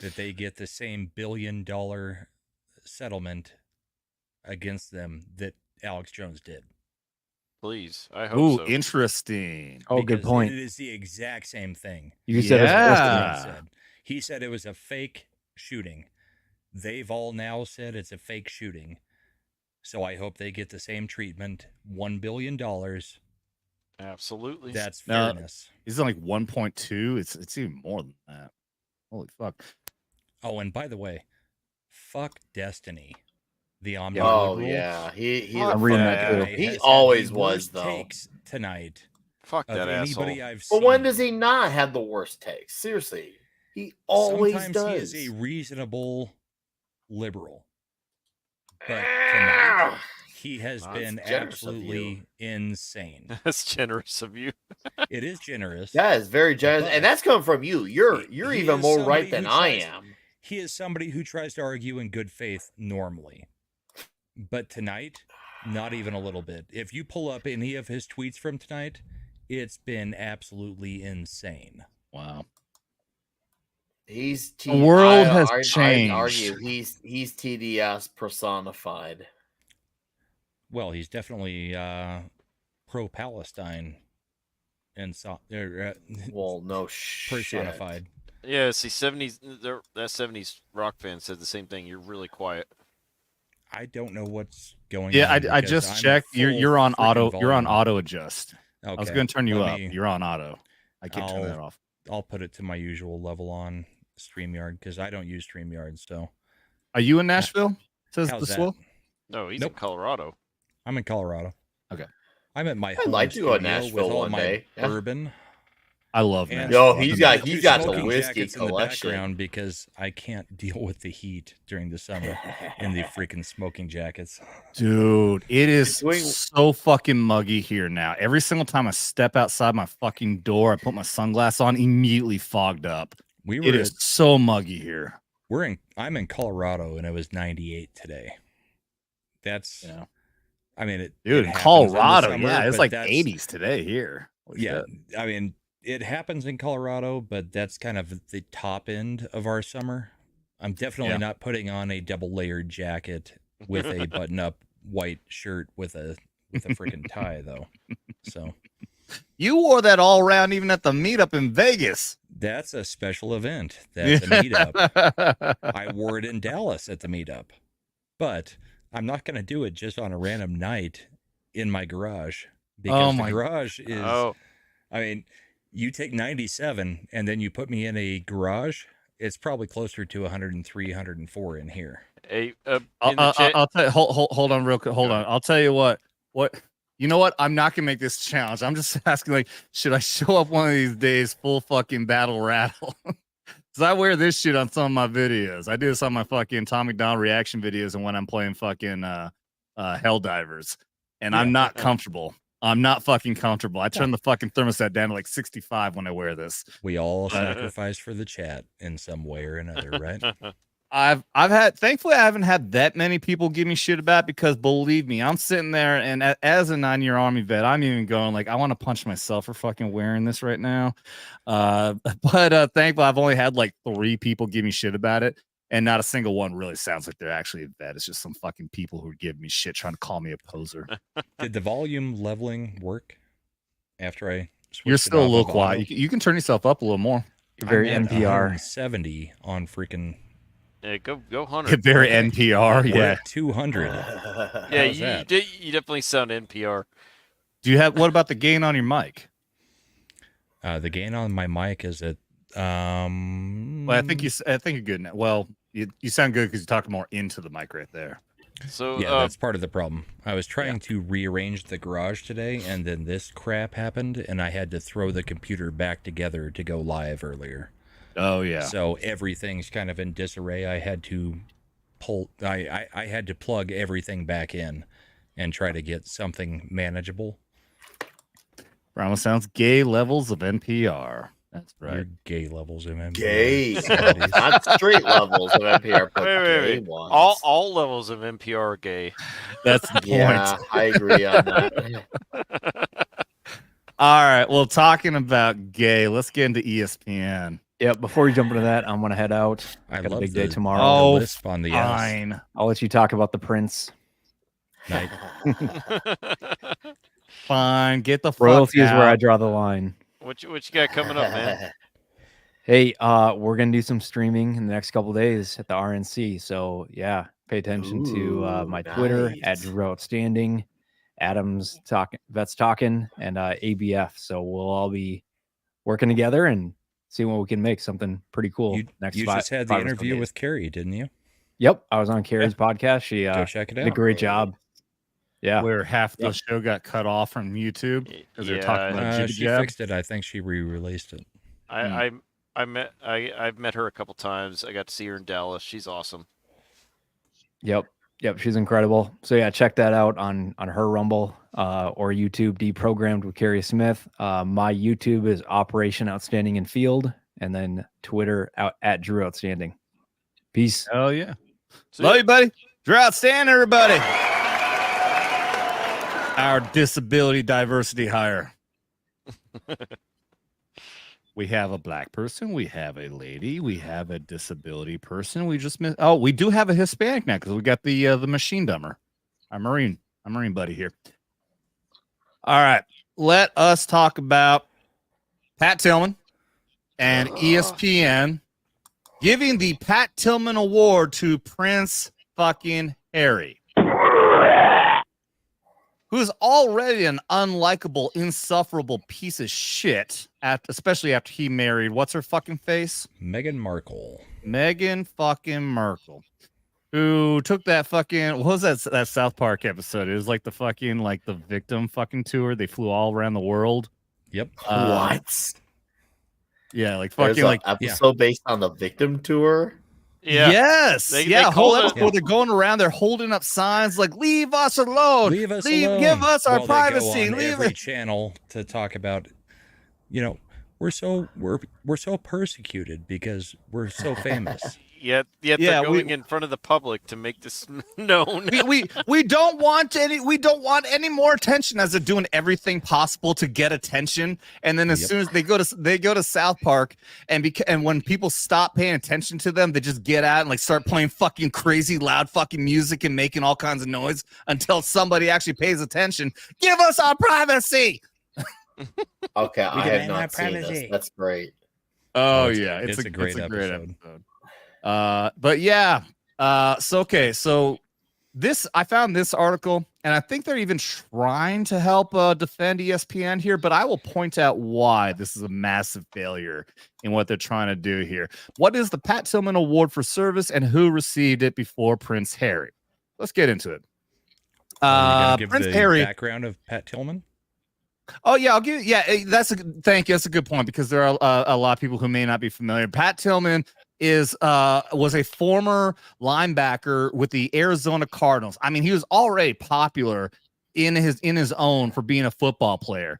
that they get the same $1 billion settlement against them that Alex Jones did. Please, I hope Ooh, so. interesting. Oh, good Because point. It is the exact same thing. You said it's Yeah. He said it was a fake shooting. They've all now said it's a fake shooting. So I hope they get the same treatment. $1 billion. Absolutely. That's Now, fairness. He's like 1.2. It's even more than that. Holy fuck. Oh, and by the way, fuck Destiny. The omni. Oh yeah, he's I'm reading that too. He always was though. Takes tonight. Fuck of that anybody asshole. I've seen. But when does he not have the worst takes? Seriously, he always Sometimes does. he is a reasonable liberal. But tonight, he has Wow, been that's generous of absolutely insane. That's generous of you. It is generous. That is very generous, But and that's coming from you. You're he even is more somebody right than who I tries- am. He is somebody who tries to argue in good faith normally. But tonight, not even a little bit. If you pull up any of his tweets from tonight, it's been absolutely insane. Wow. He's The world has I'd changed. argue he's TDS personified. Well, he's definitely pro-Palestine and Well, no shit. personified. Yeah, see, 70s. That 70s rock fan said the same thing. You're really quiet. I don't know what's going Yeah, on. I because just I'm checked. full You're on auto. freaking You're on volume. auto adjust. I was Okay, going to turn you let up. me- You're on auto. I can't turn that off. I'll put it to my usual level on StreamYard because I don't use StreamYard. So, Are you in Nashville? Says how's the that? swill. No, he's Nope. in Colorado. I'm in Colorado. Okay. I'm at my I'd home like to go to studio Nashville with all one my day. Yeah. bourbon. I love And Nashville. Yo, he's I've got been he's there. got the smoking whiskey jackets in the collection. background because I can't deal with the heat during the summer in the freaking smoking jackets. Dude, it is Doing- so fucking muggy here now. Every single time I step outside my fucking door, I put my sunglasses on, immediately fogged up. We were It is at- so muggy here. I'm in Colorado and it was 98 today. That's Yeah. I mean it Dude, it in happens Colorado, the summer, yeah, it's but like that's- 80s today here. Holy Yeah, shit. I mean it happens in Colorado, but that's kind of the top end of our summer. I'm definitely Yeah. not putting on a double layered jacket with a button up white shirt with a freaking tie though. So You wore that all around even at the meetup in Vegas. that's a special event. That's a meetup. I wore it in Dallas at the meetup, but I'm not going to do it just on a random night in my garage because my the garage is, Oh. I mean, you take 97 and then you put me in a garage, it's probably closer to 103, 104 in here. Hey, in the chat, I'll tell you, hold on real quick. Hold on. I'll tell you what, you know what? I'm not gonna make this challenge. I'm just asking, like, should I show up one of these days full fucking battle rattle? Because I wear this shit on some of my videos. I do this on my fucking Tommy Down reaction videos and when I'm playing fucking Helldivers. and I'm not comfortable. I'm not fucking comfortable. I turn the fucking thermostat down to like 65 when I wear this. We all sacrifice for the chat in some way or another, right? Thankfully I haven't had that many people give me shit about it, because believe me, I'm sitting there and as a 9-year Army vet, I'm even going like, I want to punch myself for fucking wearing this right now. But thankfully I've only had like 3 people give me shit about it, and not a single one really sounds like they're actually a vet. It's just some fucking people who are giving me shit trying to call me a poser. Did the volume leveling work after I switched You're still it a off little of quiet. auto? You can turn yourself up a little more. Very I'm at NPR. 70 on freaking. Yeah, go 100. Very NPR. We're Yeah. at 200. Yeah, How's that? you definitely sound NPR. Do you have? What about the gain on your mic? The gain on my mic is at. Well, I think you're good now. Well, you sound good because you're talking more into the mic right there. So yeah, that's part of the problem. I was trying to rearrange the garage today, and then this crap happened, and I had to throw the computer back together to go live earlier. Oh yeah. So everything's kind of in disarray. I had to I had to plug everything back in and try to get something manageable. Ramos sounds gay levels of NPR. That's right. Your gay levels of NPR. Gay, not straight levels of NPR, but gay wait. ones. All levels of NPR are gay. That's the point. Yeah, I agree on that. All right. Well, talking about gay, let's get into ESPN. Yep. Before we jump into that, I'm gonna head out. I got a love big day the- tomorrow. Oh, lisp on the S. fine. I'll let you talk about the Prince. Night. Fine. Get the fuck Royalty is out. where I draw the line. What you got coming up, man? Hey, we're gonna do some streaming in the next couple days at the RNC. So yeah, pay attention to my Twitter at Drew Outstanding, Adams talking, Vets talking, and ABF. So we'll all be working together and seeing what we can make something pretty cool. You just had the interview with Carrie, didn't you? Yep, I was on Carrie's podcast. She Go check it did a out. great job. Yeah, Where half the show got cut off from YouTube because they're talking about jibby she jab. fixed it. I think she re-released it. I've met her a couple times. I got to see her in Dallas. She's awesome. Yep, she's incredible. So yeah, check that out on her Rumble or YouTube, Deprogrammed with Carrie Smith. My YouTube is Operation Outstanding in Field, and then Twitter at Drew Outstanding. Peace. Oh yeah. Love you, buddy. Drew Outstanding, everybody. Our disability diversity hire. We have a black person. We have a lady. We have a disability person. We just missed. Oh, we do have a Hispanic now because we got the machine dumber, our Marine buddy here. All right, let us talk about Pat Tillman and ESPN giving the Pat Tillman Award to Prince fucking Harry, who is already an unlikable, insufferable piece of shit, especially after he married, what's her fucking face? Meghan Markle. Meghan fucking Markle, who took that fucking, what was that South Park episode? It was like the fucking, like the victim fucking tour. They flew all around the world. Yep. What? Yeah, like There's fucking an like episode based on the victim tour. Yeah. Yes. They yeah. call Whole it- episode, they're going around, they're holding up signs like "Leave us alone, Leave us alone. give us our Well, privacy, They go on leave every it." channel to talk about, we're so persecuted because we're so famous. Yet Yeah, they're going in front of the public to make this known. we don't want any more attention, as they're doing everything possible to get attention. And then as soon as they go to South Park, and when people stop paying attention to them, they just get out and like start playing fucking crazy loud fucking music and making all kinds of noise until somebody actually pays attention. Give us our privacy. Okay, I have demand our not seen privacy. this. That's great. Oh it's- yeah, it's a great episode. But yeah, so I found this article, and I think they're even trying to help defend ESPN here, but I will point out why this is a massive failure in what they're trying to do here. What is the Pat Tillman Award for Service, and who received it before Prince Harry? Let's get into it. Are you gonna give Prince the Harry. background of Pat Tillman? Oh yeah, I'll give. Yeah, thank you. That's a good point, because there are a lot of people who may not be familiar. Pat Tillman was a former linebacker with the Arizona Cardinals. I mean, he was already popular in his own for being a football player.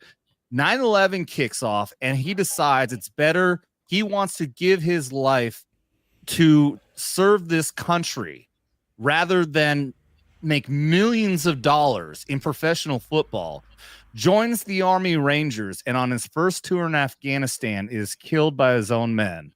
9/11 kicks off, and he decides it's better. He wants to give his life to serve this country rather than make millions of dollars in professional football. Joins the Army Rangers, and on his first tour in Afghanistan is killed by his own men.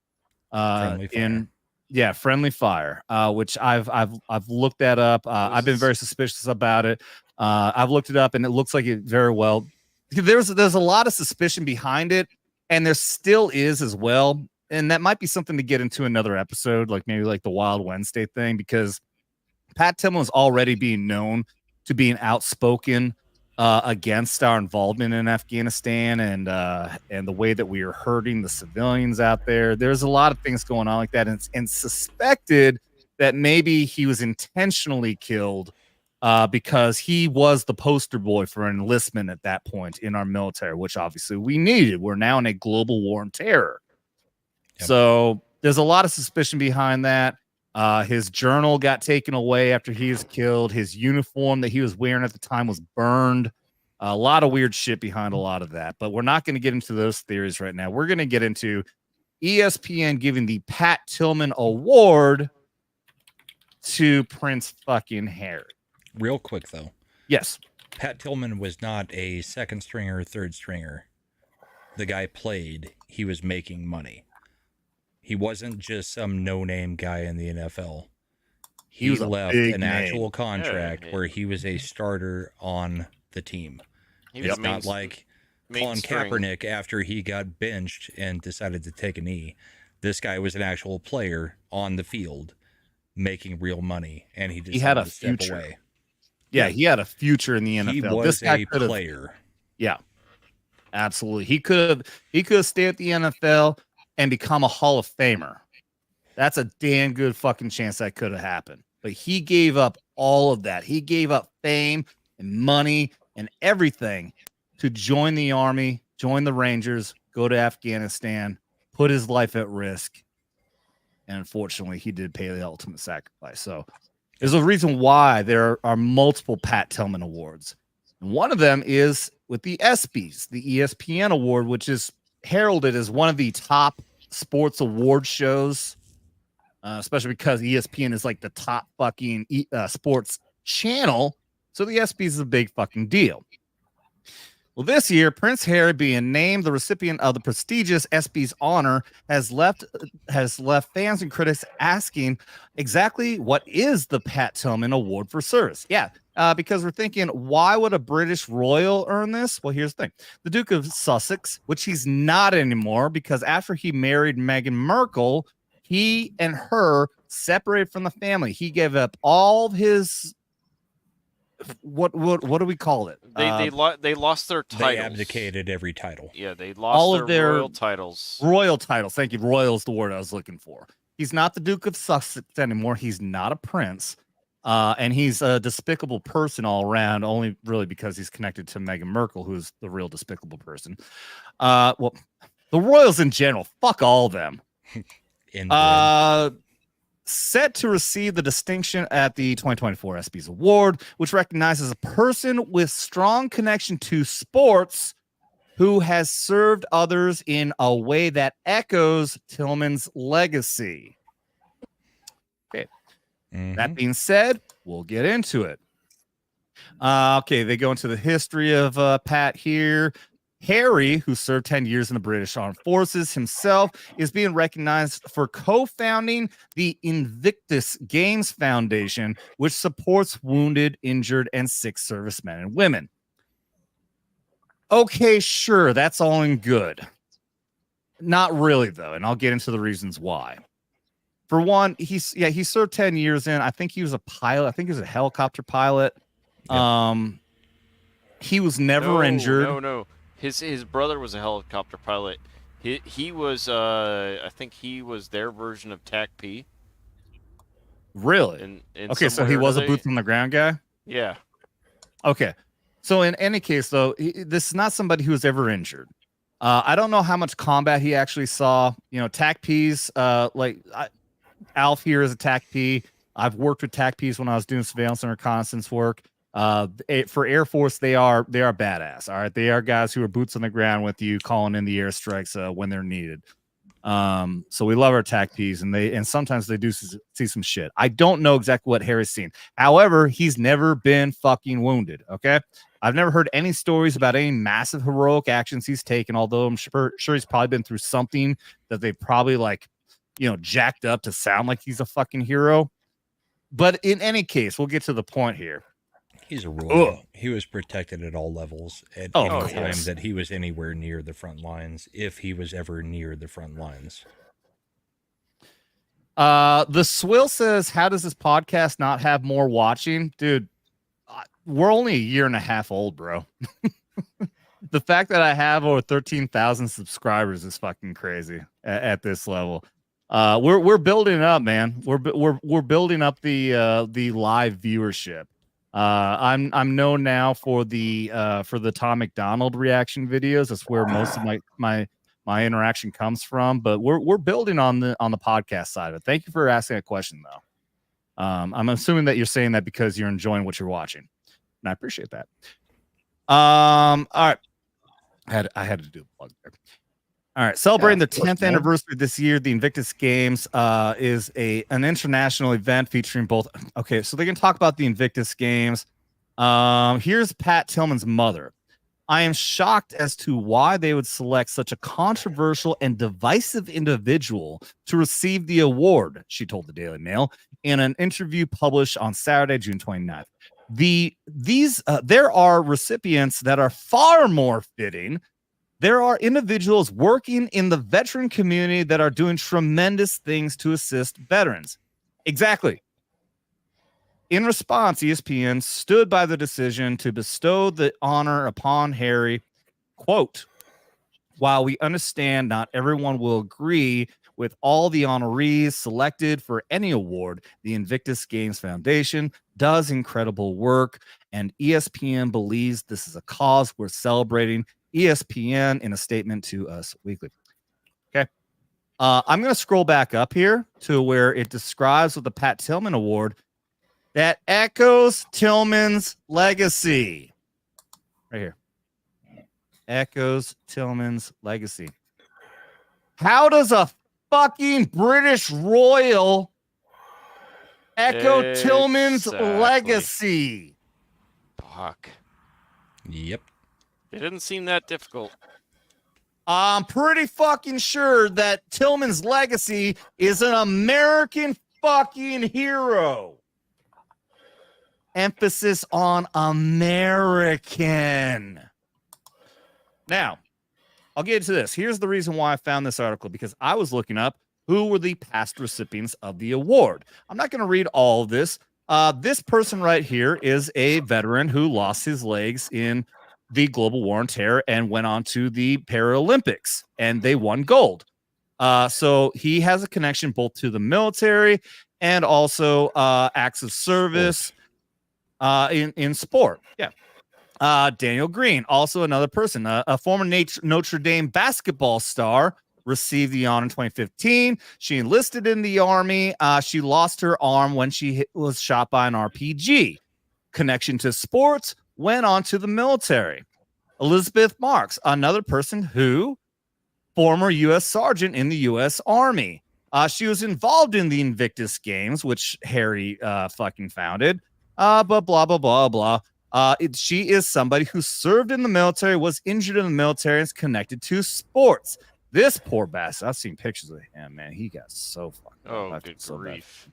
Friendly fire, which I've looked that up. I've been very suspicious about it. I've looked it up, and it looks like it very well. There's a lot of suspicion behind it, and there still is as well. And that might be something to get into another episode, like maybe like the Wild Wednesday thing, because Pat Tillman was already being known to being outspoken against our involvement in Afghanistan and the way that we are hurting the civilians out there. There's a lot of things going on like that, and suspected that maybe he was intentionally killed because he was the poster boy for enlistment at that point in our military, which obviously we needed. We're now in a global war on terror. Yep. So there's a lot of suspicion behind that. His journal got taken away after he was killed. His uniform that he was wearing at the time was burned. A lot of weird shit behind a lot of that, but we're not going to get into those theories right now. We're going to get into ESPN giving the Pat Tillman Award to Prince fucking Harry. Real quick, though. Yes. Pat Tillman was not a second stringer or third stringer. The guy played. He was making money. He wasn't just some no-name guy in the NFL. He left an actual contract where he was a starter on the team. It's not like Colin Kaepernick after he got benched and decided to take a knee. This guy was an actual player on the field making real money, and he decided had a to step future. away. Yeah, he had a future in the NFL. He was this guy a player. Yeah, absolutely. He could have stayed at the NFL and become a Hall of Famer. That's a damn good fucking chance that could have happened. But he gave up all of that. He gave up fame and money and everything to join the Army, join the Rangers, go to Afghanistan, put his life at risk. And unfortunately, he did pay the ultimate sacrifice. So there's a reason why there are multiple Pat Tillman awards. And one of them is with the ESPYs, the ESPN award, which is heralded as one of the top sports award shows, especially because ESPN is like the top fucking sports channel. So the ESPYs is a big fucking deal. Well, this year, Prince Harry being named the recipient of the prestigious ESPYs honor has left fans and critics asking exactly what is the Pat Tillman Award for Service. Yeah, because we're thinking, why would a British royal earn this? Well, here's the thing. The Duke of Sussex, which he's not anymore because after he married Meghan Markle, he and her separated from the family. He gave up all of his... What do we call it? They lost their titles. They abdicated every title. Yeah, they lost all of their royal titles. Royal titles. Thank you. Royal is the word I was looking for. He's not the Duke of Sussex anymore. He's not a prince. And he's a despicable person all around, only really because he's connected to Meghan Markle, who's the real despicable person. Well, the royals in general, fuck all of them. Set to receive the distinction at the 2024 ESPYs Award, which recognizes a person with strong connection to sports who has served others in a way that echoes Tillman's legacy. Okay. That being said, we'll get into it. Okay, they go into the history of Pat here. Harry, who served 10 years in the British Armed Forces himself, is being recognized for co-founding the Invictus Games Foundation, which supports wounded, injured, and sick servicemen and women. Okay, sure, that's all in good. Not really, though, and I'll get into the reasons why. For one, he served 10 years in. I think he was a pilot. I think he was a helicopter pilot. Yep. He was never injured. No. His brother was a helicopter pilot. He was I think he was their version of TAC-P. Really? Okay, so he was a boots on the ground guy? Yeah. Okay. So in any case, though, this is not somebody who was ever injured. I don't know how much combat he actually saw. You know, TAC-Ps, Alf here is a TAC-P. I've worked with TAC-Ps when I was doing surveillance and reconnaissance work. For Air Force, they are badass. All right, they are guys who are boots on the ground with you, calling in the airstrikes when they're needed. So we love our TACPs, and sometimes they do see some shit. I don't know exactly what Harry's seen. However, he's never been fucking wounded. Okay, I've never heard any stories about any massive heroic actions he's taken. Although I'm sure he's probably been through something that they probably jacked up to sound like he's a fucking hero. But in any case, we'll get to the point here. He's a royal. He was protected at all levels at any time that he was anywhere near the front lines, if he was ever near the front lines. The Swill says, how does this podcast not have more watching? Dude, we're only a year and a half old, bro. The fact that I have over 13,000 subscribers is fucking crazy at this level. We're building it up, man. We're building up the live viewership. I'm known now for the Tom McDonald reaction videos. That's where most of my interaction comes from. But we're building on the podcast side of it. Thank you for asking a question, though. I'm assuming that you're saying that because you're enjoying what you're watching, and I appreciate that. All right, I had to do a plug there. All right, celebrating the 10th anniversary this year, the Invictus Games is an international event featuring both. Okay, so they're going to talk about the Invictus Games. Here's Pat Tillman's mother. I am shocked as to why they would select such a controversial and divisive individual to receive the award, she told the Daily Mail in an interview published on Saturday, June 29th. There are recipients that are far more fitting. There are individuals working in the veteran community that are doing tremendous things to assist veterans. Exactly. In response, ESPN stood by the decision to bestow the honor upon Harry. Quote, while we understand not everyone will agree with all the honorees selected for any award, the Invictus Games Foundation does incredible work, and ESPN believes this is a cause worth celebrating. ESPN in a statement to Us Weekly. Okay. I'm going to scroll back up here to where it describes with the Pat Tillman Award that echoes Tillman's legacy. Right here. Echoes Tillman's legacy. How does a fucking British royal echo Tillman's legacy? Fuck. Yep. It didn't seem that difficult. I'm pretty fucking sure that Tillman's legacy is an American fucking hero. Emphasis on American. Now, I'll get into this. Here's the reason why I found this article, because I was looking up who were the past recipients of the award. I'm not going to read all of this. This person right here is a veteran who lost his legs in the global war on terror and went on to the Paralympics, and they won gold. So he has a connection both to the military and also acts of service in sport. Yeah. Daniel Green, also another person, a former Notre Dame basketball star, received the honor in 2015. She enlisted in the Army. She lost her arm when she was shot by an RPG. Connection to sports, went on to the military. Elizabeth Marks, another person who, former U.S. Sergeant in the U.S. Army. She was involved in the Invictus Games, which Harry fucking founded. But blah, blah, blah, blah. She is somebody who served in the military, was injured in the military, and is connected to sports. This poor bastard, I've seen pictures of him, man. He got so fucked up. Oh, good grief.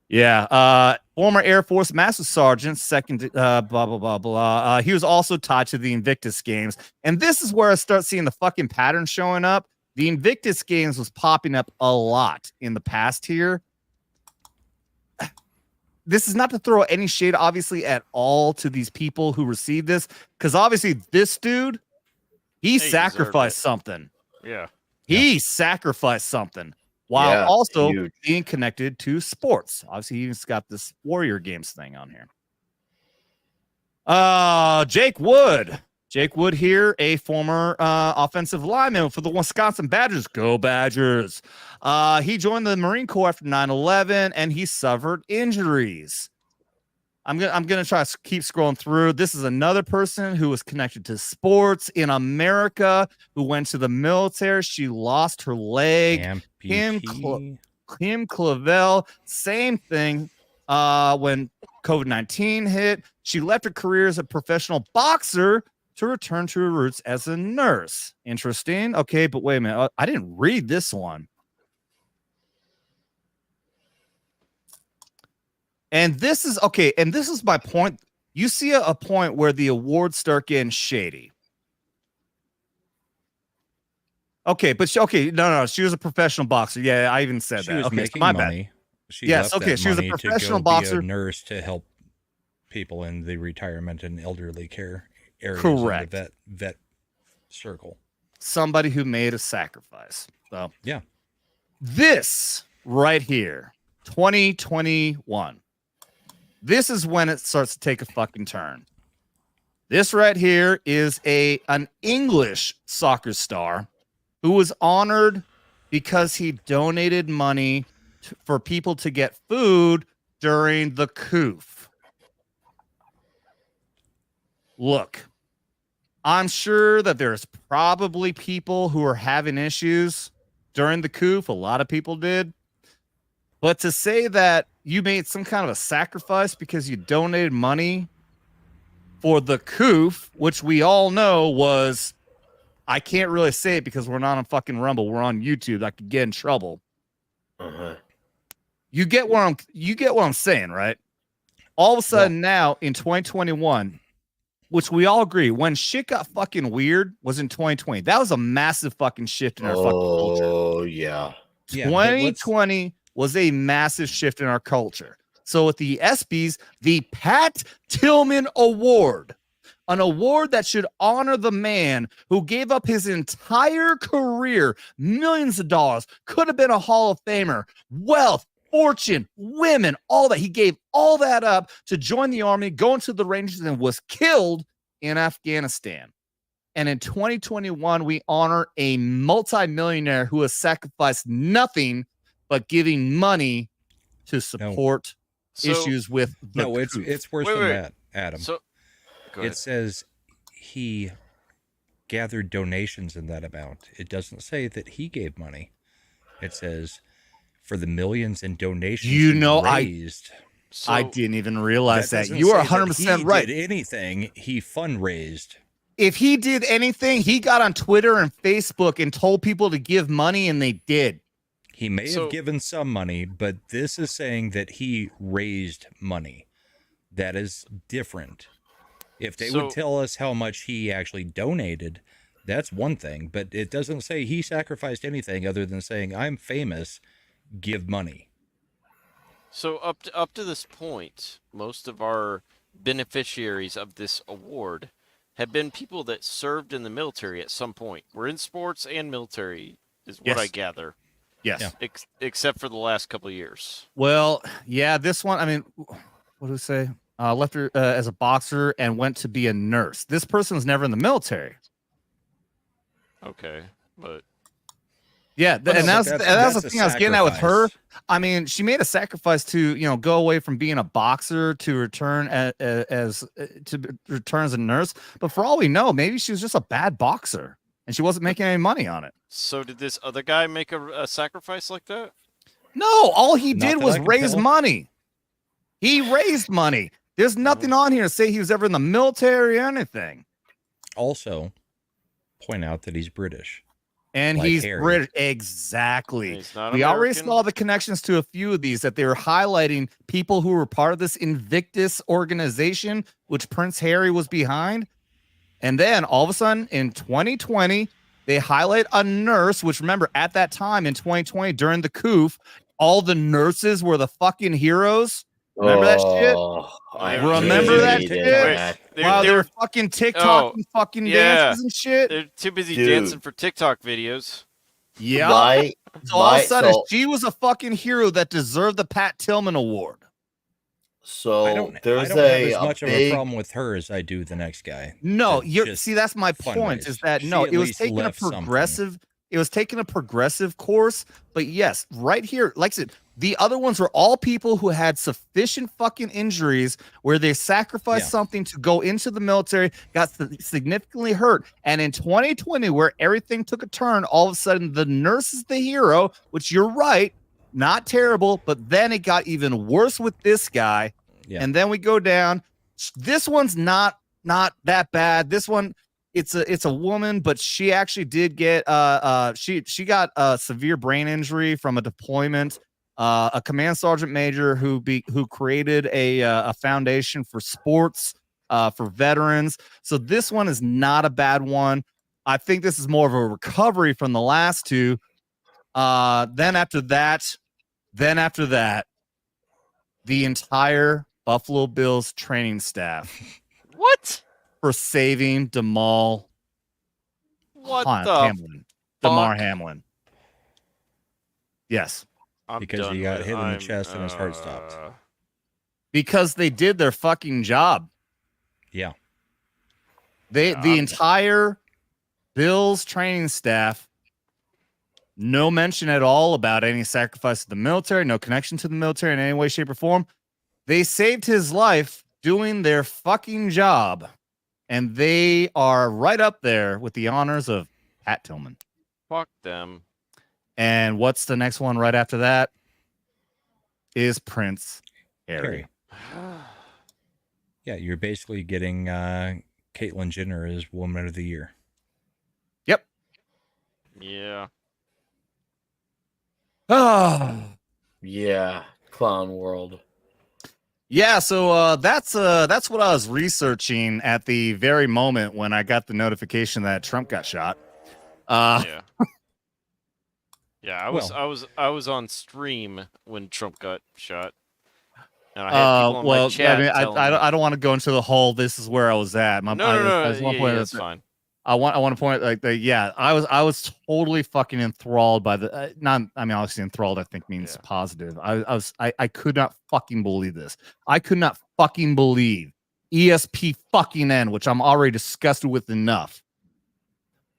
Yeah. Former Air Force Master Sergeant, second, blah, blah, blah, blah. He was also tied to the Invictus Games. And this is where I start seeing the fucking pattern showing up. The Invictus Games was popping up a lot in the past here. This is not to throw any shade, obviously, at all to these people who received this. Because obviously this dude, he sacrificed something. Yeah. He sacrificed something. While also being connected to sports. Obviously, he's got this Warrior Games thing on here. Jake Wood. Jake Wood here, a former offensive lineman for the Wisconsin Badgers. Go Badgers. He joined the Marine Corps after 9/11, and he suffered injuries. I'm gonna try to keep scrolling through. This is another person who was connected to sports in America who went to the military. She lost her leg. Kim Clavel, same thing. When COVID-19 hit, she left her career as a professional boxer to return to her roots as a nurse. Interesting. Okay, but wait a minute. I didn't read this one. And this is okay. And this is my point. You see a point where the awards start getting shady. Okay, but no. She was a professional boxer. Yeah, I even said she that. Was okay, making so my money. bad. She yes, left okay. that She was a money professional to go boxer, be a nurse to help people in the retirement and elderly care areas. Correct. In the vet circle. Somebody who made a sacrifice. So yeah, this right here, 2021. This is when it starts to take a fucking turn. This right here is an English soccer star who was honored because he donated money for people to get food during the coup. Look, I'm sure that there's probably people who are having issues during the coup. A lot of people did. But to say that you made some kind of a sacrifice because you donated money for the coup, which we all know was, I can't really say it because we're not on fucking Rumble. We're on YouTube. I could get in trouble. You get what I'm saying, right? All of a sudden now in 2021, which we all agree, when shit got fucking weird was in 2020. That was a massive fucking shift in our fucking culture. Oh yeah. 2020 was a massive shift in our culture. So with the ESPYs, the Pat Tillman Award, an award that should honor the man who gave up his entire career, millions of dollars, could have been a Hall of Famer, wealth, fortune, women, all that. He gave all that up to join the army, go into the Rangers, and was killed in Afghanistan. And in 2021, we honor a multimillionaire who has sacrificed nothing but giving money to support issues with the coup. It's worse than that, Adam. So it says he gathered donations in that amount. It doesn't say that he gave money. It says for the millions in donations raised. I didn't even realize that. doesn't You are say that 100% right. He did anything, he fundraised. If he did anything, he got on Twitter and Facebook and told people to give money, and they did. He may have given some money, but this is saying that he raised money. That is different. If they would tell us how much he actually donated, that's one thing. But it doesn't say he sacrificed anything other than saying, I'm famous, give money. So up to this point, most of our beneficiaries of this award have been people that served in the military at some point. We're in sports and military, is what I gather. Yes. Except for the last couple of years. Well, yeah, this one, I mean, what do we say? Left her as a boxer and went to be a nurse. This person was never in the military. Okay, but yeah, and that's the thing I was getting at with her. I mean, she made a sacrifice to, go away from being a boxer to return as a nurse. But for all we know, maybe she was just a bad boxer and she wasn't making any money on it. So did this other guy make a sacrifice like that? No, all he did was raise money. He raised money. There's nothing on here to say he was ever in the military or anything. Also, point out that he's British. And like he's Harry. British. Exactly. He's not We already American. saw the connections to a few of these, that they were highlighting people who were part of this Invictus organization, which Prince Harry was behind. And then all of a sudden in 2020, they highlight a nurse, which remember at that time in 2020 during the coup, all the nurses were the fucking heroes. Remember that shit? I remember that hated shit? that. While they're fucking TikTok and fucking dances and shit. They're too busy Dude. dancing for TikTok videos. Yeah. So all of a sudden, she was a fucking hero that deserved the Pat Tillman Award. So I don't there's have as much of a problem with her as I do the next guy. No, That you're just see, that's my point. fundraised. Is that She no, at it was least taking a left something. progressive. It was taking a progressive course. But yes, right here, like I said, the other ones were all people who had sufficient fucking injuries where they sacrificed something to go into the military, got significantly hurt. And in 2020, where everything took a turn, all of a sudden the nurse is the hero, which you're right, not terrible, but then it got even worse with this guy. Yeah. And then we go down. This one's not that bad. This one, it's a woman, but she actually did get she got a severe brain injury from a deployment. A command sergeant major who created a foundation for sports for veterans. So this one is not a bad one. I think this is more of a recovery from the last two. Then after that, the entire Buffalo Bills training staff. What? For saving Damar Hamlin. Damar Hamlin. Yes. Because he got hit in the chest and his heart stopped. Because they did their fucking job. Yeah. The entire Bills training staff, no mention at all about any sacrifice to the military, no connection to the military in any way, shape, or form. They saved his life doing their fucking job. And they are right up there with the honors of Pat Tillman. Fuck them. And what's the next one right after that? Is Prince Harry. Yeah, you're basically getting Caitlyn Jenner as Woman of the Year. Yep. Yeah. Oh. Yeah. Clown world. Yeah, so that's what I was researching at the very moment when I got the notification that Trump got shot. Yeah. Yeah, I was on stream when Trump got shot. And I had people in my chat. I don't want to go into the whole. This is where I was at. No, that's fine. I want to point like that. Yeah, I was totally fucking enthralled by the. Obviously enthralled. I think means positive. I could not fucking believe this. I could not fucking believe ESP fucking N, which I'm already disgusted with enough,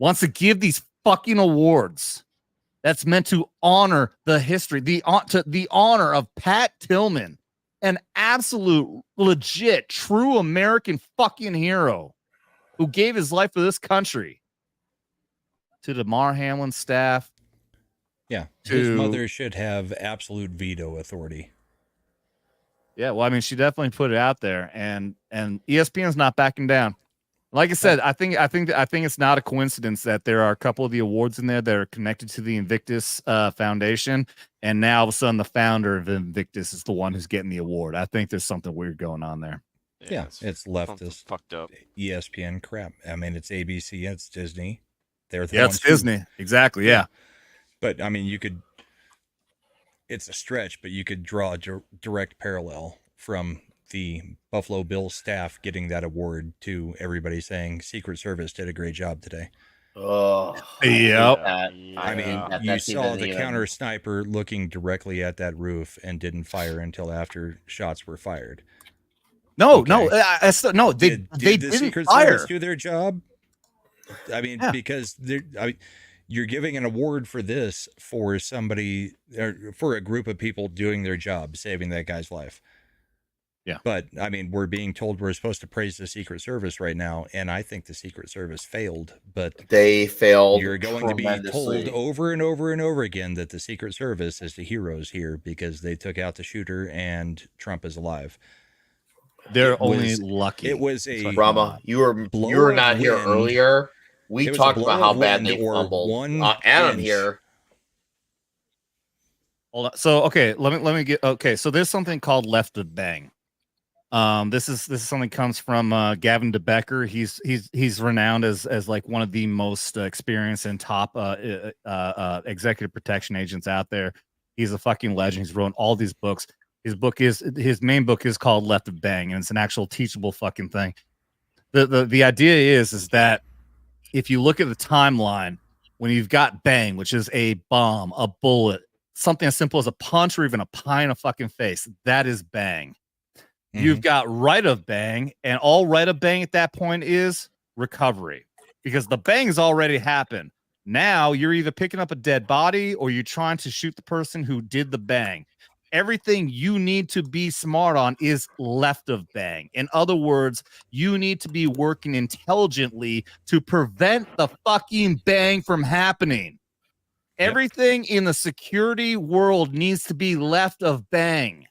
wants to give these fucking awards. That's meant to honor the history, the honor of Pat Tillman, an absolute, legit, true American fucking hero who gave his life for this country. To Damar Hamlin staff. Yeah, his mother should have absolute veto authority. Yeah, well, I mean, she definitely put it out there, and ESPN's not backing down. Like I said, I think it's not a coincidence that there are a couple of the awards in there that are connected to the Invictus Foundation, and now all of a sudden the founder of Invictus is the one who's getting the award. I think there's something weird going on there. Yeah, it's leftist, fucked up ESPN crap. I mean, it's ABC, it's Disney. They're the it's Disney, exactly. Yeah, but I mean, it's a stretch, but you could draw a direct parallel from the Buffalo Bills staff getting that award to everybody saying Secret Service did a great job today. Oh, yep. I mean, you saw the counter sniper looking directly at that roof and didn't fire until after shots were fired. No, okay. no, they did the didn't Secret fire. Service do their job. I mean, because you're giving an award for this for somebody or for a group of people doing their job, saving that guy's life. Yeah. But I mean, we're being told we're supposed to praise the Secret Service right now, and I think the Secret Service failed, but they failed. You're going to be told over and over and over again that the Secret Service is the heroes here because they took out the shooter and Trump is alive. They're only lucky. It was a Rama. You were not here earlier. We talked about how bad they fumbled. And I'm here. Hold on. So okay, let me get okay. So there's something called left of bang. This is something comes from Gavin DeBecker. He's renowned as like one of the most experienced and top executive protection agents out there. He's a fucking legend. He's written all these books. His main book is called Left of Bang, and it's an actual teachable fucking thing. The idea is that if you look at the timeline, when you've got bang, which is a bomb, a bullet, something as simple as a punch or even a pie in a fucking face, that is bang. Mm-hmm. You've got right of bang, and all right of bang at that point is recovery, because the bang's already happened. Now you're either picking up a dead body or you're trying to shoot the person who did the bang. Everything you need to be smart on is left of bang. In other words, you need to be working intelligently to prevent the fucking bang from happening. Everything in the security world needs to be left of bang.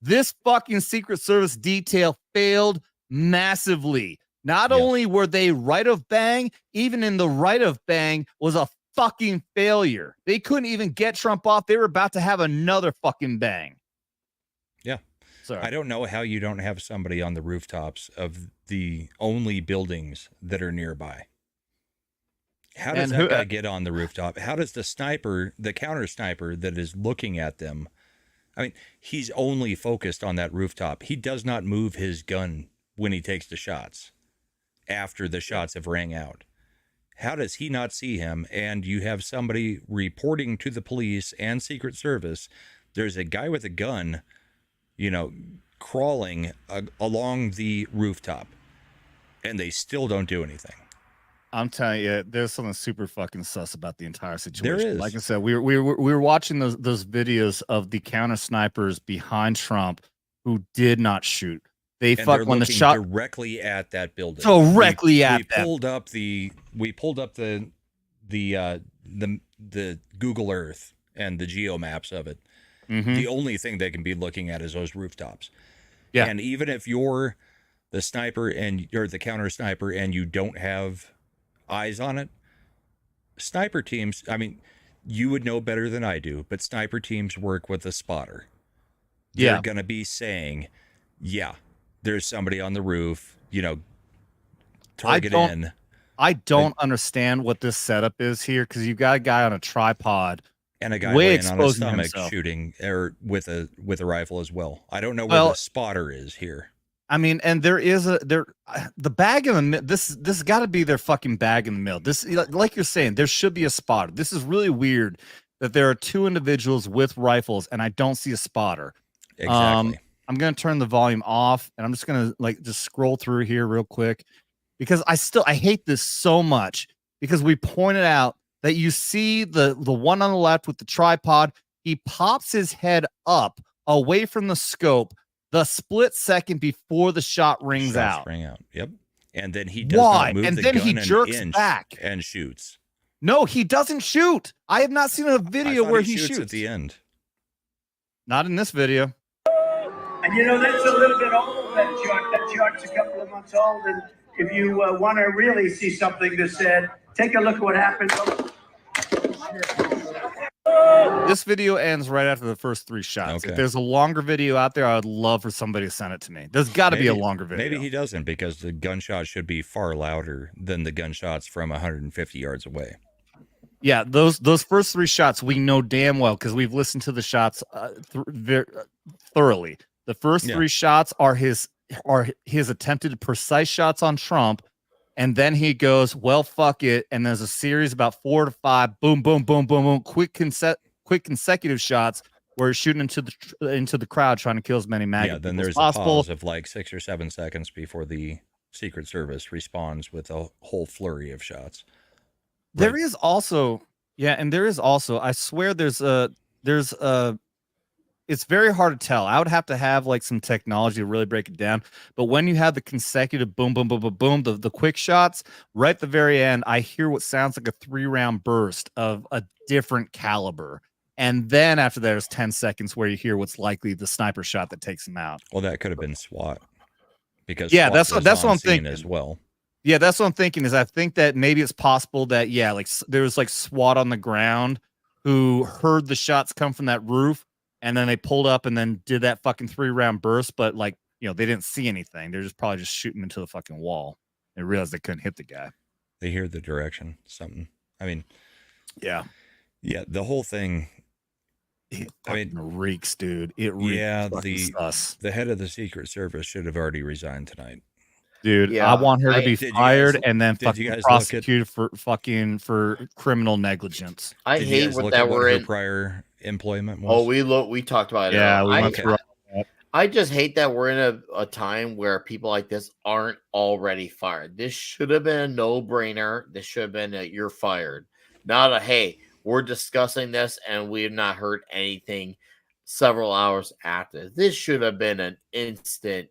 This fucking Secret Service detail failed massively. Not only were they right of bang, even in the right of bang was a fucking failure. They couldn't even get Trump off. They were about to have another fucking bang. Yeah. Sorry. I don't know how you don't have somebody on the rooftops of the only buildings that are nearby. How does that guy get on the rooftop? How does the sniper, the counter sniper that is looking at them, I mean, he's only focused on that rooftop. He does not move his gun when he takes the shots after the shots have rang out. How does he not see him? And you have somebody reporting to the police and Secret Service, there's a guy with a gun, you know, crawling along the rooftop, and they still don't do anything. I'm telling you, there's something super fucking sus about the entire situation. There is. Like I said, we were watching those videos of the counter snipers behind Trump who did not shoot. They fuck when the shot directly at that building. Directly at we pulled up the Google Earth and the geo maps of it. The only thing they can be looking at is those rooftops. Yeah. And even if you're the sniper and you're the counter sniper and you don't have eyes on it, sniper teams, I mean, you would know better than I do, but sniper teams work with a spotter. They're going to be saying, yeah, there's somebody on the roof, you know, target in. I don't understand what this setup is here, because you've got a guy on a tripod and a guy laying on his stomach shooting or with a rifle as well. I don't know where the spotter is here. I mean, and there is the bag in the this got to be their fucking bag in the middle. This, like you're saying, there should be a spotter. This is really weird that there are two individuals with rifles and I don't see a spotter. Exactly. I'm gonna turn the volume off and I'm just gonna just scroll through here real quick, because I hate this so much, because we pointed out that you see the one on the left with the tripod, he pops his head up away from the scope the split second before the shot rings out. Ring out. Yep. And then he does not move and the then gun he an jerks inch back and shoots. No, he doesn't shoot. I have not seen a video where he shoots at the end. Not in this video. And you know, that's a little bit old, that chart. That chart's a couple of months old. And if you want to really see something that said, take a look at what happened. This video ends right after the first three shots. Okay. If there's a longer video out there, I would love for somebody to send it to me. There's got to be a longer video. Maybe he doesn't, because the gunshot should be far louder than the gunshots from 150 yards away. Yeah, those first three shots we know damn well, because we've listened to the shots thoroughly. The first three shots are his attempted precise shots on Trump, and then he goes, well, fuck it, and there's a series about 4 to 5, boom, boom, boom, boom, boom, quick consecutive shots where he's shooting into the crowd, trying to kill as many MAGA then people there's as possible. a pause of like 6 or 7 seconds before the Secret Service responds with a whole flurry of shots. There is also, I swear it's very hard to tell. I would have to have like some technology to really break it down. But when you have the consecutive boom, boom, boom, boom, boom, the quick shots, right at the very end, I hear what sounds like a 3-round burst of a different caliber. And then after that, there's 10 seconds where you hear what's likely the sniper shot that takes him out. Well, that could have been SWAT. Because SWAT that's what I'm scene thinking as well. Yeah, that's what I'm thinking. Is I think that maybe it's possible that like there was like SWAT on the ground who heard the shots come from that roof, and then they pulled up and then did that fucking 3-round burst. But like, they didn't see anything. They're just probably just shooting into the fucking wall. They realized they couldn't hit the guy. They hear the direction, something. I mean, yeah, the whole thing. It reeks, dude. It reeks. The head of the Secret Service should have already resigned tonight. Dude, I want her to be fired and then fucking prosecuted for criminal negligence. I hate what that we're in prior employment was. Oh, we talked about it. Yeah, we went through. I just hate that we're in a time where people like this aren't already fired. This should have been a no-brainer. This should have been you're fired. Not a, hey, we're discussing this and we have not heard anything several hours after. This should have been an instant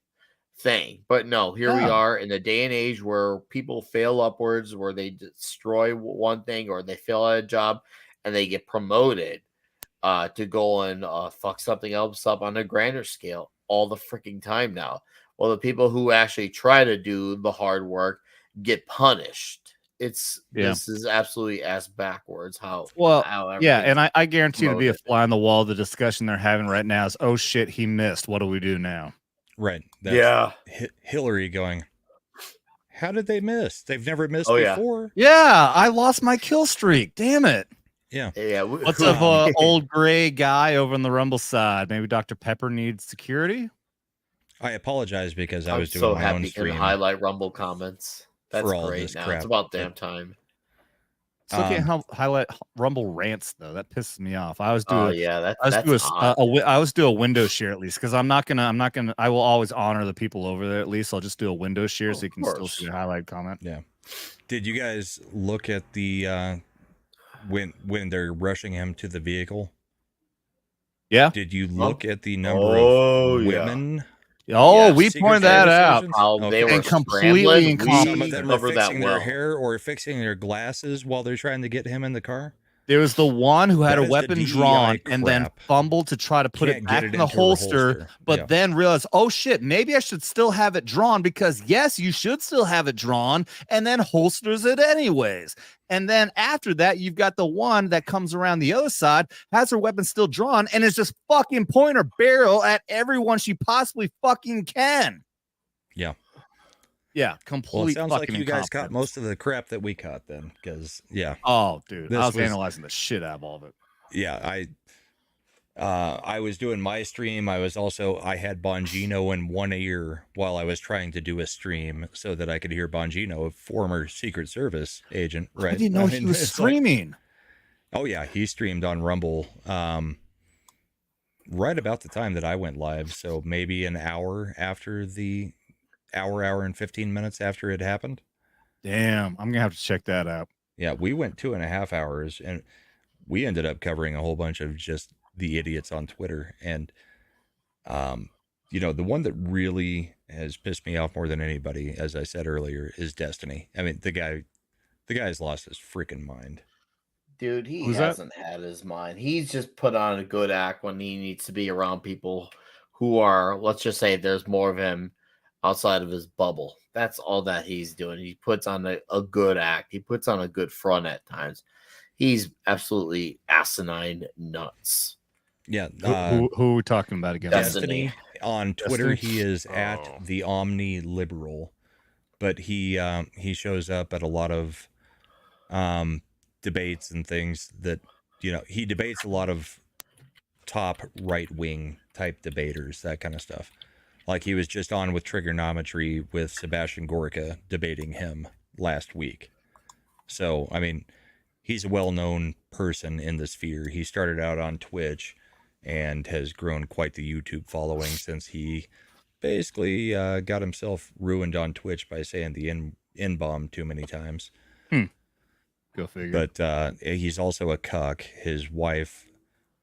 thing. But no, here we are in the day and age where people fail upwards, where they destroy one thing or they fail at a job and they get promoted to go and fuck something else up on a grander scale all the freaking time now. Well, the people who actually try to do the hard work get punished. This is absolutely ass backwards. How and I guarantee to be a fly on the wall. The discussion they're having right now is, oh shit, he missed. What do we do now? Right. That's Hillary going, how did they miss? They've never missed before. Yeah, I lost my kill streak. Damn it. Yeah. What's up, old gray guy over on the Rumble side? Maybe Dr. Pepper needs security. I apologize because I was doing so my happy own to stream. Highlight Rumble comments. That's for all great. this Now crap. it's about damn time. Still can't highlight Rumble rants though. That pisses me off. I always do. I always do a window share at least because I'm not gonna. I will always honor the people over there. At least I'll just do a window share so you can still see a highlight comment. Yeah. Did you guys look at the when they're rushing him to the vehicle? Yeah. Did you look at the number of women? Oh, we pointed that out. How they were completely incompetent. Some of them were fixing their hair or fixing their glasses while they're trying to get him in the car. There was the one who had a weapon DEI drawn and then crap. fumbled to try to put it Can't back get it in the into her holster, but Yeah. then realized, oh shit, maybe I should still have it drawn because yes, you should still have it drawn, and then holsters it anyways. And then after that, you've got the one that comes around the other side, has her weapon still drawn, and is just fucking point her barrel at everyone she possibly fucking can. Yeah. Yeah, complete. Well, it sounds like fucking you guys caught incompetence. most of the crap that we caught then, because Oh, dude, This I was was- analyzing the shit out of all of it. Yeah, I was doing my stream. I had Bongino in one ear while I was trying to do a stream so that I could hear Bongino, a former Secret Service agent. Right? I didn't know he was it's like- streaming. oh yeah, he streamed on Rumble. Right about the time that I went live, so maybe an hour after the hour and 15 minutes after it happened. Damn, I'm gonna have to check that out. Yeah, we went 2.5 hours, and we ended up covering a whole bunch of just the idiots on Twitter. And, the one that really has pissed me off more than anybody, as I said earlier, is Destiny. I mean, the guy's lost his freaking mind. Dude, he hasn't had his mind. He's just put on a good act when he needs to be around people who are, let's just say there's more of him outside of his bubble. That's all that he's doing. He puts on a good act. He puts on a good front at times. He's absolutely asinine nuts. Yeah. Who are we talking about again? Destiny. On Twitter, Destiny? he is at the Omni Liberal, but he shows up at a lot of debates and things that, he debates a lot of top right-wing type debaters, that kind of stuff. Like he was just on with Trigonometry with Sebastian Gorka debating him last week. So, I mean, he's a well-known person in the sphere. He started out on Twitch and has grown quite the YouTube following since he basically got himself ruined on Twitch by saying the N-bomb too many times. Go figure. But he's also a cuck. His wife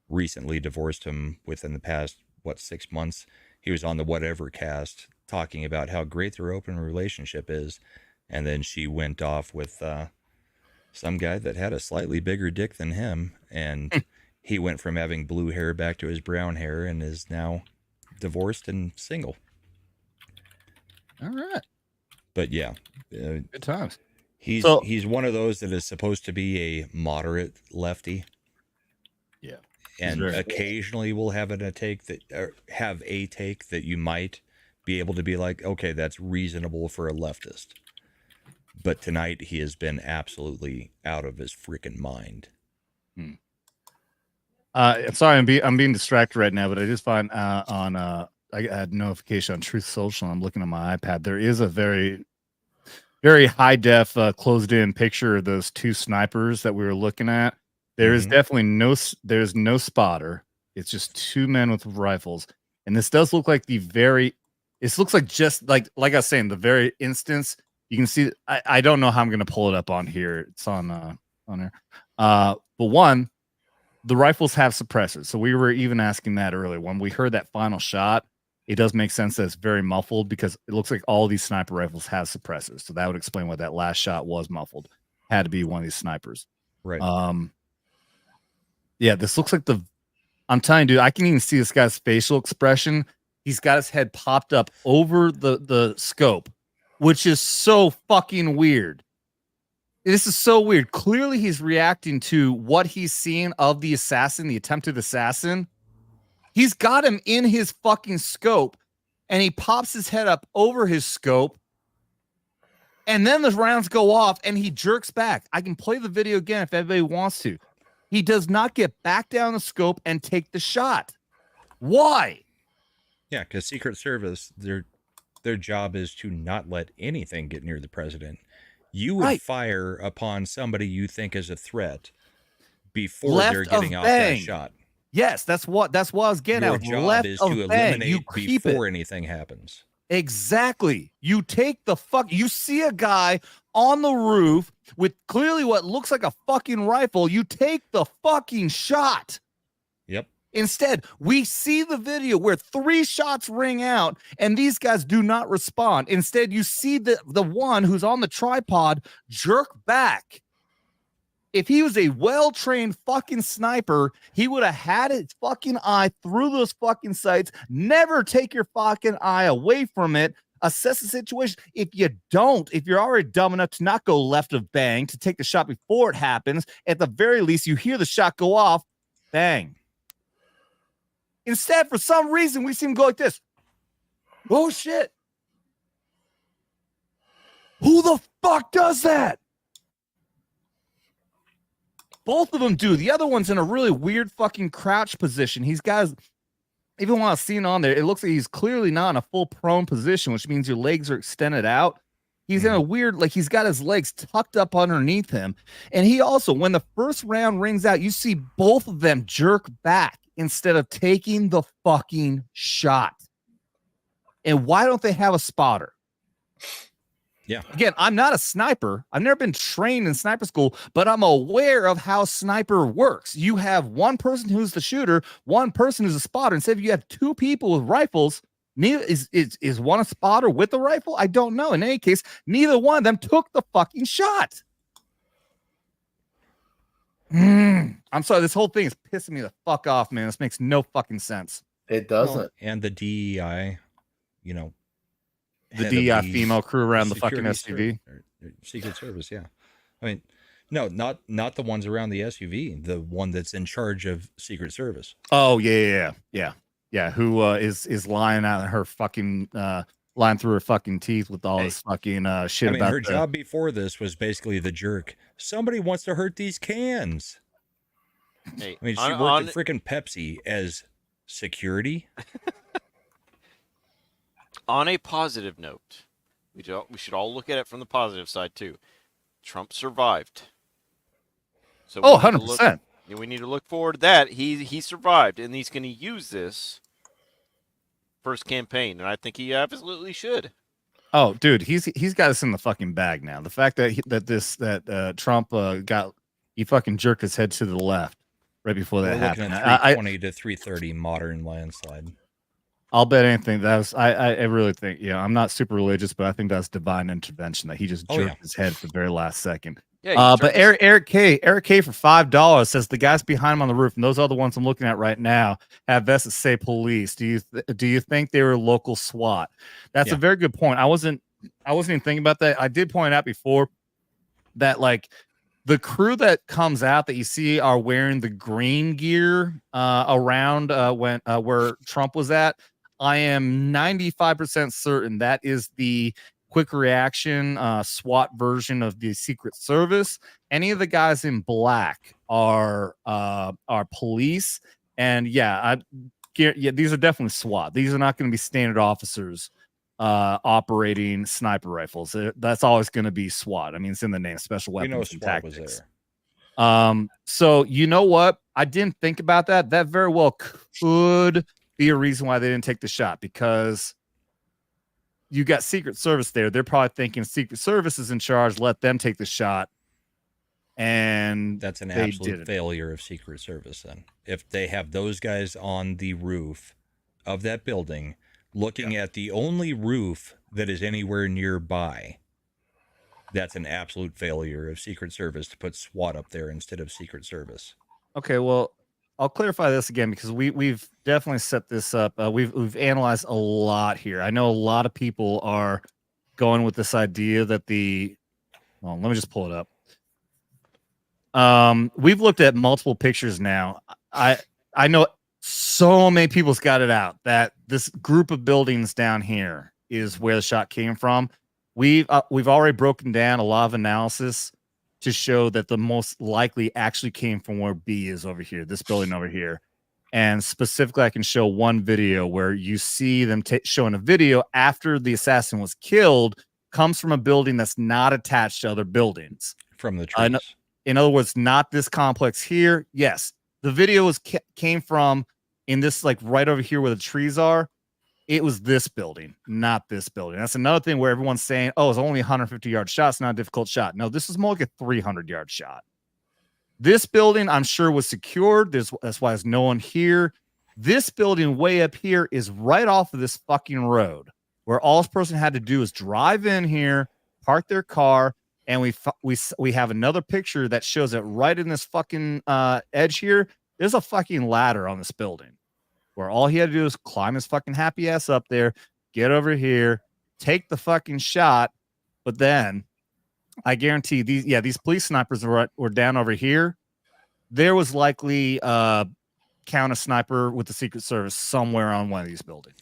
recently divorced him within the past, 6 months. He was on the Whatever cast talking about how great their open relationship is. And then she went off with some guy that had a slightly bigger dick than him. And he went from having blue hair back to his brown hair and is now divorced and single. All right. But yeah. Good times. He's one of those that is supposed to be a moderate lefty. Yeah. And occasionally we'll have a take that you might be able to be like, okay, that's reasonable for a leftist. But tonight he has been absolutely out of his freaking mind. I'm sorry, I'm being distracted right now, but I just find I had notification on Truth Social. I'm looking at my iPad. There is a very, very high def closed in picture of those two snipers that we were looking at. There is definitely there's no spotter. It's just two men with rifles. And this does look like it looks like just like I was saying, the very instance you can see. I don't know how I'm going to pull it up on here. It's on here. But one, the rifles have suppressors. So we were even asking that earlier. When we heard that final shot, it does make sense that it's very muffled because it looks like all these sniper rifles have suppressors. So that would explain why that last shot was muffled. Had to be one of these snipers. Right. Yeah, this looks like I'm telling you, dude, I can even see this guy's facial expression. He's got his head popped up over the scope, which is so fucking weird. This is so weird. Clearly, he's reacting to what he's seeing of the assassin, the attempted assassin. He's got him in his fucking scope, and he pops his head up over his scope, and then the rounds go off, and he jerks back. I can play the video again if everybody wants to. He does not get back down the scope and take the shot. Why? Yeah, because Secret Service, their job is to not let anything get near the president. You would fire upon somebody you think is a threat before they're getting off that shot. Yes, that's what I was getting at. Your job is to eliminate before anything happens. Exactly. You take the you see a guy on the roof with clearly what looks like a fucking rifle. You take the fucking shot. Yep. Instead, we see the video where 3 shots ring out and these guys do not respond. Instead, you see the one who's on the tripod jerk back. If he was a well-trained fucking sniper, he would have had his fucking eye through those fucking sights. Never take your fucking eye away from it. Assess the situation. If you're already dumb enough to not go left of bang, to take the shot before it happens, at the very least, you hear the shot go off, bang. Instead, for some reason, we see him go like this. Oh, shit. Who the fuck does that? Both of them do. The other one's in a really weird fucking crouch position. He's got even when I was seeing on there, it looks like he's clearly not in a full prone position, which means your legs are extended out. He's in a weird, like he's got his legs tucked up underneath him. And he also, when the first round rings out, you see both of them jerk back instead of taking the fucking shot. And why don't they have a spotter? Yeah. Again, I'm not a sniper. I've never been trained in sniper school, but I'm aware of how sniper works. You have one person who's the shooter, one person who's a spotter. Instead of you have 2 people with rifles, neither is one a spotter with a rifle? I don't know. In any case, neither one of them took the fucking shot. I'm sorry. This whole thing is pissing me the fuck off, man. This makes no fucking sense. It doesn't. Well, and the DEI, the DEI female crew around the fucking SUV. Secret Service, yeah. I mean, no, not the ones around the SUV, the one that's in charge of Secret Service. Oh, yeah. Who is lying out her fucking lying through her fucking teeth with all this fucking shit. I mean, about her job before this was basically the jerk. Somebody wants to hurt these cans. Hey, I mean, she worked at freaking Pepsi as security. On a positive note, we should all look at it from the positive side too. Trump survived. So 100%. We need to look forward to that. He survived, and he's going to use this for his campaign, and I think he absolutely should. Oh, dude, he's got us in the fucking bag now. The fact that Trump he fucking jerked his head to the left right before that happened. 320 to 330 modern landslide. I'll bet anything. I really think, I'm not super religious, but I think that's divine intervention that he just jerked his head at the very last second. Yeah, but Eric K for $5 says the guys behind him on the roof, and those are the ones I'm looking at right now, have vests that say police. Do you think they were local SWAT? That's a very good point. I wasn't even thinking about that. I did point out before that like the crew that comes out that you see are wearing the green gear around where Trump was at. I am 95% certain that is the quick reaction SWAT version of the Secret Service. Any of the guys in black are police, and these are definitely SWAT. These are not going to be standard officers operating sniper rifles. That's always going to be SWAT. I mean, it's in the name, special weapons and tactics. Was there. So you know what? I didn't think about that. That very well could be a reason why they didn't take the shot, because you got Secret Service there. They're probably thinking Secret Service is in charge. Let them take the shot. and that's an they absolute didn't. failure of Secret Service. Then, if they have those guys on the roof of that building, looking at the only roof that is anywhere nearby, that's an absolute failure of Secret Service to put SWAT up there instead of Secret Service. Okay, well, I'll clarify this again because we've definitely set this up. We've analyzed a lot here. I know a lot of people are going with this idea that well, let me just pull it up. We've looked at multiple pictures now. I know so many people's got it out that this group of buildings down here is where the shot came from. We've already broken down a lot of analysis to show that the most likely actually came from where B is over here, this building over here. And specifically, I can show one video where you see them showing a video after the assassin was killed, comes from a building that's not attached to other buildings. From the trees. In other words, not this complex here. Yes, the video came from in this, like right over here where the trees are. It was this building, not this building. That's another thing where everyone's saying, oh, it's only a 150-yard shot. It's not a difficult shot. No, this is more like a 300-yard shot. This building, I'm sure, was secured. That's why there's no one here. This building way up here is right off of this fucking road where all this person had to do is drive in here, park their car, and we have another picture that shows it right in this fucking edge here. There's a fucking ladder on this building where all he had to do is climb his fucking happy ass up there, get over here, take the fucking shot. But then I guarantee these police snipers were down over here. There was likely count a sniper with the Secret Service somewhere on one of these buildings.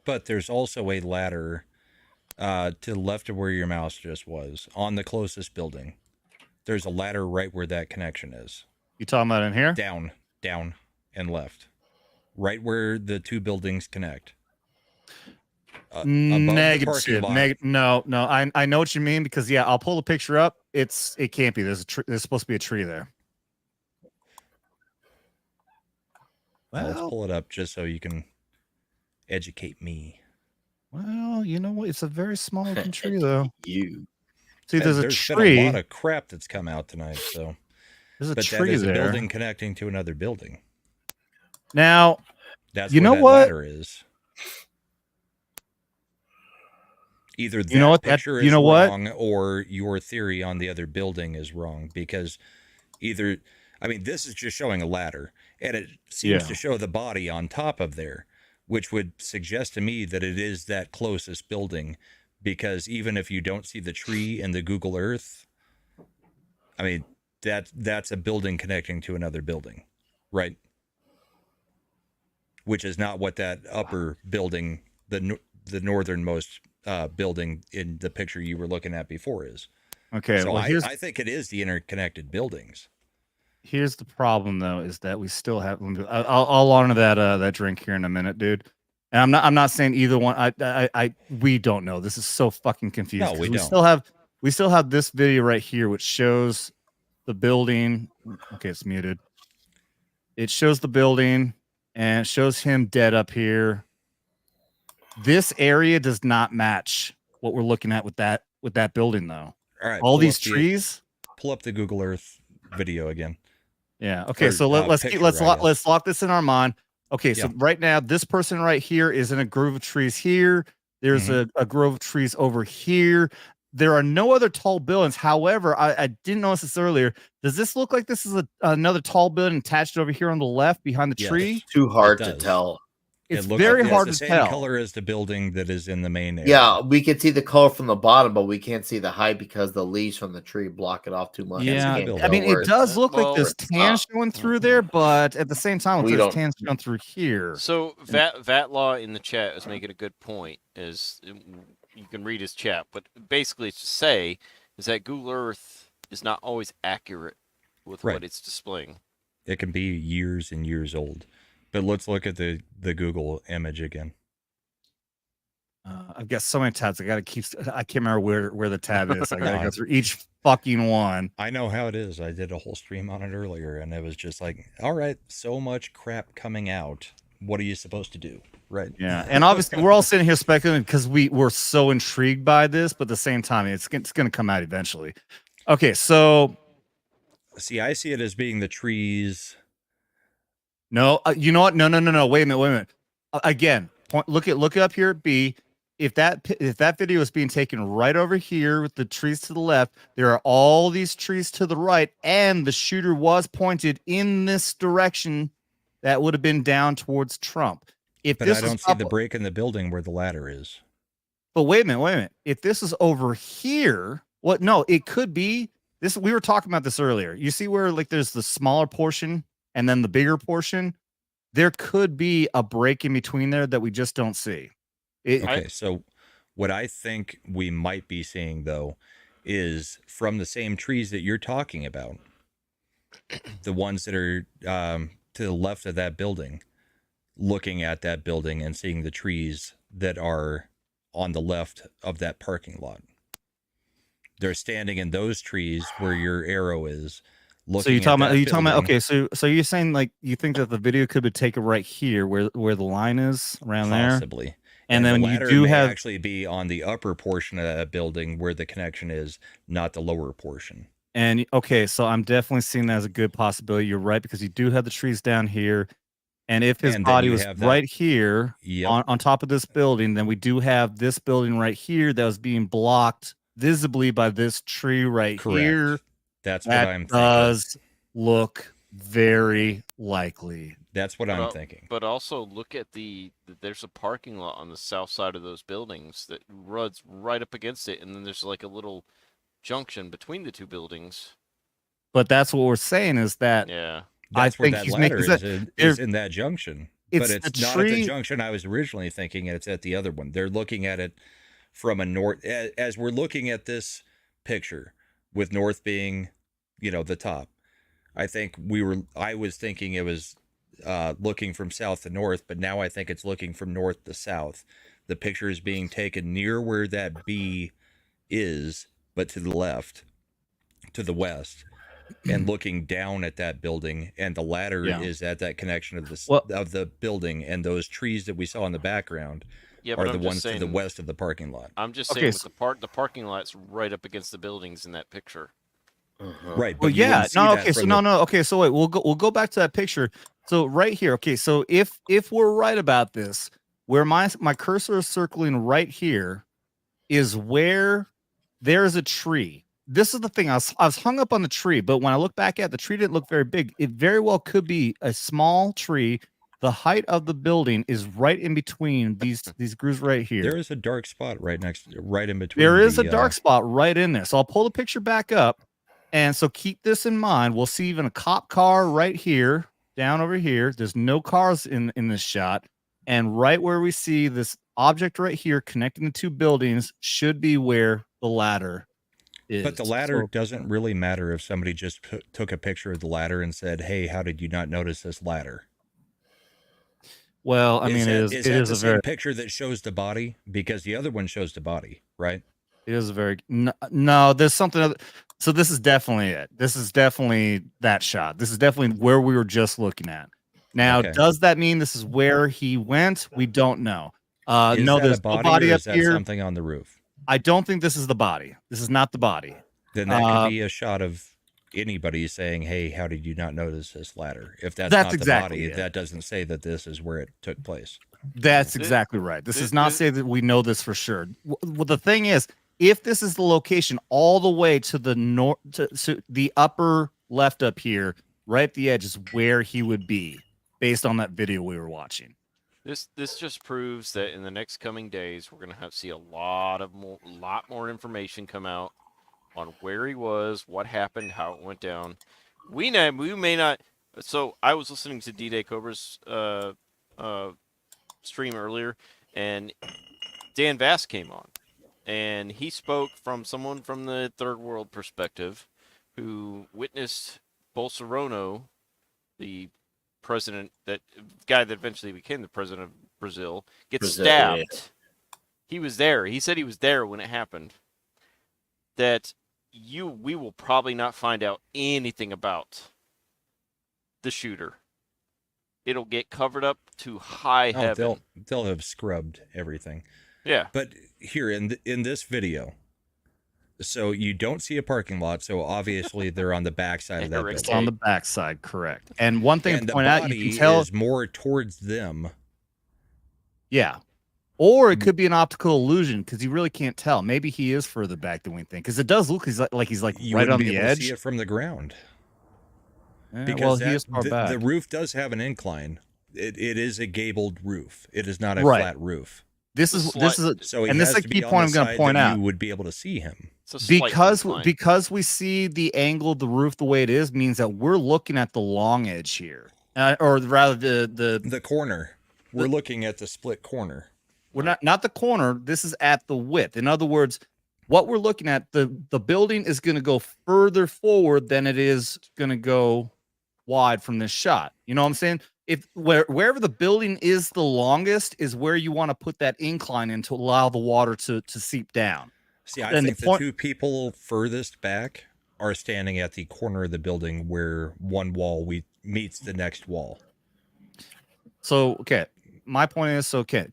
But there's also a ladder to the left of where your mouse just was on the closest building. There's a ladder right where that connection is. You talking about in here? Down, and left. Right where the two buildings connect. Negative. No. I know what you mean because I'll pull the picture up. It can't be. There's supposed to be a tree there. Well, let's pull it up just so you can educate me. Well, you know what? It's a very small looking tree though. See, there's a been tree. a lot of crap that's come out tonight. So there's a but tree that is there. a building connecting to another building. Now, that's you where know that what? ladder is. Either that picture is wrong or your theory on the other building is wrong because this is just showing a ladder and it seems to show the body on top of there, which would suggest to me that it is that closest building because even if you don't see the tree in the Google Earth, that's a building connecting to another building, right? Which is not what that upper building, the northernmost building in the picture you were looking at before is. Okay, so well, I think it is the interconnected buildings. Here's the problem, though, is that we still have. I'll honor that drink here in a minute, dude. And I'm not saying either one. We don't know. This is so fucking confusing. No, we don't. We still have this video right here, which shows the building. Okay, it's muted. It shows the building and it shows him dead up here. This area does not match what we're looking at with that building, though. All right, all these trees. Pull up the Google Earth video again. Yeah. Okay. So let's lock this in our mind. Okay. So right now, this person right here is in a grove of trees here. There's a grove of trees over here. There are no other tall buildings. However, I didn't notice this earlier. Does this look like this is another tall building attached over here on the left behind the tree? Too hard to tell. It's very hard to tell. Same color as the building that is in the main area. Yeah, we can see the color from the bottom, but we can't see the height because the leaves from the tree block it off too much. Yeah, it does look like there's tan showing through there, but at the same time, there's tan showing through here. So Vatlaw in the chat is making a good point. Is you can read his chat, but basically it's to say is that Google Earth is not always accurate with what it's displaying. It can be years and years old. But let's look at the Google image again. I've got so many tabs. I can't remember where the tab is. I gotta go through each fucking one. I know how it is. I did a whole stream on it earlier, and it was just like, all right, so much crap coming out. What are you supposed to do? Right. Yeah. And obviously we're all sitting here speculating because we're so intrigued by this, but at the same time, it's gonna come out eventually. Okay, so See, I see it as being the trees. No, you know what? No. Wait a minute. Again, look up here at B. If that video is being taken right over here with the trees to the left, there are all these trees to the right, and the shooter was pointed in this direction. That would have been down towards Trump. But I don't see the break in the building where the ladder is. But wait a minute. If this is over here, what? No, it could be this. We were talking about this earlier. You see where like there's the smaller portion and then the bigger portion. There could be a break in between there that we just don't see. Okay, so what I think we might be seeing, though, is from the same trees that you're talking about, the ones that are to the left of that building, looking at that building and seeing the trees that are on the left of that parking lot. They're standing in those trees where your arrow is. So you're talking about okay, so you're saying like you think that the video could be taken right here where the line is around possibly there? And then the you ladder do may have actually be on the upper portion of that building where the connection is, not the lower portion. And okay, so I'm definitely seeing that as a good possibility. You're right, because you do have the trees down here. And if his body was right here on top of this building, then we do have this building right here that was being blocked visibly by this tree right here. That's what I'm thinking. Does look very likely. That's what I'm thinking. But also look at there's a parking lot on the south side of those buildings that runs right up against it, and then there's like a little junction between the two buildings. But that's what we're saying is that that's where that ladder is in that junction. But it's not at the junction I was originally thinking, it's at the other one. They're looking at it from a north, as we're looking at this picture, with north being, the top. I was thinking it was looking from south to north, but now I think it's looking from north to south. The picture is being taken near where that B is, but to the left, to the west, and looking down at that building, and the ladder is at that connection of the building, and those trees that we saw in the background are the ones to the west of the parking lot. I'm just saying the parking lot's right up against the buildings in that picture. Right. Well, yeah. No. Okay. So no. Okay. So wait. We'll go back to that picture. So right here. Okay. So if we're right about this, where my cursor is circling right here, is where there is a tree. This is the thing. I was hung up on the tree, but when I look back at the tree, didn't look very big. It very well could be a small tree. The height of the building is right in between these grooves right here. There is a dark spot right in between. There is a dark spot right in there. So I'll pull the picture back up. And so keep this in mind. We'll see even a cop car right here, down over here. There's no cars in this shot. And right where we see this object right here connecting the two buildings should be where the ladder is. But the ladder doesn't really matter if somebody just took a picture of the ladder and said, hey, how did you not notice this ladder? Well, I mean, it is the same picture that shows the body, because the other one shows the body, right? It is a very no. There's something other. So this is definitely it. This is definitely that shot. This is definitely where we were just looking at. Now, does that mean this is where he went? We don't know. No, there's no body up here. Something on the roof. I don't think this is the body. This is not the body. Then that could be a shot of anybody saying, hey, how did you not notice this ladder? If that's not exactly the body, that doesn't say that this is where it took place. That's exactly right. This does not say that we know this for sure. Well, the thing is, if this is the location all the way to the north, to the upper left up here, right at the edge is where he would be, based on that video we were watching. This just proves that in the next coming days, we're going to see a lot more information come out on where he was, what happened, how it went down. We may not. So I was listening to D-Day Cobra's stream earlier, and Dan Vass came on, and he spoke from someone from the third world perspective who witnessed Bolsonaro, the guy that eventually became the president of Brazil, get stabbed. Yeah. He was there. He said he was there when it happened. That we will probably not find out anything about the shooter. It'll get covered up to high heaven. They'll have scrubbed everything. Yeah. But here in this video, So you don't see a parking lot. So obviously they're on the backside of that building. It's on the backside, correct. And one thing and to point out, you can tell is more towards them. Yeah. Or it could be an optical illusion because you really can't tell. Maybe he is further back than we think because it does look like he's You right wouldn't on be the able edge. to see it from the ground. Because well, he is far back. The roof does have an incline. It is a gabled roof. It is not a Right. flat roof. This is so he and this has is a to key be on point I'm the going to side point that out. You would be able to see him Because we see the angle of the roof the way it is means that we're looking at the long edge here, or rather the corner. We're looking at the split corner. We're not the corner. This is at the width. In other words, what we're looking at, the building is going to go further forward than it is going to go wide from this shot. You know what I'm saying? If wherever the building is the longest is where you want to put that incline in to allow the water to seep down. See, I think the two people furthest back are standing at the corner of the building where one wall meets the next wall. So, okay, my point is, okay,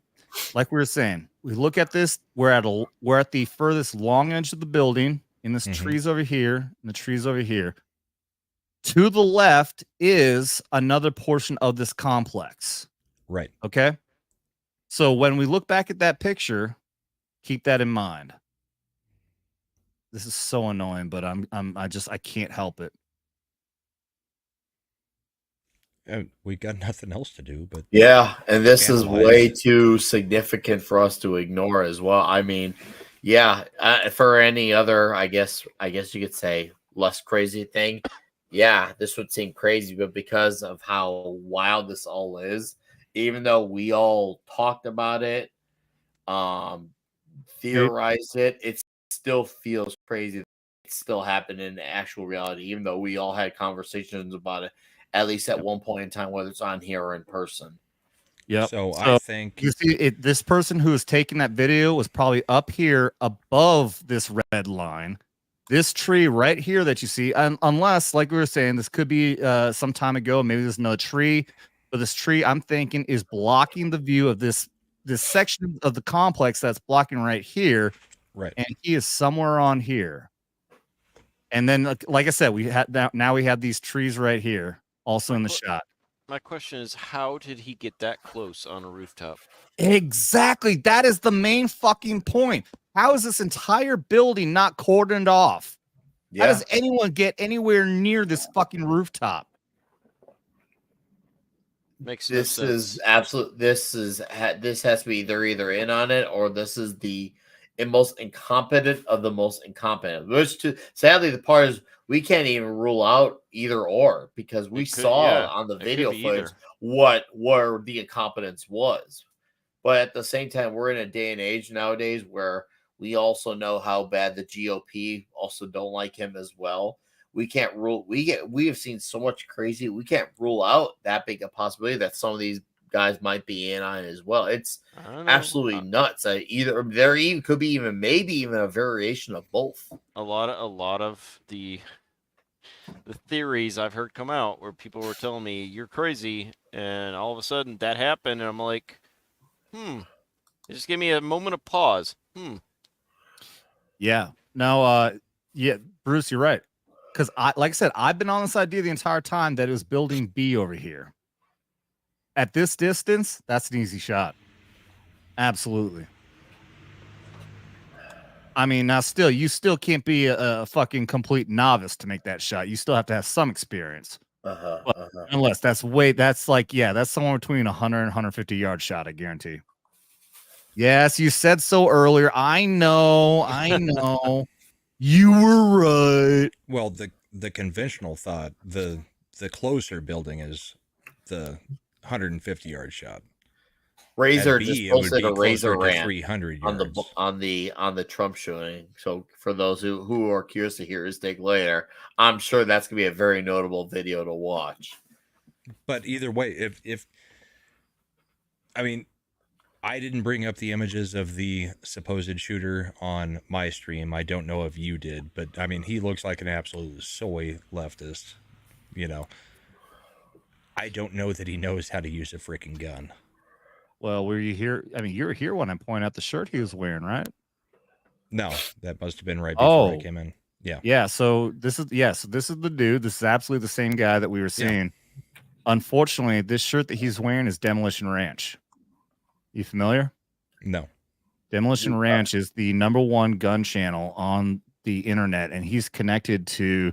like we were saying, we look at this, we're at the furthest long edge of the building, and this trees over here, and the trees over here. To the left is another portion of this complex. Right. Okay. So when we look back at that picture, keep that in mind. This is so annoying, but I can't help it. We got nothing else to do, but yeah, and this is way too significant for us to ignore as well. I mean, yeah, for any other, I guess you could say less crazy thing. Yeah, this would seem crazy, but because of how wild this all is, even though we all talked about it, theorized it still feels crazy. It still happened in actual reality, even though we all had conversations about it, at least at one point in time, whether it's on here or in person. Yeah. So I think you see this person who was taking that video was probably up here above this red line. This tree right here that you see, unless, like we were saying, this could be some time ago, maybe there's another tree, but this tree I'm thinking is blocking the view of this section of the complex that's blocking right here. Right. And he is somewhere on here. And then, like I said, now we have these trees right here, also in the shot. My question is, how did he get that close on a rooftop? Exactly. That is the main fucking point. How is this entire building not cordoned off? Yeah. How does anyone get anywhere near this fucking rooftop? Makes no sense. This has to be either in on it, or this is the most incompetent of the most incompetent. Which, sadly, the part is we can't even rule out either or, because we saw on the video footage what the incompetence was. But at the same time, we're in a day and age nowadays where we also know how bad the GOP also don't like him as well. We can't rule. We have seen so much crazy. We can't rule out that big a possibility that some of these guys might be in on it as well. It's absolutely nuts. Either there even could be maybe even a variation of both. A lot of the theories I've heard come out where people were telling me you're crazy, and all of a sudden that happened, and I'm like, just give me a moment of pause. Yeah. No. Yeah, Bruce, you're right. Because like I said, I've been on this idea the entire time that it was building B over here. At this distance, that's an easy shot. Absolutely. I mean, now you still can't be a fucking complete novice to make that shot. You still have to have some experience. Unless that's somewhere between 100 and 150 yard shot, I guarantee. Yes, you said so earlier. I know. You were right. Well, the conventional thought, the closer building is the 150 yard shot. Razor just posted a Razor rant 300 yards on the Trump shooting. So for those who are curious to hear his take later, I'm sure that's gonna be a very notable video to watch. But either way, if I mean, I didn't bring up the images of the supposed shooter on my stream. I don't know if you did, but I mean, he looks like an absolute soy leftist. You know, I don't know that he knows how to use a freaking gun. Well, were you here? I mean, you were here when I pointed out the shirt he was wearing, right? No, that must have been right before I came in. Yeah. Yeah. So this is the dude. This is absolutely the same guy that we were seeing. Unfortunately, this shirt that he's wearing is Demolition Ranch. You familiar? No. Demolition Ranch is the #1 gun channel on the internet, and he's connected to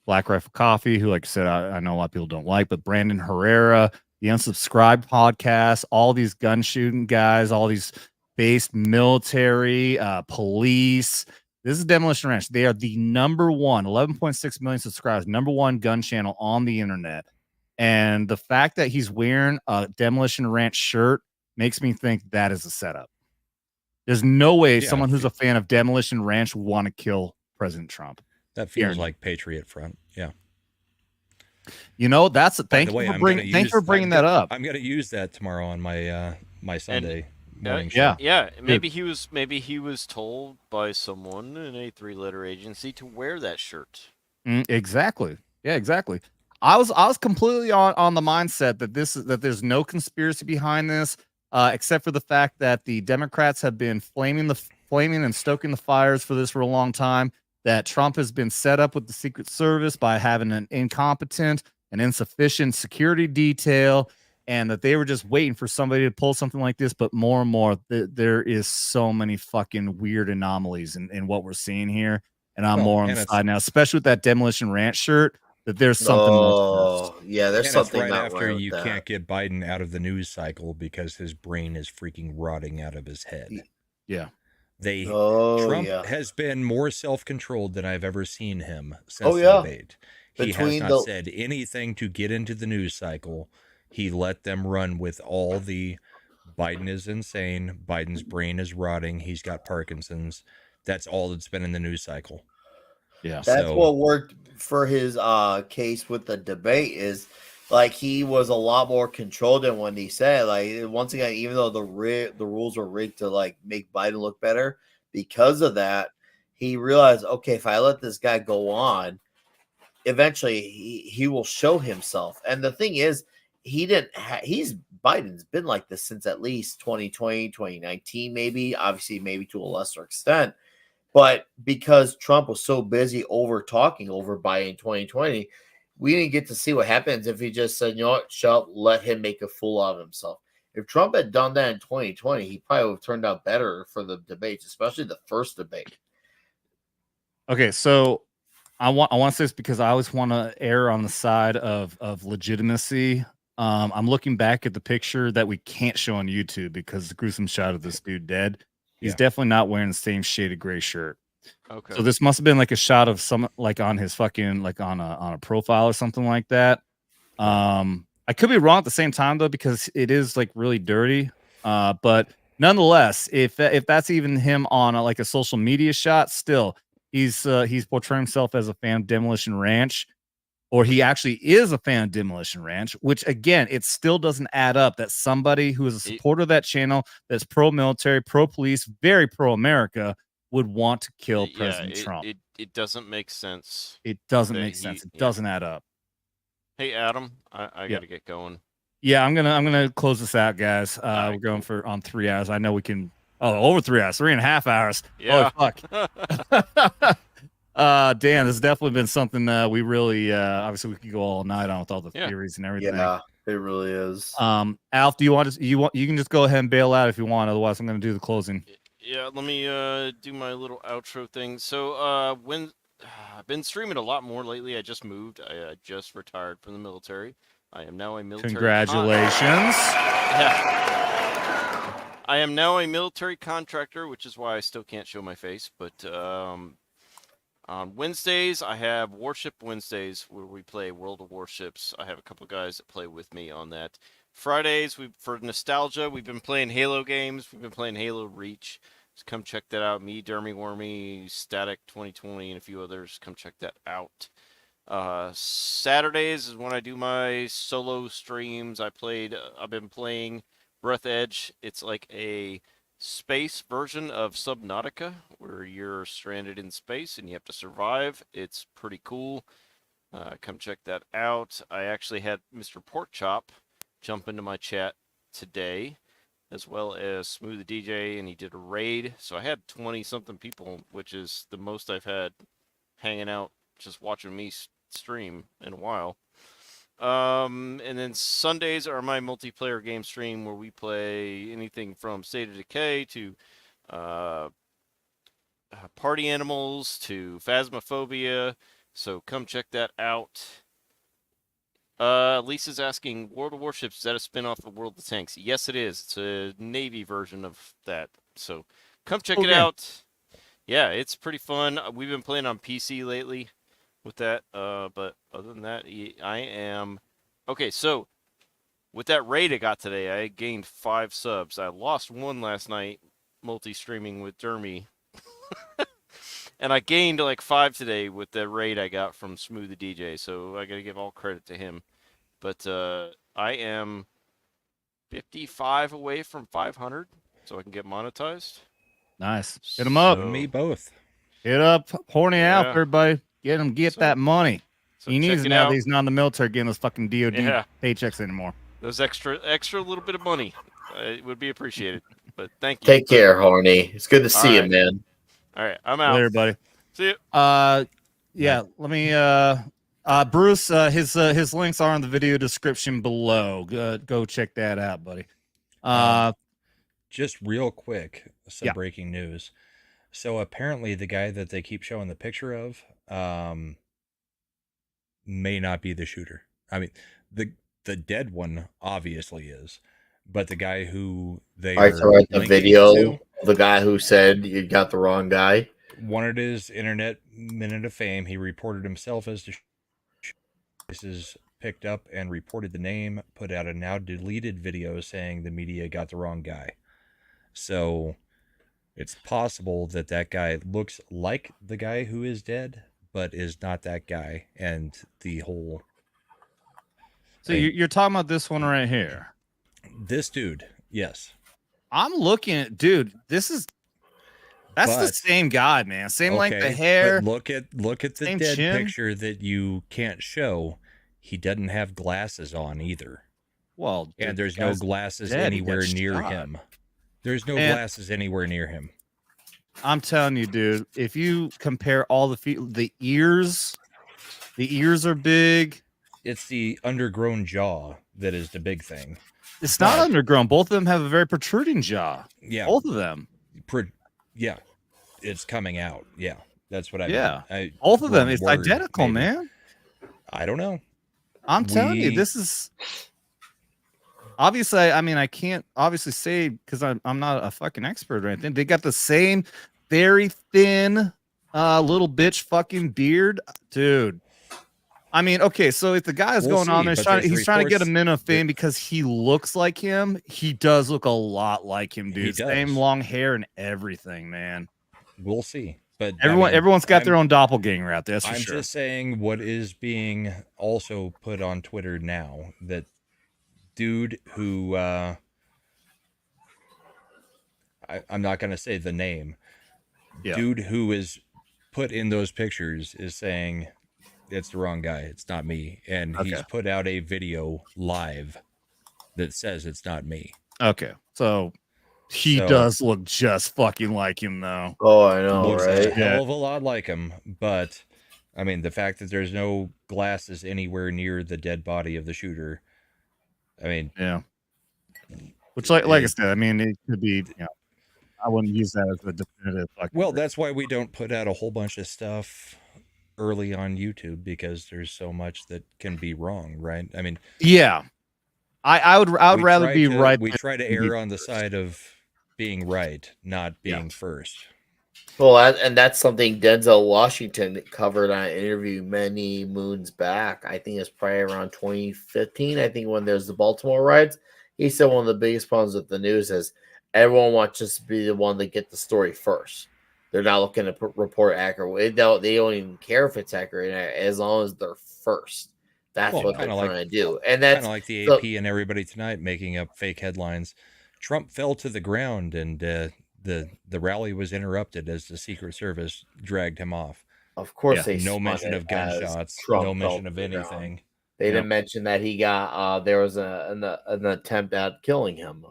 Black Rifle Coffee, who, like I said, I know a lot of people don't like, but Brandon Herrera, the Unsubscribed podcast, all these gun shooting guys, all these based military, police. This is Demolition Ranch. They are the #1, 11.6 million subscribers, #1 gun channel on the internet. And the fact that he's wearing a Demolition Ranch shirt makes me think that is a setup. There's no way someone who's a fan of Demolition Ranch would want to kill President Trump. That feels like Patriot Front. Yeah. You know, thank you for bringing that up. I'm going to use that tomorrow on my my Sunday morning show. show. Yeah, maybe he was told by someone in a 3-letter agency to wear that shirt. Exactly. Yeah, exactly. I was completely on the mindset that there's no conspiracy behind this, except for the fact that the Democrats have been flaming and stoking the fires for this for a long time. That Trump has been set up with the Secret Service by having an incompetent and insufficient security detail, and that they were just waiting for somebody to pull something like this. But more and more, there is so many fucking weird anomalies in what we're seeing here. And I'm more on the side now, especially with that Demolition Ranch shirt, that there's something. There's something right not after right with you that. can't get Biden out of the news cycle because his brain is freaking rotting out of his head. Yeah. Trump has been more self-controlled than I've ever seen him since the debate. He has not said anything to get into the news cycle. He let them run with all the Biden is insane, Biden's brain is rotting, he's got Parkinson's. That's all that's been in the news cycle. Yeah. That's what worked for his case with the debate is like he was a lot more controlled than when he said, like, once again, even though the rules were rigged to like make Biden look better, because of that, he realized, okay, if I let this guy go on, eventually he will show himself. And the thing is, Biden's been like this since at least 2020, 2019, maybe, obviously, maybe to a lesser extent. But because Trump was so busy talking over Biden in 2020, we didn't get to see what happens if he just said, you know what, shut up, let him make a fool out of himself. If Trump had done that in 2020, he probably would have turned out better for the debates, especially the first debate. Okay, so I want to say this because I always want to err on the side of legitimacy. I'm looking back at the picture that we can't show on YouTube because the gruesome shot of this dude dead. He's definitely not wearing the same shaded gray shirt. Okay. So this must have been like a shot of some like on his fucking like on a profile or something like that. I could be wrong at the same time though because it is like really dirty. But nonetheless, if that's even him on like a social media shot, still he's portraying himself as a fan of Demolition Ranch, or he actually is a fan of Demolition Ranch, which again, it still doesn't add up that somebody who is a supporter of that channel that's pro-military, pro-police, very pro-America would want to kill President Trump. It doesn't make sense. It doesn't make sense. It doesn't add up. Hey, Adam, I got to get going. Yeah, I'm gonna close this out, guys. We're going on 3 hours. I know we can. Oh, over 3 hours, 3.5 hours. Yeah. Oh fuck. Dan, this has definitely been something we really obviously we could go all night on with all the theories and everything. Yeah, it really is. Alf, do you want to you can just go ahead and bail out if you want, otherwise I'm gonna do the closing. Yeah, let me do my little outro thing. So I've been streaming a lot more lately. I just moved. I just retired from the military. I am now a military. Congratulations. Yeah. I am now a military contractor, which is why I still can't show my face. But on Wednesdays, I have Warship Wednesdays where we play World of Warships. I have a couple guys that play with me on that. Fridays, for nostalgia, we've been playing Halo games. We've been playing Halo Reach. So come check that out. Me, Dermy Wormy, Static 2020, and a few others. Come check that out. Saturdays is when I do my solo streams. I've been playing Breath Edge. It's like a space version of Subnautica where you're stranded in space and you have to survive. It's pretty cool. Come check that out. I actually had Mr. Porkchop jump into my chat today. as well as Smooth the DJ, and he did a raid. So I had 20-something people, which is the most I've had hanging out just watching me stream in a while. And then Sundays are my multiplayer game stream where we play anything from State of Decay to Party Animals to Phasmophobia. So come check that out. Lisa's asking, World of Warships, is that a spin-off of World of Tanks? Yes, it is. It's a Navy version of that. So come check it out. Yeah, it's pretty fun. We've been playing on PC lately with that. But other than that, I am... Okay, so with that raid I got today, I gained 5 subs. I lost 1 last night, multi-streaming with Dermy. And I gained like 5 today with the raid I got from Smooth the DJ, so I gotta give all credit to him. But I am 55 away from 500, so I can get monetized. Nice. Hit him up. Me both. Hit up Horny out, Yeah. everybody. Get him, get that money. So He needs check it it now out. that he's not in the military getting those fucking DOD Yeah. paychecks anymore. Those extra little bit of money, it would be appreciated. But thank you. Take care, Horny. It's good to see you, right. man. All right, I'm out. Later, buddy. See you. Yeah, let me Bruce, his links are in the video description below. Go check that out, buddy. Just real quick, some Yeah. breaking news. So apparently the guy that they keep showing the picture of may not be the shooter. I mean, the dead one obviously is, but the guy who they I are saw the linking video to of the guy who said you got the wrong guy. wanted his internet minute of fame. He reported himself as the is picked up and reported the name, put out a now deleted video saying the media got the wrong guy. So it's possible that that guy looks like the guy who is dead, but is not that guy. And the whole... So you're talking about this one right here. This dude, yes. I'm looking at, dude, that's the same guy, man. Same length of hair. But look at the same dead chin. picture that you can't show. He doesn't have glasses on either. Well, and there's no glasses anywhere near him. There's no glasses anywhere near him. I'm telling you, dude, if you compare all the ears are big. It's the undergrown jaw that is the big thing. It's not undergrown. Both of them have a very protruding jaw. Yeah. Both of them. Yeah. It's coming out. Yeah. That's what I mean. Both of them. Wrong It's word, identical, maybe. man. I don't know. I'm telling you, this is obviously, I mean, I can't obviously say because I'm not a fucking expert or anything. They got the same very thin little bitch fucking beard, dude. I mean, okay, so if the guy is going on there, he's trying to get a minute of fame because he looks like him. He does look a lot like him, dude. Same long hair and everything, man. We'll see. But everyone's got their own doppelganger out there. That's for I'm sure. just saying what is being also put on Twitter now, that dude who I'm not going to say the name. Yeah. Dude who is put in those pictures is saying it's the wrong guy. It's not me. And he's put out a video live that says it's not me. Okay. So he does look just fucking like him, though. Oh, I know, Looks right? a hell of a lot like him. But, I mean, the fact that there's no glasses anywhere near the dead body of the shooter, I mean... Yeah. Which, like I said, I mean, it could be, I wouldn't use that as a definitive. Well, that's why we don't put out a whole bunch of stuff early on YouTube, because there's so much that can be wrong, right? I mean... Yeah. I would rather be right. We try to err on the side of being right, not being first. Well, and that's something Denzel Washington covered on an interview many moons back. I think it's probably around 2015. I think when there's the Baltimore riots, he said one of the biggest problems with the news is everyone wants us to be the one to get the story first. They're not looking to report accurate. They don't even care if it's accurate as long as they're first. That's what they're trying to do. And that's kind of like the AP and Everybody Tonight making up fake headlines. Trump fell to the ground and the rally was interrupted as the Secret Service dragged him off. Of course, no mention of gunshots, no mention of anything. They didn't mention that he got there was an attempt at killing him.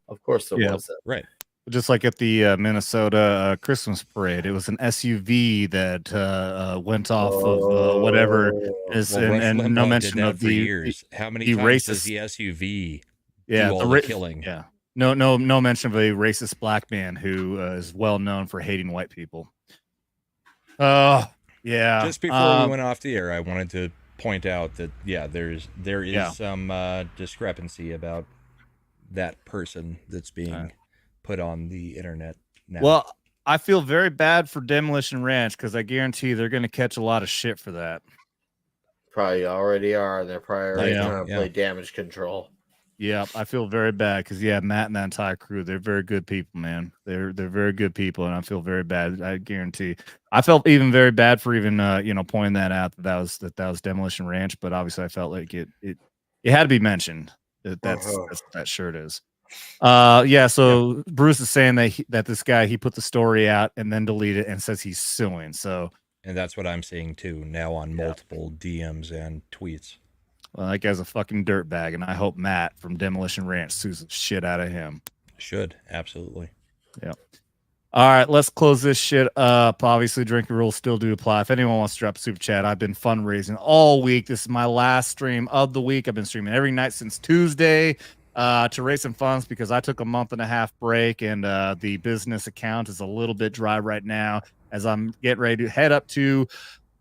Of course there was. Right. Just like at the Minnesota Christmas parade, it was an SUV that went off of whatever is, Well, Rush and Limbaugh no did mention that of for years. How many times does the SUV do all the killing? Yeah, no mention of a racist black man who is well known for hating white people. Oh, yeah. Just before we went off the air, I wanted to point out that there is some discrepancy about that person that's being put on the internet now. Well, I feel very bad for Demolition Ranch because I guarantee they're going to catch a lot of shit for that. Probably already are. They're probably already trying to play damage control. Yeah, I feel very bad because Matt and that entire crew, they're very good people, man. They're very good people, and I feel very bad. I guarantee. I felt even very bad for even pointing that out that was Demolition Ranch, but obviously I felt like it had to be mentioned. That's what that shirt is. So Bruce is saying that this guy, he put the story out and then deleted it and says he's suing. So, and that's what I'm seeing too now on multiple DMs and tweets. Well, that guy's a fucking dirtbag, and I hope Matt from Demolition Ranch sues the shit out of him. Should, absolutely. Yeah. All right, let's close this shit up. Obviously, drinking rules still do apply. If anyone wants to drop a super chat, I've been fundraising all week. This is my last stream of the week. I've been streaming every night since Tuesday to raise some funds because I took a 1.5-month break, and the business account is a little bit dry right now as I'm getting ready to head up to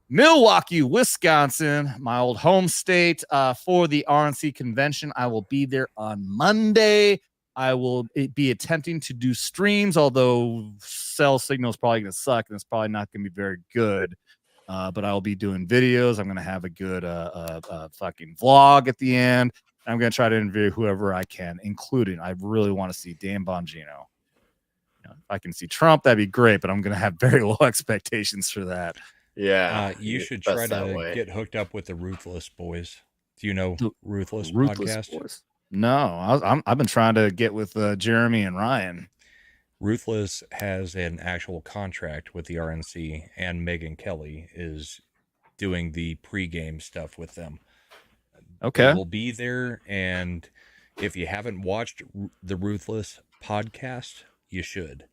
Milwaukee, Wisconsin, my old home state, for the RNC convention. I will be there on Monday. I will be attempting to do streams, although cell signal is probably going to suck and it's probably not going to be very good. But I will be doing videos. I'm going to have a good fucking vlog at the end. I'm going to try to interview whoever I can, including I really want to see Dan Bongino. If I can see Trump, that'd be great, but I'm going to have very low expectations for that. Yeah, you should try to get hooked up with the Ruthless Boys. Do you know Ruthless podcast? Boys? No, I've been trying to get with Jeremy and Ryan. Ruthless has an actual contract with the RNC, and Megyn Kelly is doing the pregame stuff with them. Okay, we'll be there, and if you haven't watched the Ruthless podcast, you should.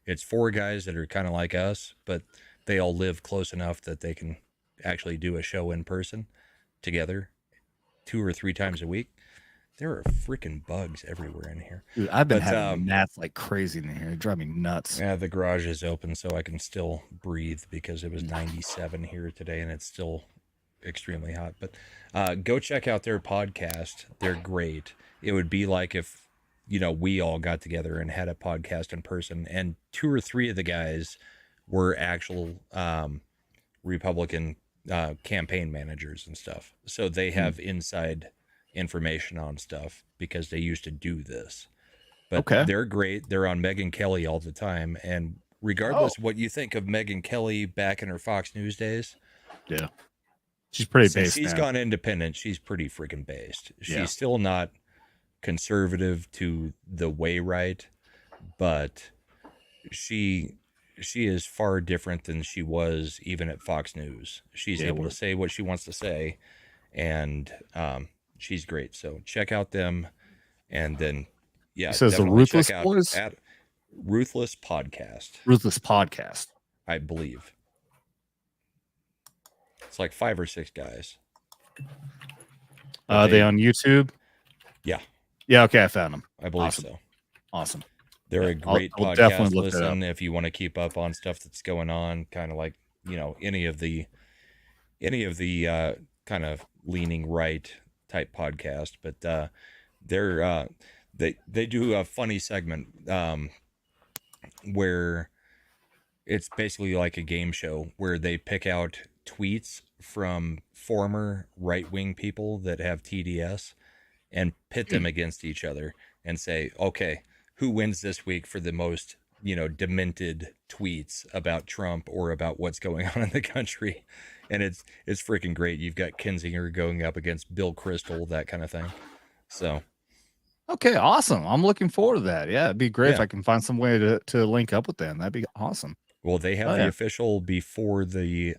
It's 4 guys that are kind of like us, but they all live close enough that they can actually do a show in person together 2 or 3 times a week. There are freaking bugs everywhere in here. Dude, I've been having gnats like crazy in here. They drive me nuts. Yeah, the garage is open so I can still breathe because it was 97 here today and it's still extremely hot. But go check out their podcast. They're great. It would be like if, we all got together and had a podcast in person, and 2 or 3 of the guys were actual Republican campaign managers and stuff. So they have inside information on stuff because they used to do this. But they're great. They're on Megyn Kelly all the time. And regardless of what you think of Megyn Kelly back in her Fox News days, yeah, she's pretty based. She's gone independent. She's pretty freaking based. She's still not conservative to the way right, but she is far different than she was even at Fox News. She's able to say what she wants to say, and she's great. So check out them, and then says the Ruthless Boys at Ruthless Podcast. Ruthless Podcast, I believe. It's like 5 or 6 guys. Are they on YouTube? Yeah. Yeah. Okay, I found them. I believe so. Awesome. They're a great I'll podcast definitely look listen if you want to keep up on stuff that's going on, kind of like, any of the kind of leaning right type podcast. But they do a funny segment where it's basically like a game show where they pick out tweets from former right-wing people that have TDS and pit them against each other and say, okay, who wins this week for the most, demented tweets about Trump or about what's going on in the country. And it's freaking great. You've got Kinzinger going up against Bill Kristol, that kind of thing. So. Okay, awesome. I'm looking forward to that. Yeah, it'd be great if I can find some way to link up with them. That'd be awesome. Well, they have the official before the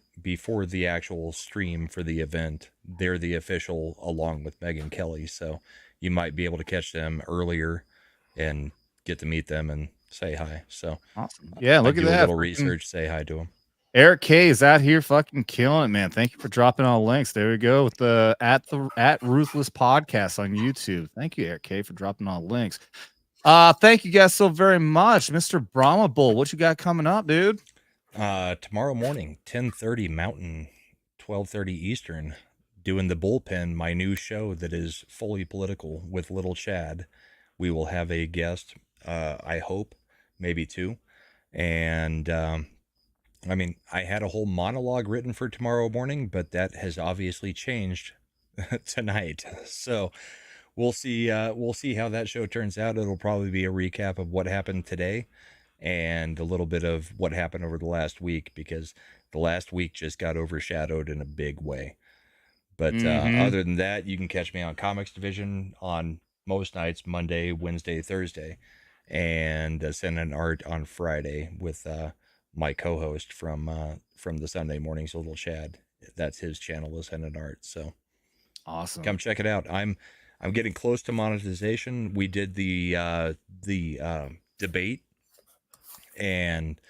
actual stream for the event. They're the official along with Megyn Kelly. So you might be able to catch them earlier and get to meet them and say hi. So awesome. Yeah, look at do that. A little research, say hi to them. Eric K is out here fucking killing it, man. Thank you for dropping all the links. There we go with the at Ruthless Podcast on YouTube. Thank you, Eric K, for dropping all the links. Thank you guys so very much, Mr. Brahma Bull. What you got coming up, dude? Tomorrow morning, 10:30 Mountain, 12:30 Eastern, doing the Bullpen, my new show that is fully political with Little Chad. We will have a guest, I hope, maybe two. And I mean, I had a whole monologue written for tomorrow morning, but that has obviously changed tonight. So we'll see how that show turns out. It'll probably be a recap of what happened today and a little bit of what happened over the last week, because the last week just got overshadowed in a big way. But other than that, you can catch me on Comics Division on most nights, Monday, Wednesday, Thursday, and Send an Art on Friday with my co-host from the Sunday mornings, Little Chad. That's his channel, is Send an Art. So awesome. Come check it out. I'm getting close to monetization. We did the debate, and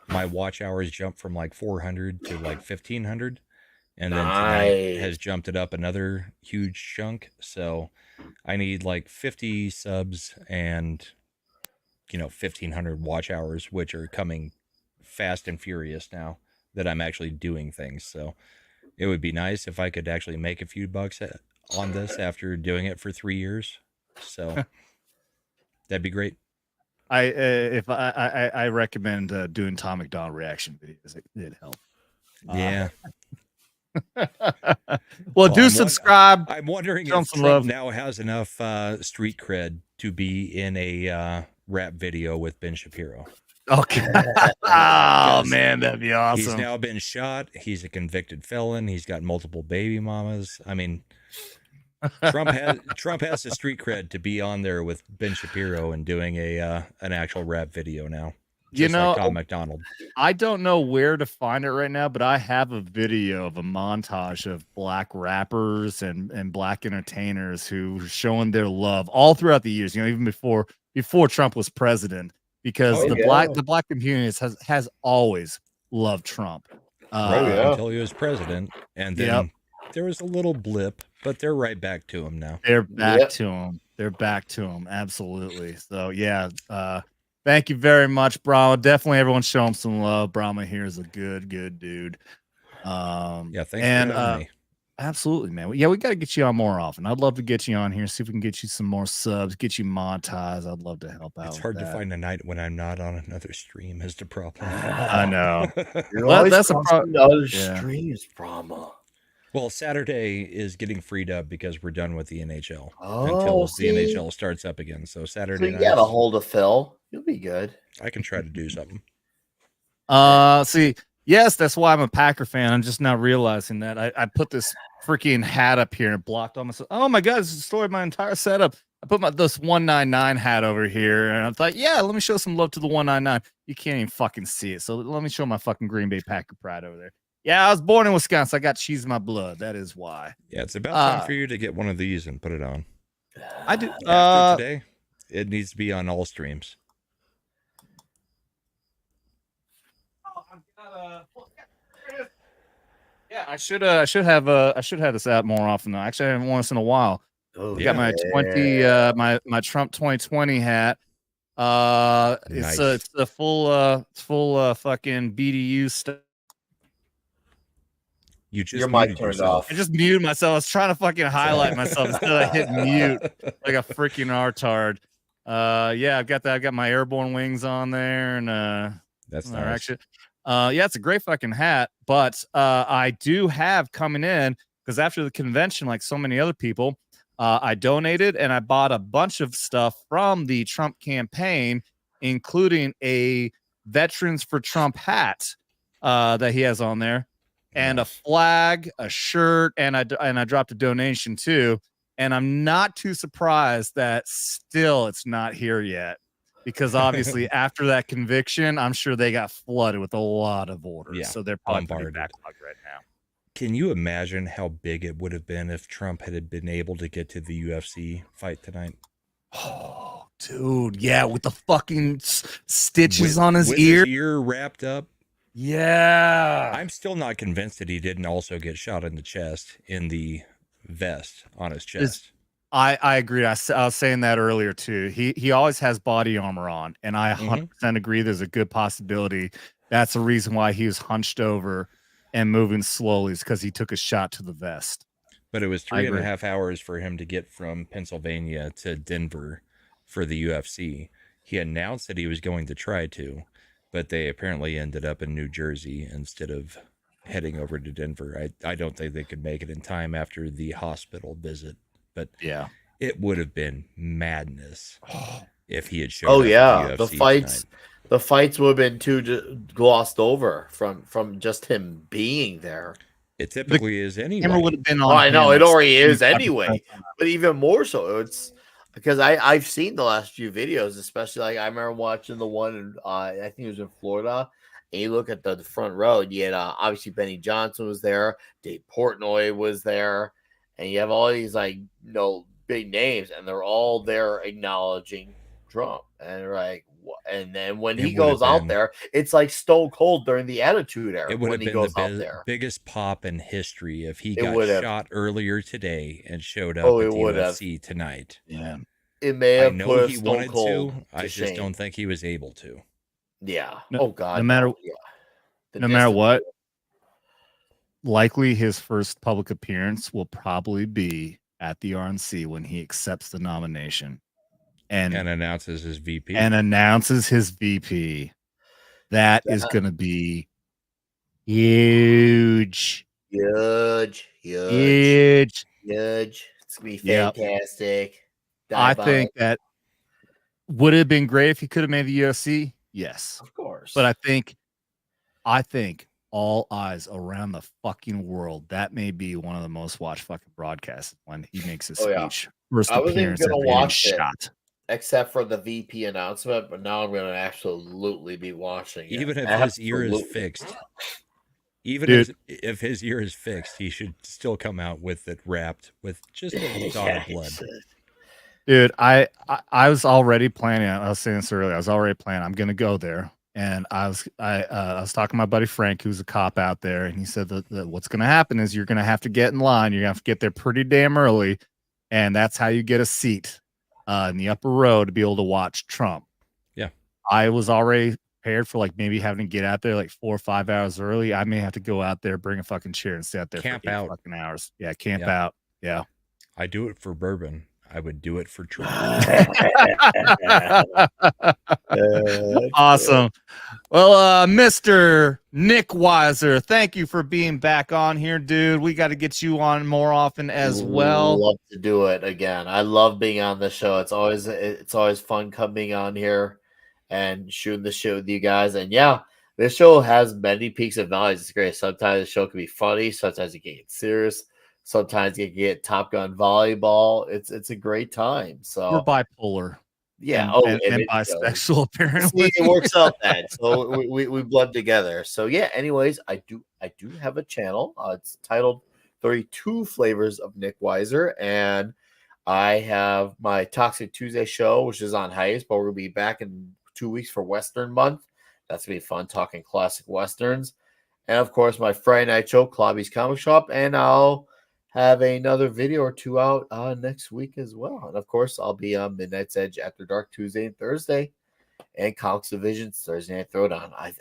my watch hours jumped from like 400 to like 1,500. And then tonight has jumped it up another huge chunk. So I need like 50 subs and 1,500 watch hours, which are coming fast and furious now that I'm actually doing things. So it would be nice if I could actually make a few bucks on this after doing it for 3 years. So that'd be great. I recommend doing Tom McDonald reaction videos. It'd help. Yeah. Well, do subscribe. I'm wondering if Trump now has enough street cred to be in a rap video with Ben Shapiro. Okay. Oh man, that'd be awesome. He's now been shot. He's a convicted felon. He's got multiple baby mamas. I mean, Trump has the street cred to be on there with Ben Shapiro and doing an actual rap video now. Just like Tom McDonald. I don't know where to find it right now, but I have a video of a montage of black rappers and black entertainers who are showing their love all throughout the years. Even before Trump was president, because the black community has always loved Trump. Until he was president, and then there was a little blip, but they're right back to him now. They're back to him. They're back to him. Absolutely. So yeah. Thank you very much, Brahma. Definitely everyone show him some love. Brahma here is a good dude. Thanks for having me. Absolutely, man. Yeah, we got to get you on more often. I'd love to get you on here, see if we can get you some more subs, get you monetized. I'd love to help out. It's hard to find a night when I'm not on another stream is the problem. I know. That's a problem. Other streams, Brahma. Well, Saturday is getting freed up because we're done with the NHL until the NHL starts up again. So Saturday night. You got a hold of Phil. You'll be good. I can try to do something. See, yes, that's why I'm a Packer fan. I'm just now realizing that I put this freaking hat up here and blocked all myself. Oh my God, this destroyed my entire setup. I put this 199 hat over here, and I thought, yeah, let me show some love to the 199. You can't even fucking see it. So let me show my fucking Green Bay Packer pride over there. Yeah, I was born in Wisconsin. I got cheese in my blood. That is why. Yeah, it's about time for you to get one of these and put it on. I do. After today, it needs to be on all streams. Yeah, I should have this out more often though. Actually, I haven't worn this in a while. I got my my Trump 2020 hat. It's a full fucking BDU stuff. You just your mic turned off. I just muted myself. I was trying to fucking highlight myself instead of hit mute like a freaking retard. Yeah, I've got that. I've got my airborne wings on there, and that's nice. Actually, yeah, it's a great fucking hat. But I do have coming in, because after the convention, like so many other people, I donated and I bought a bunch of stuff from the Trump campaign, including a Veterans for Trump hat that he has on there, and a flag, a shirt, and I dropped a donation too. And I'm not too surprised that still it's not here yet, because obviously after that conviction, I'm sure they got flooded with a lot of orders. Yeah, so they're probably bombarded backlogged right now. Can you imagine how big it would have been if Trump had been able to get to the UFC fight tonight? Oh dude, yeah, with the fucking stitches on his ear. His ear wrapped up. Yeah. I'm still not convinced that he didn't also get shot in the chest in the vest on his chest. I agree. I was saying that earlier too. He always has body armor on, and I 100% agree. There's a good possibility that's the reason why he was hunched over and moving slowly, is because he took a shot to the vest. But it was 3.5 hours for him to get from Pennsylvania to Denver for the UFC. He announced that he was going to try to, but they apparently ended up in New Jersey instead of heading over to Denver. I don't think they could make it in time after the hospital visit. But yeah, it would have been madness if he had shown Oh up yeah, at the UFC fights, tonight. the fights would have been too glossed over from just him being there. It typically is anyway. Camera would have been on. Oh, I know him, it already is 75%. anyway, but even more so. It's because I've seen the last few videos, especially like I remember watching the one in, I think it was in Florida. And you look at the front row, and you had obviously Benny Johnson was there, Dave Portnoy was there, and you have all these like big names, and they're all there acknowledging Trump, and like, and then when he goes out there, it's like Stone Cold during the Attitude Era. It would when have he been goes the out there. biggest pop in history if he It got would have. shot earlier today and showed up Oh, at it the would have. UFC tonight. Yeah, It may I have know put he Stone wanted Cold to. I just shame. don't think he was able to. Yeah. No, Oh God. no matter yeah. The no matter distance- what, likely his first public appearance will probably be at the RNC when he accepts the nomination and announces his VP. That is going to be huge. Huge. Huge. It's gonna be Yep. fantastic. I think that would have been great if he could have made the UFC. Yes, of course. But I think all eyes around the fucking world, that may be one of the most watched fucking broadcasts when he makes his speech. First I wasn't even appearance gonna after getting watch it, shot. except for the VP announcement, but now I'm gonna absolutely be watching it. Even if his ear is Absolutely. fixed, even Dude. if his ear is fixed, he should still come out with it wrapped with just a dot of blood. Dude, I was already planning. I was saying this earlier. I was already planning. I'm gonna go there, and I was talking to my buddy Frank, who's a cop out there, and he said that what's gonna happen is you're gonna have to get in line. You're gonna have to get there pretty damn early, and that's how you get a seat in the upper row to be able to watch Trump. Yeah, I was already prepared for like maybe having to get out there like 4 or 5 hours early. I may have to go out there, bring a fucking chair, and stay out there Camp for 8 out. fucking hours. Yeah, camp out. Yeah. I do it for bourbon. I would do it for Trump. Awesome. Well, Mr. Nick Weiser, thank you for being back on here, dude. We got to get you on more often as well. Love to do it again. I love being on the show. It's always fun coming on here and shooting the shit with you guys. And yeah, this show has many peaks and valleys. It's great. Sometimes the show can be funny. Sometimes it can get serious. Sometimes you can get Top Gun volleyball. It's a great time. So We're bipolar. yeah. And bisexual, apparently. See, it works out then. So we blend together. So yeah. Anyways, I do have a channel. It's titled 32 Flavors of Nick Weiser, and I have my Toxic Tuesday show, which is on hiatus, but we're gonna be back in 2 weeks for Western Month. That's gonna be fun, talking classic westerns, and of course my Friday night show, Klobby's Comic Shop, and I'll have another video or two out next week as well. And of course, I'll be on Midnight's Edge After Dark Tuesday and Thursday, and Comics Divisions Thursday Night Throwdown. I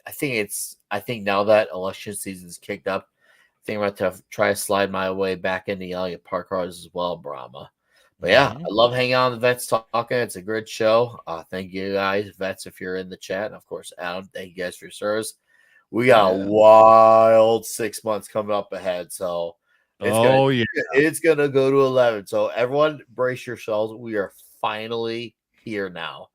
think now that election season is kicked up, I think I'm about to try to slide my way back into Elliot Park Cars as well, Brahma. But yeah, I love hanging out on the Vets Talking. It's a good show. Thank you guys, Vets, if you're in the chat. And of course, Adam, thank you guys for your service. We got a wild 6 months coming up ahead. So it's gonna go to 11. So everyone brace yourselves. We are finally here now.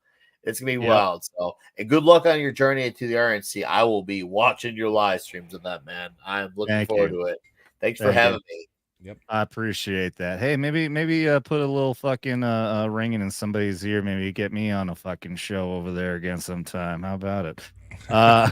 It's gonna be wild. So, and good luck on your journey to the RNC. I will be watching your live streams of that, man. I'm looking forward to it. Thanks for having me. Yep, I appreciate that. Hey, maybe put a little fucking ringing in somebody's ear. Maybe get me on a fucking show over there again sometime. How about it? Yeah.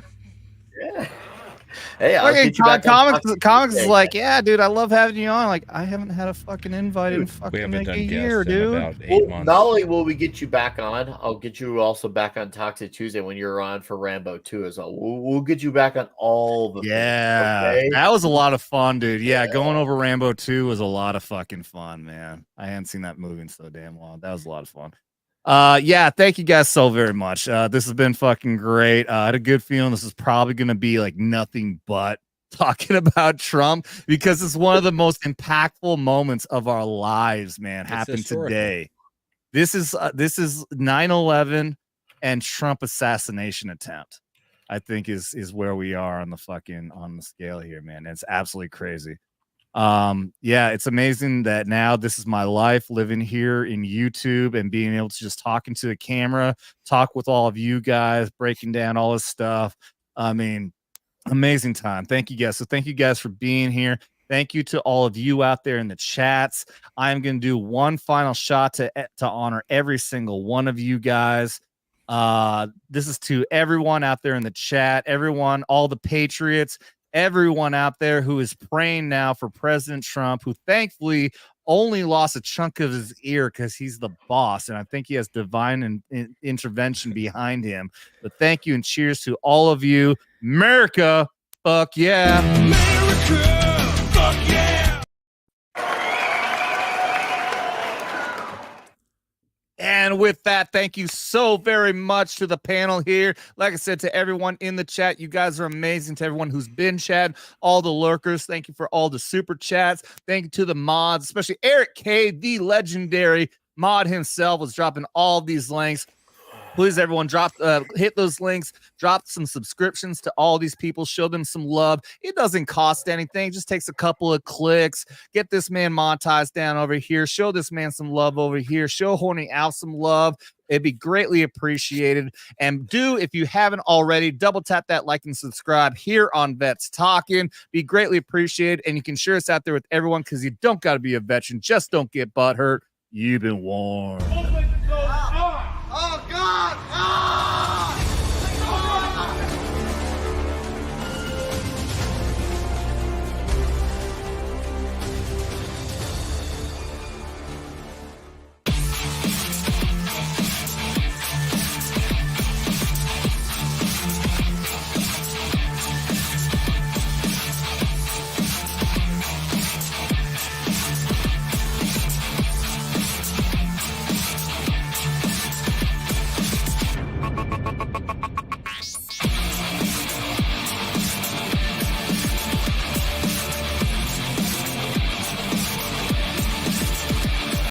Hey, I'll get you back on comics is like, yeah, dude, I love having you on. Like, I haven't had a fucking invite in fucking like a year, dude. About 8 months. Not only will we get you back on, I'll get you also back on Toxic Tuesday when you're on for Rambo 2 as well. We'll get you back on all the things, okay? That was a lot of fun, dude. Yeah, going over Rambo 2 was a lot of fucking fun, man. I hadn't seen that movie in so damn long. That was a lot of fun. Yeah, thank you guys so very much. This has been fucking great. I had a good feeling this is probably gonna be like nothing but talking about Trump because it's one of the most impactful moments of our lives, man. Happened today. This is 9/11 and Trump assassination attempt. I think is where we are on the scale here, man. It's absolutely crazy. Yeah, it's amazing that now this is my life living here in YouTube and being able to just talk into the camera, talk with all of you guys, breaking down all this stuff. I mean, amazing time. Thank you guys. So thank you guys for being here. Thank you to all of you out there in the chats. I'm going to do one final shot to honor every single one of you guys. This is to everyone out there in the chat, everyone, all the patriots, everyone out there who is praying now for President Trump, who thankfully only lost a chunk of his ear because he's the boss. And I think he has divine intervention behind him. But thank you and cheers to all of you. America, fuck yeah. America, fuck yeah. And with that, thank you so very much to the panel here. Like I said, to everyone in the chat, you guys are amazing. To everyone who's been chatting, all the lurkers, thank you for all the super chats. Thank you to the mods, especially Eric K, the legendary mod himself, was dropping all these links. Please, everyone, hit those links, drop some subscriptions to all these people, show them some love. It doesn't cost anything. It just takes a couple of clicks. Get this man monetized down over here. Show this man some love over here. Show Horny Out some love. It'd be greatly appreciated. And if you haven't already, double tap that like and subscribe here on Vets Talking. Be greatly appreciated. And you can share us out there with everyone because you don't got to be a veteran. Just don't get butthurt. You've been warned.